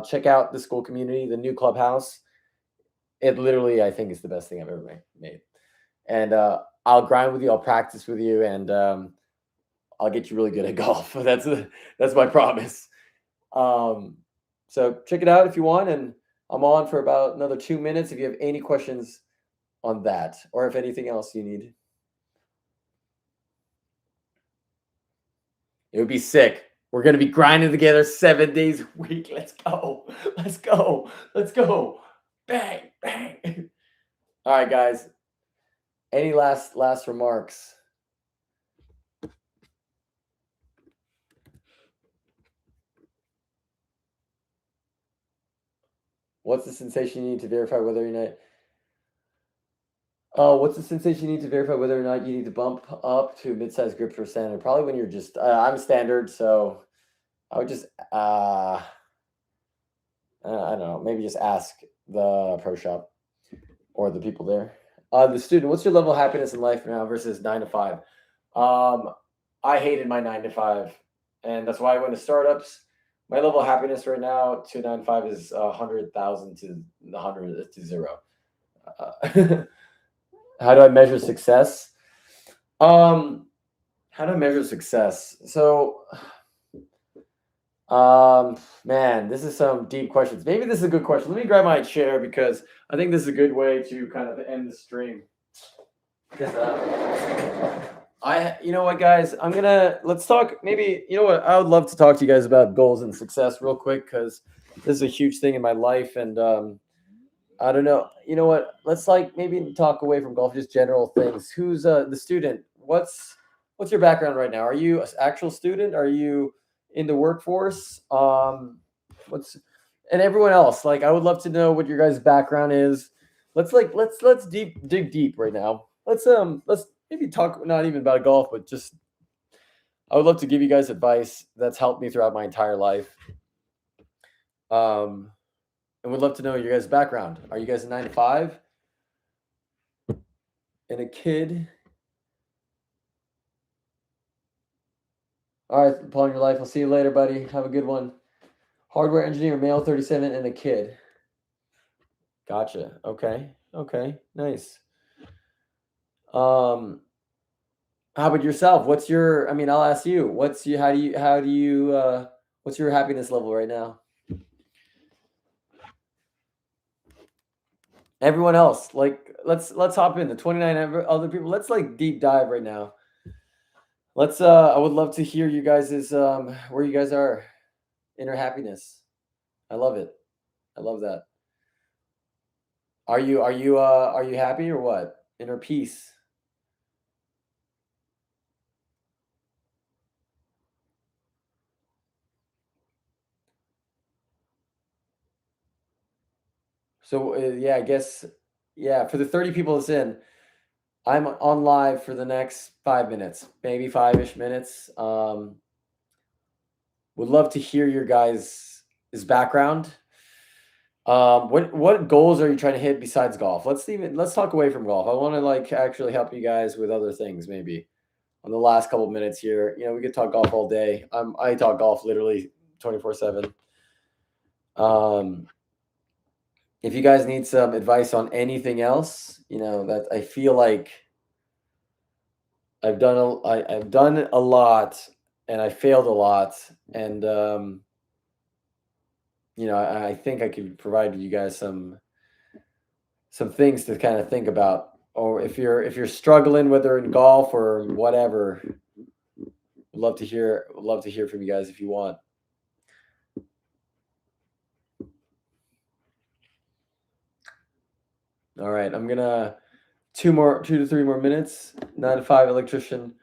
Check out the school community, the new clubhouse. It literally, I think, is the best thing I've ever made. And I'll grind with you, I'll practice with you, and I'll get you really good at golf. That's my promise. So check it out if you want, and I'm on for about another 2 minutes if you have any questions on that, or if anything else you need. It would be sick. We're going to be grinding together 7 days a week. Let's go. Let's go. Let's go. Bang, bang. All right, guys. Any last remarks? What's the sensation you need to verify whether or not? What's the sensation you need to verify whether or not you need to bump up to mid-size grips or standard? Probably when you're just. I'm standard, so I would just. I don't know. Maybe just ask the pro shop or the people there. The student, what's your level of happiness in life now versus 9 to 5? I hated my 9 to 5, and that's why I went to startups. My level of happiness right now to 9 to 5 is 100,000 to 100 to 0. How do I measure success? How do I measure success? So, man, this is some deep questions. Maybe this is a good question. Let me grab my chair because I think this is a good way to kind of end the stream. Because you know what, guys, let's talk. Maybe, you know what, I would love to talk to you guys about goals and success real quick because this is a huge thing in my life, and I don't know. You know what? Let's maybe talk away from golf, just general things. Who's the student? What's your background right now? Are you an actual student? Are you in the workforce? What's and everyone else? I would love to know what your guys' background is. Let's dig deep right now. Let's maybe talk not even about golf, but just I would love to give you guys advice that's helped me throughout my entire life. And would love to know your guys' background. Are you guys a 9 to 5? And a kid? All right, Paul, in your life. I'll see you later, buddy. Have a good one. Hardware engineer, male, 37, and a kid. Gotcha. Okay. Nice. How about yourself? I'll ask you. What's your happiness level right now? Everyone else, let's hop in the 29 other people. Let's deep dive right now. I would love to hear you guys' where you guys are. Inner happiness. I love it. I love that. Are you happy or what? Inner peace. So yeah, I guess for the 30 people that's in, I'm on live for the next 5 minutes, maybe 5-ish minutes. Would love to hear your guys' background. What goals are you trying to hit besides golf? Let's talk away from golf. I want to actually help you guys with other things maybe on the last couple of minutes here. We could talk golf all day. I talk golf literally 24/7. If you guys need some advice on anything else, that I feel like I've done a lot and I failed a lot, and I think I could provide you guys some things to kind of think about. Or if you're struggling, whether in golf or whatever, would love to hear from you guys if you want. All right, I'm gonna 2 to 3 more minutes. 9 to 5 electrician.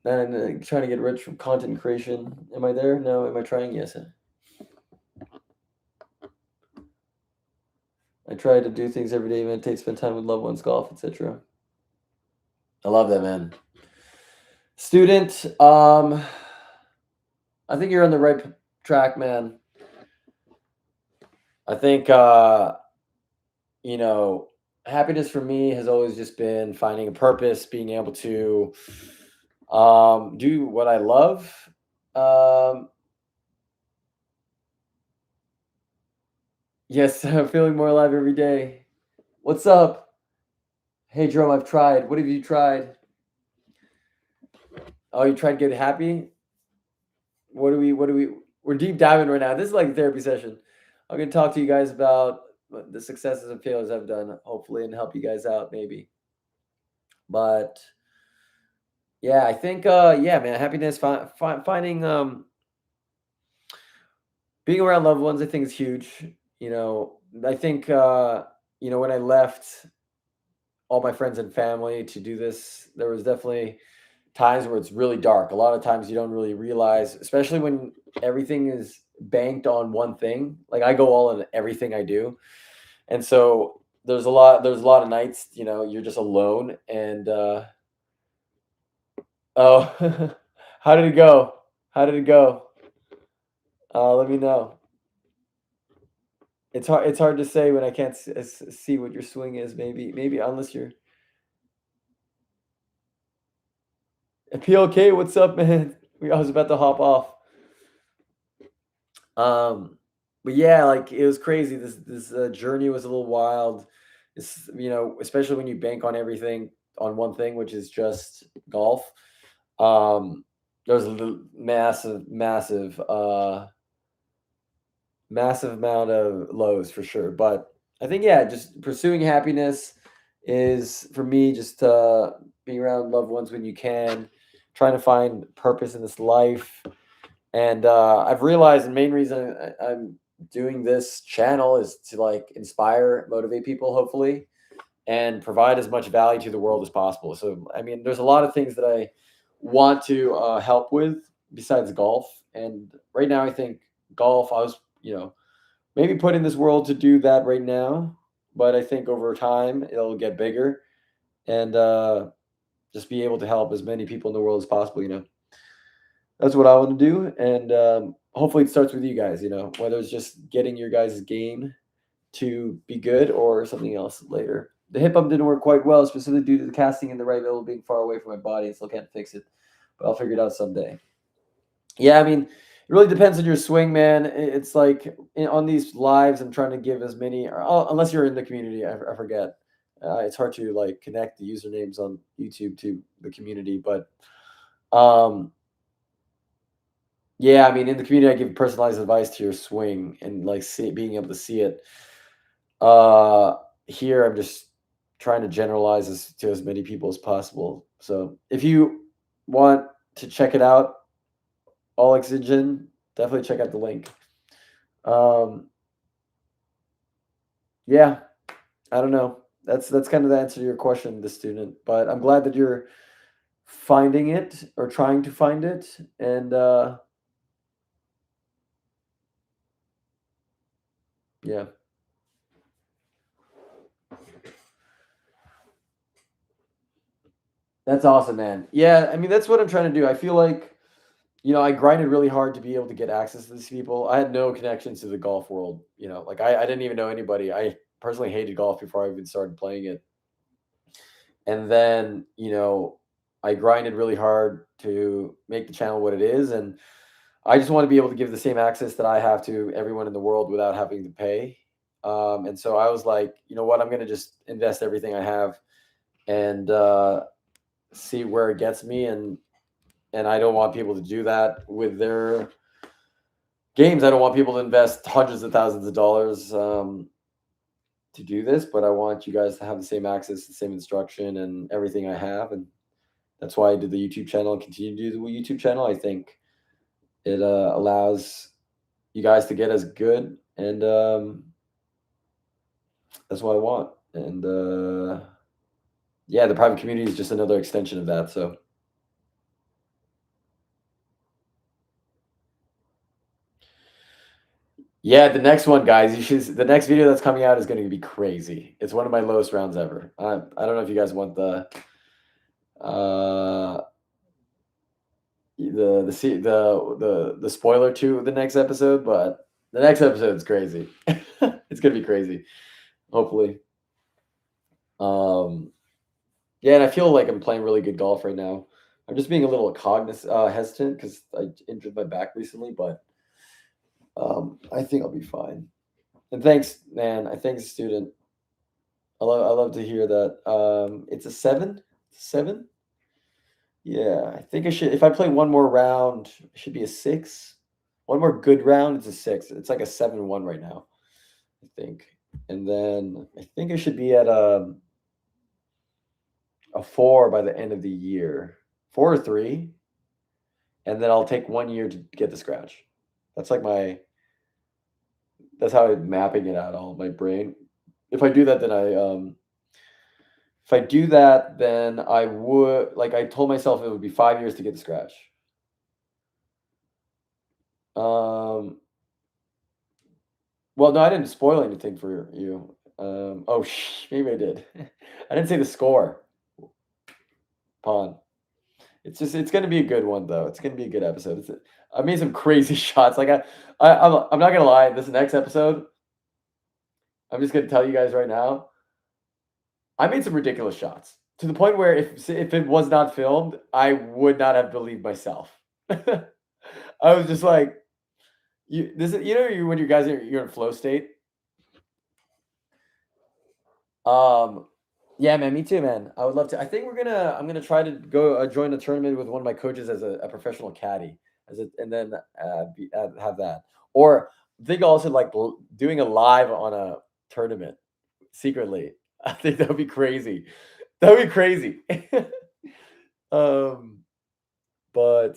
And trying to get rich from content creation. Am I there? No. Am I trying? Yes. I try to do things every day, meditate, spend time with loved ones, golf, etc. I love that, man. Student, I think you're on the right track, man. I think happiness for me has always just been finding a purpose, being able to do what I love. Yes, I'm feeling more alive every day. What's up? Hey, Jerome, I've tried. What have you tried? Oh, you tried to get happy? We're deep diving right now. This is like a therapy session. I'm going to talk to you guys about the successes and failures I've done, hopefully, and help you guys out maybe. But yeah, I think, man, happiness, finding, being around loved ones, I think is huge. I think, when I left all my friends and family to do this. There was definitely times where it's really dark. A lot of times you don't really realize, especially when everything is banked on one thing. Like I go all in everything I do. And so there's a lot of nights, you're just alone and oh, how did it go? How did it go? Let me know. It's hard to say when I can't see what your swing is. Maybe unless you're PLK. What's up, man? I was about to hop off. Um, but yeah, like it was crazy. This journey was a little wild. It's especially when you bank on everything on one thing, which is just golf. Um, there's a massive amount of lows for sure. But I think yeah, just pursuing happiness is for me just being around loved ones when you can, trying to find purpose in this life. And I've realized the main reason I'm doing this channel is to like inspire, motivate people, hopefully, and provide as much value to the world as possible. So, I mean, there's a lot of things that I want to help with besides golf. And right now, I think golf, I was, maybe put in this world to do that right now. But I think over time, it'll get bigger and just be able to help as many people in the world as possible. That's what I want to do, and hopefully it starts with you guys. Whether it's just getting your guys' game to be good or something else later. The hip bump didn't work quite well, specifically due to the casting in the right elbow being far away from my body. I still can't fix it, but I'll figure it out someday. Yeah, I mean, it really depends on your swing, man. It's like on these lives, I'm trying to give as many, unless you're in the community. I forget. It's hard to like connect the usernames on YouTube to the community, but um, yeah, I mean, in the community, I give personalized advice to your swing and like being able to see it. Uh, Here, I'm just trying to generalize this to as many people as possible. So, if you want to check it out, all oxygen, definitely check out the link. Um, yeah, I don't know. That's kind of the answer to your question, the student. But I'm glad that you're finding it or trying to find it, and yeah. That's awesome, man. Yeah, I mean, that's what I'm trying to do. I feel like, I grinded really hard to be able to get access to these people. I had no connections to the golf world, like I didn't even know anybody. I personally hated golf before I even started playing it. And then, I grinded really hard to make the channel what it is. And I just want to be able to give the same access that I have to everyone in the world without having to pay. And so I was like, you know what, I'm going to just invest everything I have and see where it gets me. And I don't want people to do that with their games. I don't want people to invest hundreds of thousands of dollars to do this, but I want you guys to have the same access, the same instruction, and everything I have. And that's why I did the YouTube channel and continue to do the YouTube channel. I think it allows you guys to get as good, and that's what I want. And yeah, the private community is just another extension of that. So yeah, the next one, guys, the next video that's coming out is going to be crazy. It's one of my lowest rounds ever. I don't know if you guys want uh the spoiler to the next episode, but the next episode is crazy. It's gonna be crazy. Hopefully, um, yeah, and I feel like I'm playing really good golf right now. I'm just being a little hesitant because I injured my back recently, but I think I'll be fine. And thanks, man. I thank the student. I love to hear that. It's a 7. 7. Yeah, I think I should. If I play one more round, it should be a 6. One more good round, it's a 6. It's like a 7-1 right now, I think. And then I think I should be at a 4 by the end of the year, 4 or 3, and then I'll take 1 year to get the scratch. That's like that's how I'm mapping it out all in my brain. If I do that, then I If I do that, then I would like I told myself it would be 5 years to get the scratch. Um, well, no, I didn't spoil anything for you. Oh, maybe I did. I didn't say the score. Pawn. It's gonna be a good one though. It's gonna be a good episode. I made some crazy shots. Like I'm not gonna lie. This next episode, I'm just gonna tell you guys right now. I made some ridiculous shots to the point where if it was not filmed, I would not have believed myself. I was just like, you when you guys you're in flow state. Yeah, man, me too, man. I would love to. I think I'm gonna try to go join a tournament with one of my coaches as a professional caddy, and then have that. Or I think also like doing a live on a tournament secretly. I think that would be crazy. That would be crazy. um, but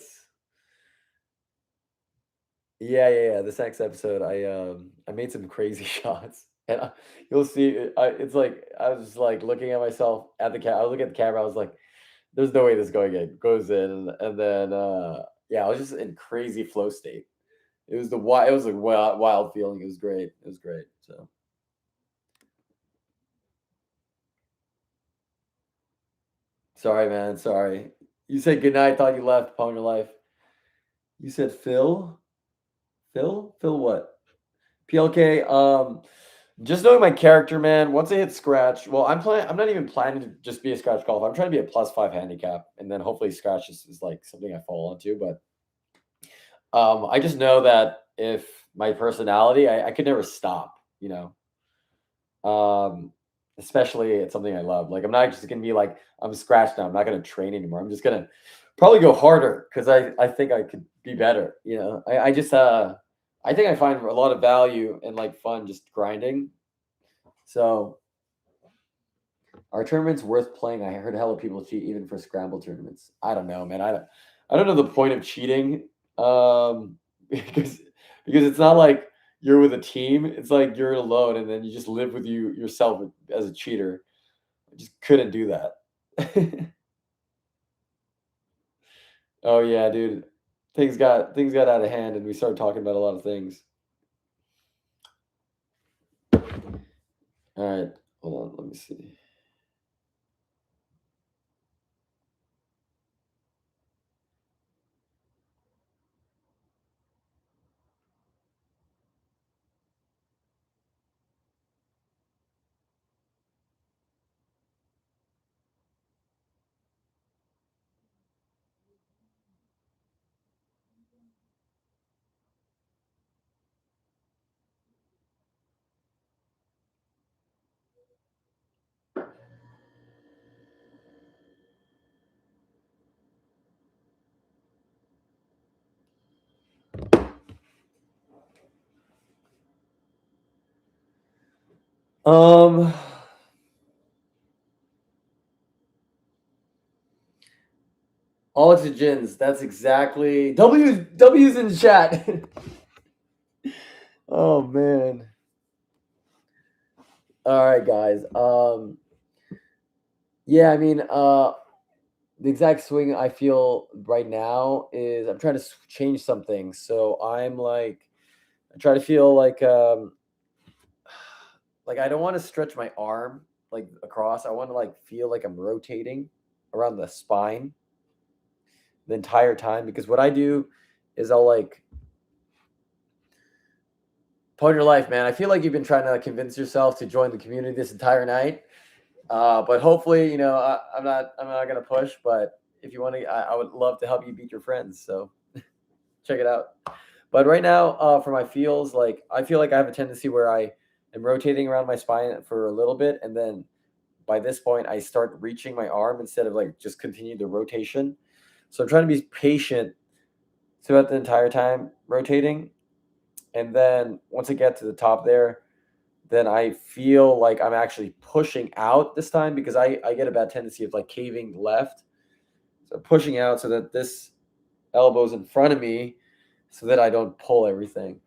yeah. This next episode, I made some crazy shots, and you'll see. It's like I was like looking at myself at the camera. I was looking at the camera. I was like, "There's no way this goes in," and then yeah, I was just in crazy flow state. It was a wild feeling. It was great. It was great. So sorry, man. Sorry. You said goodnight. Thought you left upon your life. You said Phil. Phil. What? PLK. Just knowing my character, man. Once I hit scratch, well, I'm not even planning to just be a scratch golfer. I'm trying to be a +5 handicap, and then hopefully scratch is like something I fall onto. But I just know that if my personality, I could never stop. Um, especially it's something I love. Like I'm not just gonna be like I'm scratched now. I'm not gonna train anymore. I'm just gonna probably go harder because I think I could be better. I just I think I find a lot of value and like fun just grinding. So are tournaments worth playing? I heard hella people cheat even for scramble tournaments. I don't know, man. I don't know the point of cheating. Because it's not like you're with a team. It's like you're alone and then you just live with yourself as a cheater. I just couldn't do that. Oh yeah, dude. Things got out of hand and we started talking about a lot of things. All right. Hold on, let me see. Um Oxygens, that's exactly W's in chat. Oh man. All right, guys. Yeah, I mean, the exact swing I feel right now is I'm trying to change something. So I'm like, I try to feel like I don't want to stretch my arm like across. I want to like feel like I'm rotating around the spine the entire time because what I do is I'll like pwn your life, man. I feel like you've been trying to convince yourself to join the community this entire night. But hopefully, I'm not gonna push. But if you want to, I would love to help you beat your friends. So check it out. But right now, for my feels, like I feel like I have a tendency where I am rotating around my spine for a little bit, and then by this point, I start reaching my arm instead of like just continue the rotation. So I'm trying to be patient throughout the entire time rotating, and then once I get to the top there, then I feel like I'm actually pushing out this time because I get a bad tendency of like caving left. So pushing out so that this elbow's in front of me so that I don't pull everything.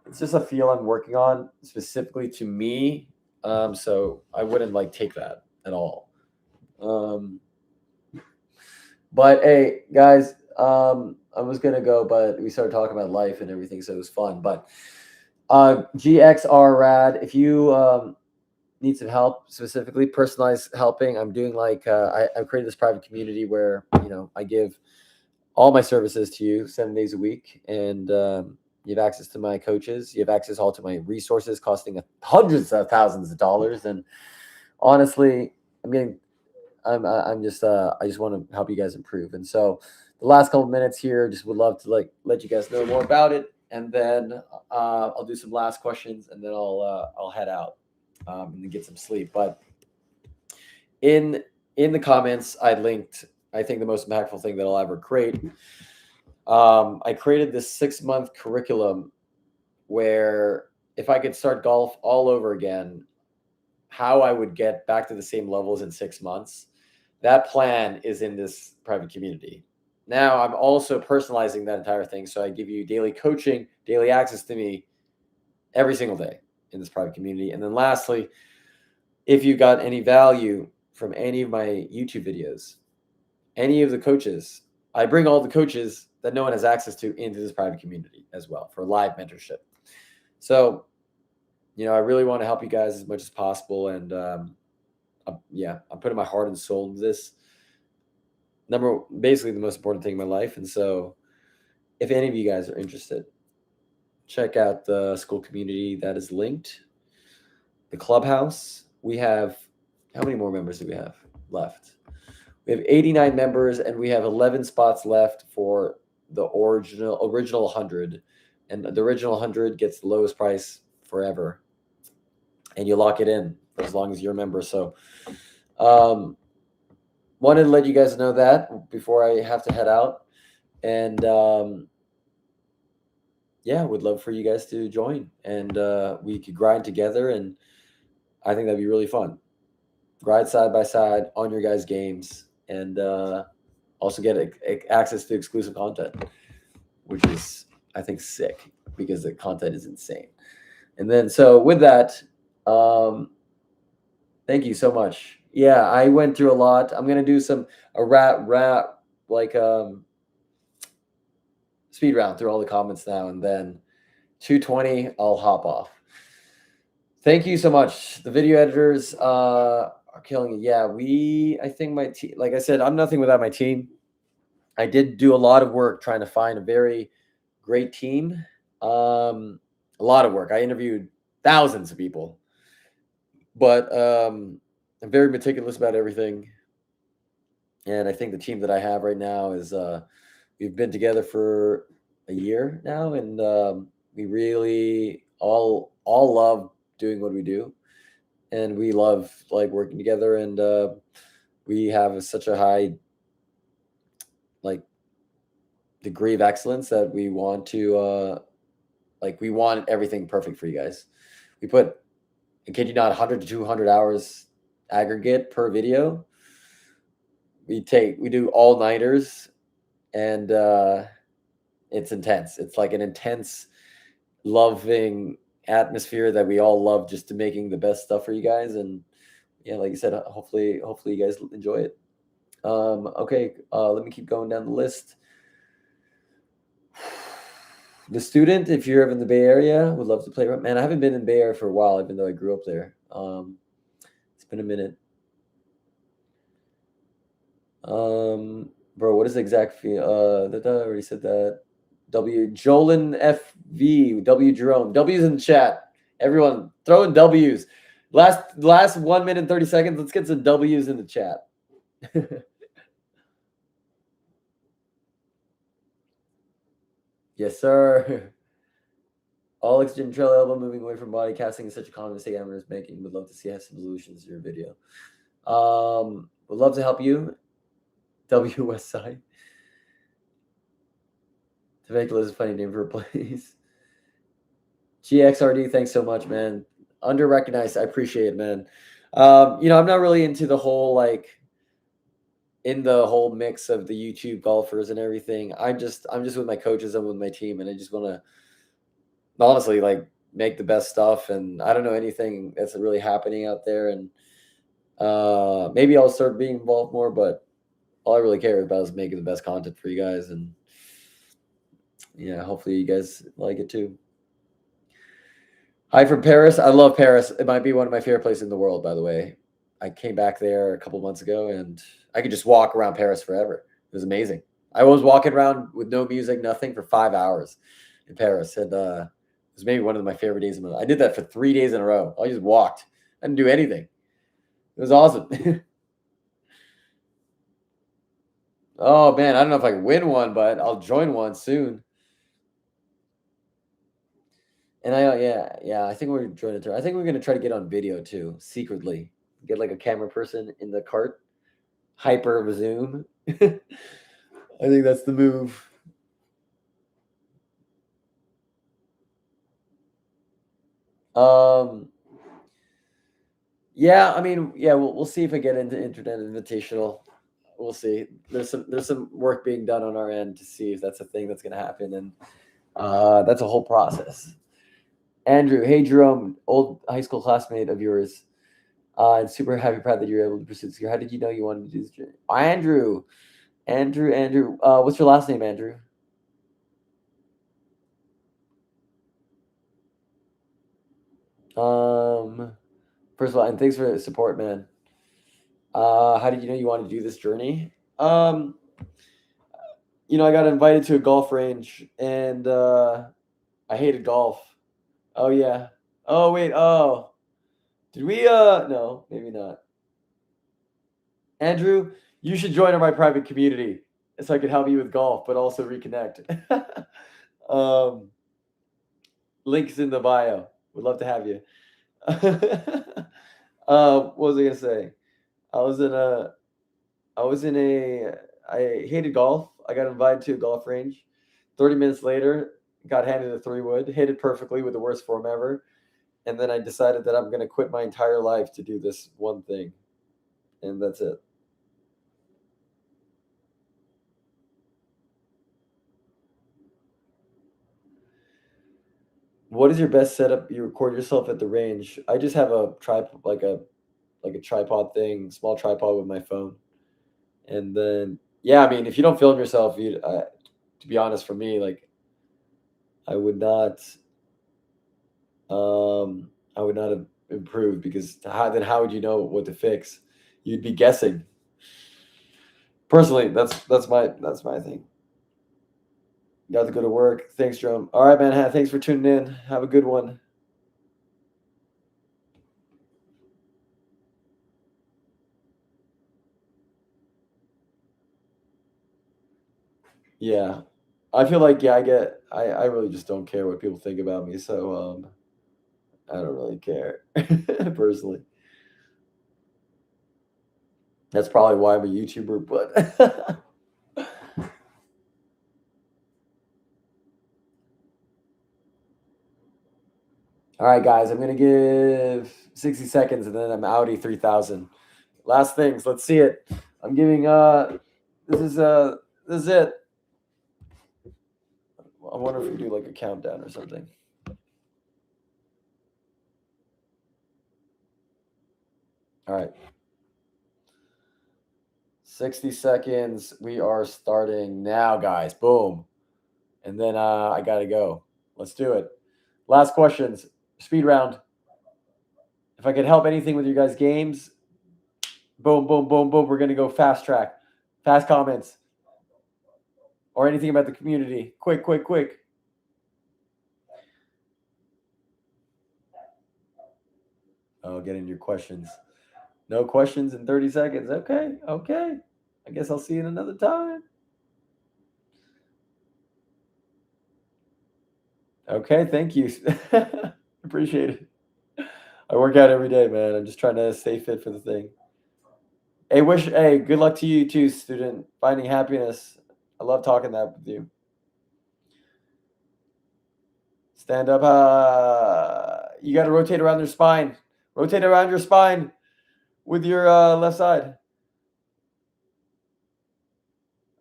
It's just a feel I'm working on specifically to me. So I wouldn't like take that at all. But hey, guys, I was gonna go, but we started talking about life and everything, so it was fun. But GXR Rad, if you need some help, specifically personalized helping, I'm doing like I've created this private community where I give all my services to you 7 days a week, and you have access to my coaches. You have access all to my resources, costing hundreds of thousands of dollars. And honestly, I'm getting I'm just I just want to help you guys improve. And so the last couple of minutes here, just would love to let you guys know more about it, and then I'll do some last questions, and then I'll head out and get some sleep. But in the comments, I linked, I think, the most impactful thing that I'll ever create. I created this 6-month curriculum where if I could start golf all over again, how I would get back to the same levels in 6 months. That plan is in this private community. Now I'm also personalizing that entire thing. So I give you daily coaching, daily access to me every single day in this private community. And then lastly, if you got any value from any of my YouTube videos, any of the coaches, I bring all the coaches that no one has access to into this private community as well for live mentorship. So, I really want to help you guys as much as possible. And I'm putting my heart and soul into this. Basically the most important thing in my life. And so if any of you guys are interested, check out the school community that is linked. The clubhouse, we have, how many more members do we have left? We have 89 members, and we have 11 spots left for the original 100. And the original 100 gets the lowest price forever. And you lock it in for as long as you're a member. So wanted to let you guys know that before I have to head out. And would love for you guys to join. And we could grind together, and I think that'd be really fun. Grind side by side on your guys' games, and also get access to exclusive content, which is, I think, sick because the content is insane. And then, so with that, thank you so much. Yeah, I went through a lot. I'm gonna do a rat like speed round through all the comments now, and then 2:20 I'll hop off. Thank you so much. The video editors are killing it. Yeah, I think my team, like I said, I'm nothing without my team. I did do a lot of work trying to find a very great team. A lot of work. I interviewed thousands of people, but I'm very meticulous about everything. And I think the team that I have right now is we've been together for a year now, and we really all love doing what we do, and we love working together, and we have such a high degree of excellence that we want to we want everything perfect for you guys. We put, I kid you not, 100 to 200 hours aggregate per video. We do all-nighters, and it's intense. It's like an intense, loving atmosphere that we all love, just to making the best stuff for you guys. And yeah, like I said, hopefully you guys enjoy it. Okay, let me keep going down the list. The student, if you're ever in the Bay Area, would love to play. Man, I haven't been in Bay Area for a while, even though I grew up there. It's been a minute. Bro, what is the exact fee? I already said that. Jolin FV, W Jerome. W's in the chat. Everyone, throw in W's. Last 1 minute and 30 seconds. Let's get some W's in the chat. Yes, sir. All oxygen trail elbow moving away from body. Casting is such a common mistake everyone is making. Would love to see some solutions in your video. Would love to help you. W West Side. Temecula is a funny name for a place. GXRD, thanks so much, man. Under-recognized, I appreciate it, man. I'm not really into the whole in the whole mix of the YouTube golfers and everything. I'm just with my coaches and with my team, and I just want to honestly make the best stuff. And I don't know anything that's really happening out there, and Maybe I'll start being involved more, but all I really care about is making the best content for you guys, and yeah, hopefully you guys like it too. Hi from Paris. I love Paris. It might be one of my favorite places in the world, by the way. I came back there a couple months ago, and I could just walk around Paris forever. It was amazing. I was walking around with no music, nothing for 5 hours in Paris, and it was maybe one of my favorite days of my life. I did that for 3 days in a row. I just walked. I didn't do anything. It was awesome. Oh man, I don't know if I can win one, but I'll join one soon. And yeah, I think we're joining a tour. I think we're gonna try to get on video too, secretly. Get like a camera person in the cart, hyper zoom. I think that's the move. Um, yeah, I mean, yeah, we'll see if I get into Internet Invitational. We'll see. There's some work being done on our end to see if that's a thing that's gonna happen, and that's a whole process. Andrew, hey Jerome, old high school classmate of yours. And super happy, proud that you're able to pursue this career. How did you know you wanted to do this journey? Andrew. What's your last name, Andrew? First of all, and thanks for the support, man. How did you know you wanted to do this journey? I got invited to a golf range, and I hated golf. Oh yeah. Oh wait. Oh, did we? No, maybe not. Andrew, you should join my private community so I can help you with golf, but also reconnect. um, Links in the bio. Would love to have you. What was I gonna say? I was in a. I was in a. I hated golf. I got invited to a golf range. 30 minutes later, got handed a 3-wood, hit it perfectly with the worst form ever, and then I decided that I'm gonna quit my entire life to do this one thing, and that's it. What is your best setup? You record yourself at the range. I just have a tripod, like a tripod thing, small tripod with my phone, and then yeah, I mean, if you don't film yourself, to be honest, for me, like I would not, I would not have improved because how would you know what to fix? You'd be guessing. Personally, that's my thing. Got to go to work. Thanks, Jerome. All right, man. Thanks for tuning in. Have a good one. Yeah. I feel like yeah, I really just don't care what people think about me, so I don't really care personally. That's probably why I'm a YouTuber, but all right, guys, I'm gonna give 60 seconds and then I'm Audi 3000. Last things, let's see it. I'm giving this is this is it. I wonder if we do like a countdown or something. All right. 60 seconds. We are starting now, guys. Boom. And then I gotta go. Let's do it. Last questions. Speed round. If I could help anything with your guys' games, boom, boom, boom, boom. We're gonna go fast track. Fast comments. Or anything about the community. Quick, quick, quick. Oh, get in your questions. No questions in 30 seconds. Okay, okay. I guess I'll see you in another time. Okay, thank you. Appreciate it. I work out every day, man. I'm just trying to stay fit for the thing. Hey, good luck to you too, student. Finding happiness. I love talking that with you. Stand up. You got to rotate around your spine. Rotate around your spine with your left side.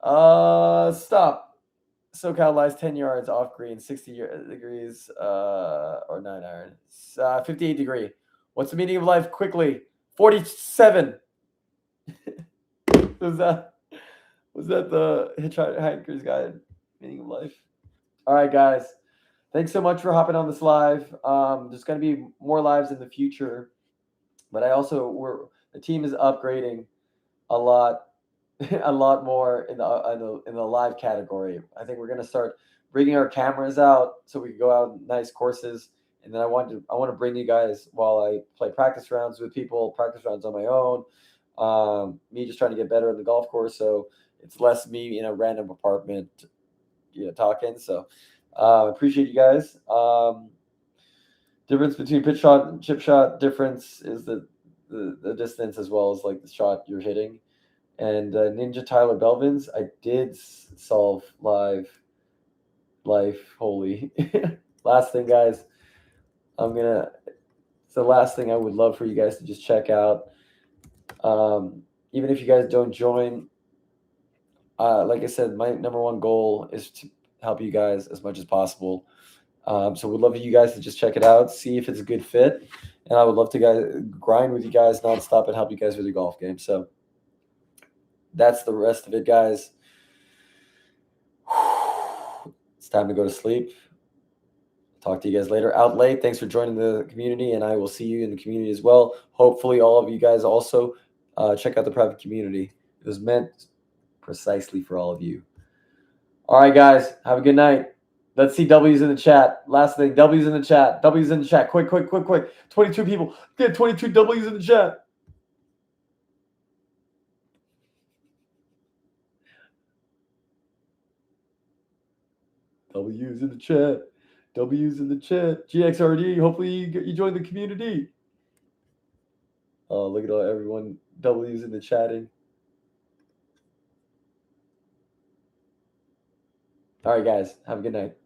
Stop. SoCal lies 10 yards off green, 60 degrees, or 9 iron. 58 degree. What's the meaning of life? Quickly. 47. was that the Hitchhiker's Guide Meaning of Life? All right, guys. Thanks so much for hopping on this live. There's going to be more lives in the future, but the team is upgrading a lot, a lot more in the live category. I think we're going to start bringing our cameras out so we can go out on nice courses. And then I want to bring you guys while I play practice rounds with people, practice rounds on my own. Me just trying to get better at the golf course, so it's less me in a random apartment, talking. So appreciate you guys. Difference between pitch shot and chip shot difference is the distance as well as like the shot you're hitting. And Ninja Tyler Belvins, I did solve life. Holy. Last thing, guys. It's the last thing I would love for you guys to just check out. Even if you guys don't join, like I said, my number one goal is to help you guys as much as possible. So we'd love for you guys to just check it out, see if it's a good fit. And I would love to grind with you guys nonstop and help you guys with your golf game. So that's the rest of it, guys. It's time to go to sleep. Talk to you guys later. Out late. Thanks for joining the community, and I will see you in the community as well. Hopefully, all of you guys also check out the private community. It was meant precisely for all of you. All right, guys. Have a good night. Let's see W's in the chat. Last thing, W's in the chat. W's in the chat. Quick. 22 people. Get 22 W's in the chat. W's in the chat. W's in the chat. GXRD. Hopefully you join the community. Oh, look at everyone. W's in the chatting. All right, guys. Have a good night.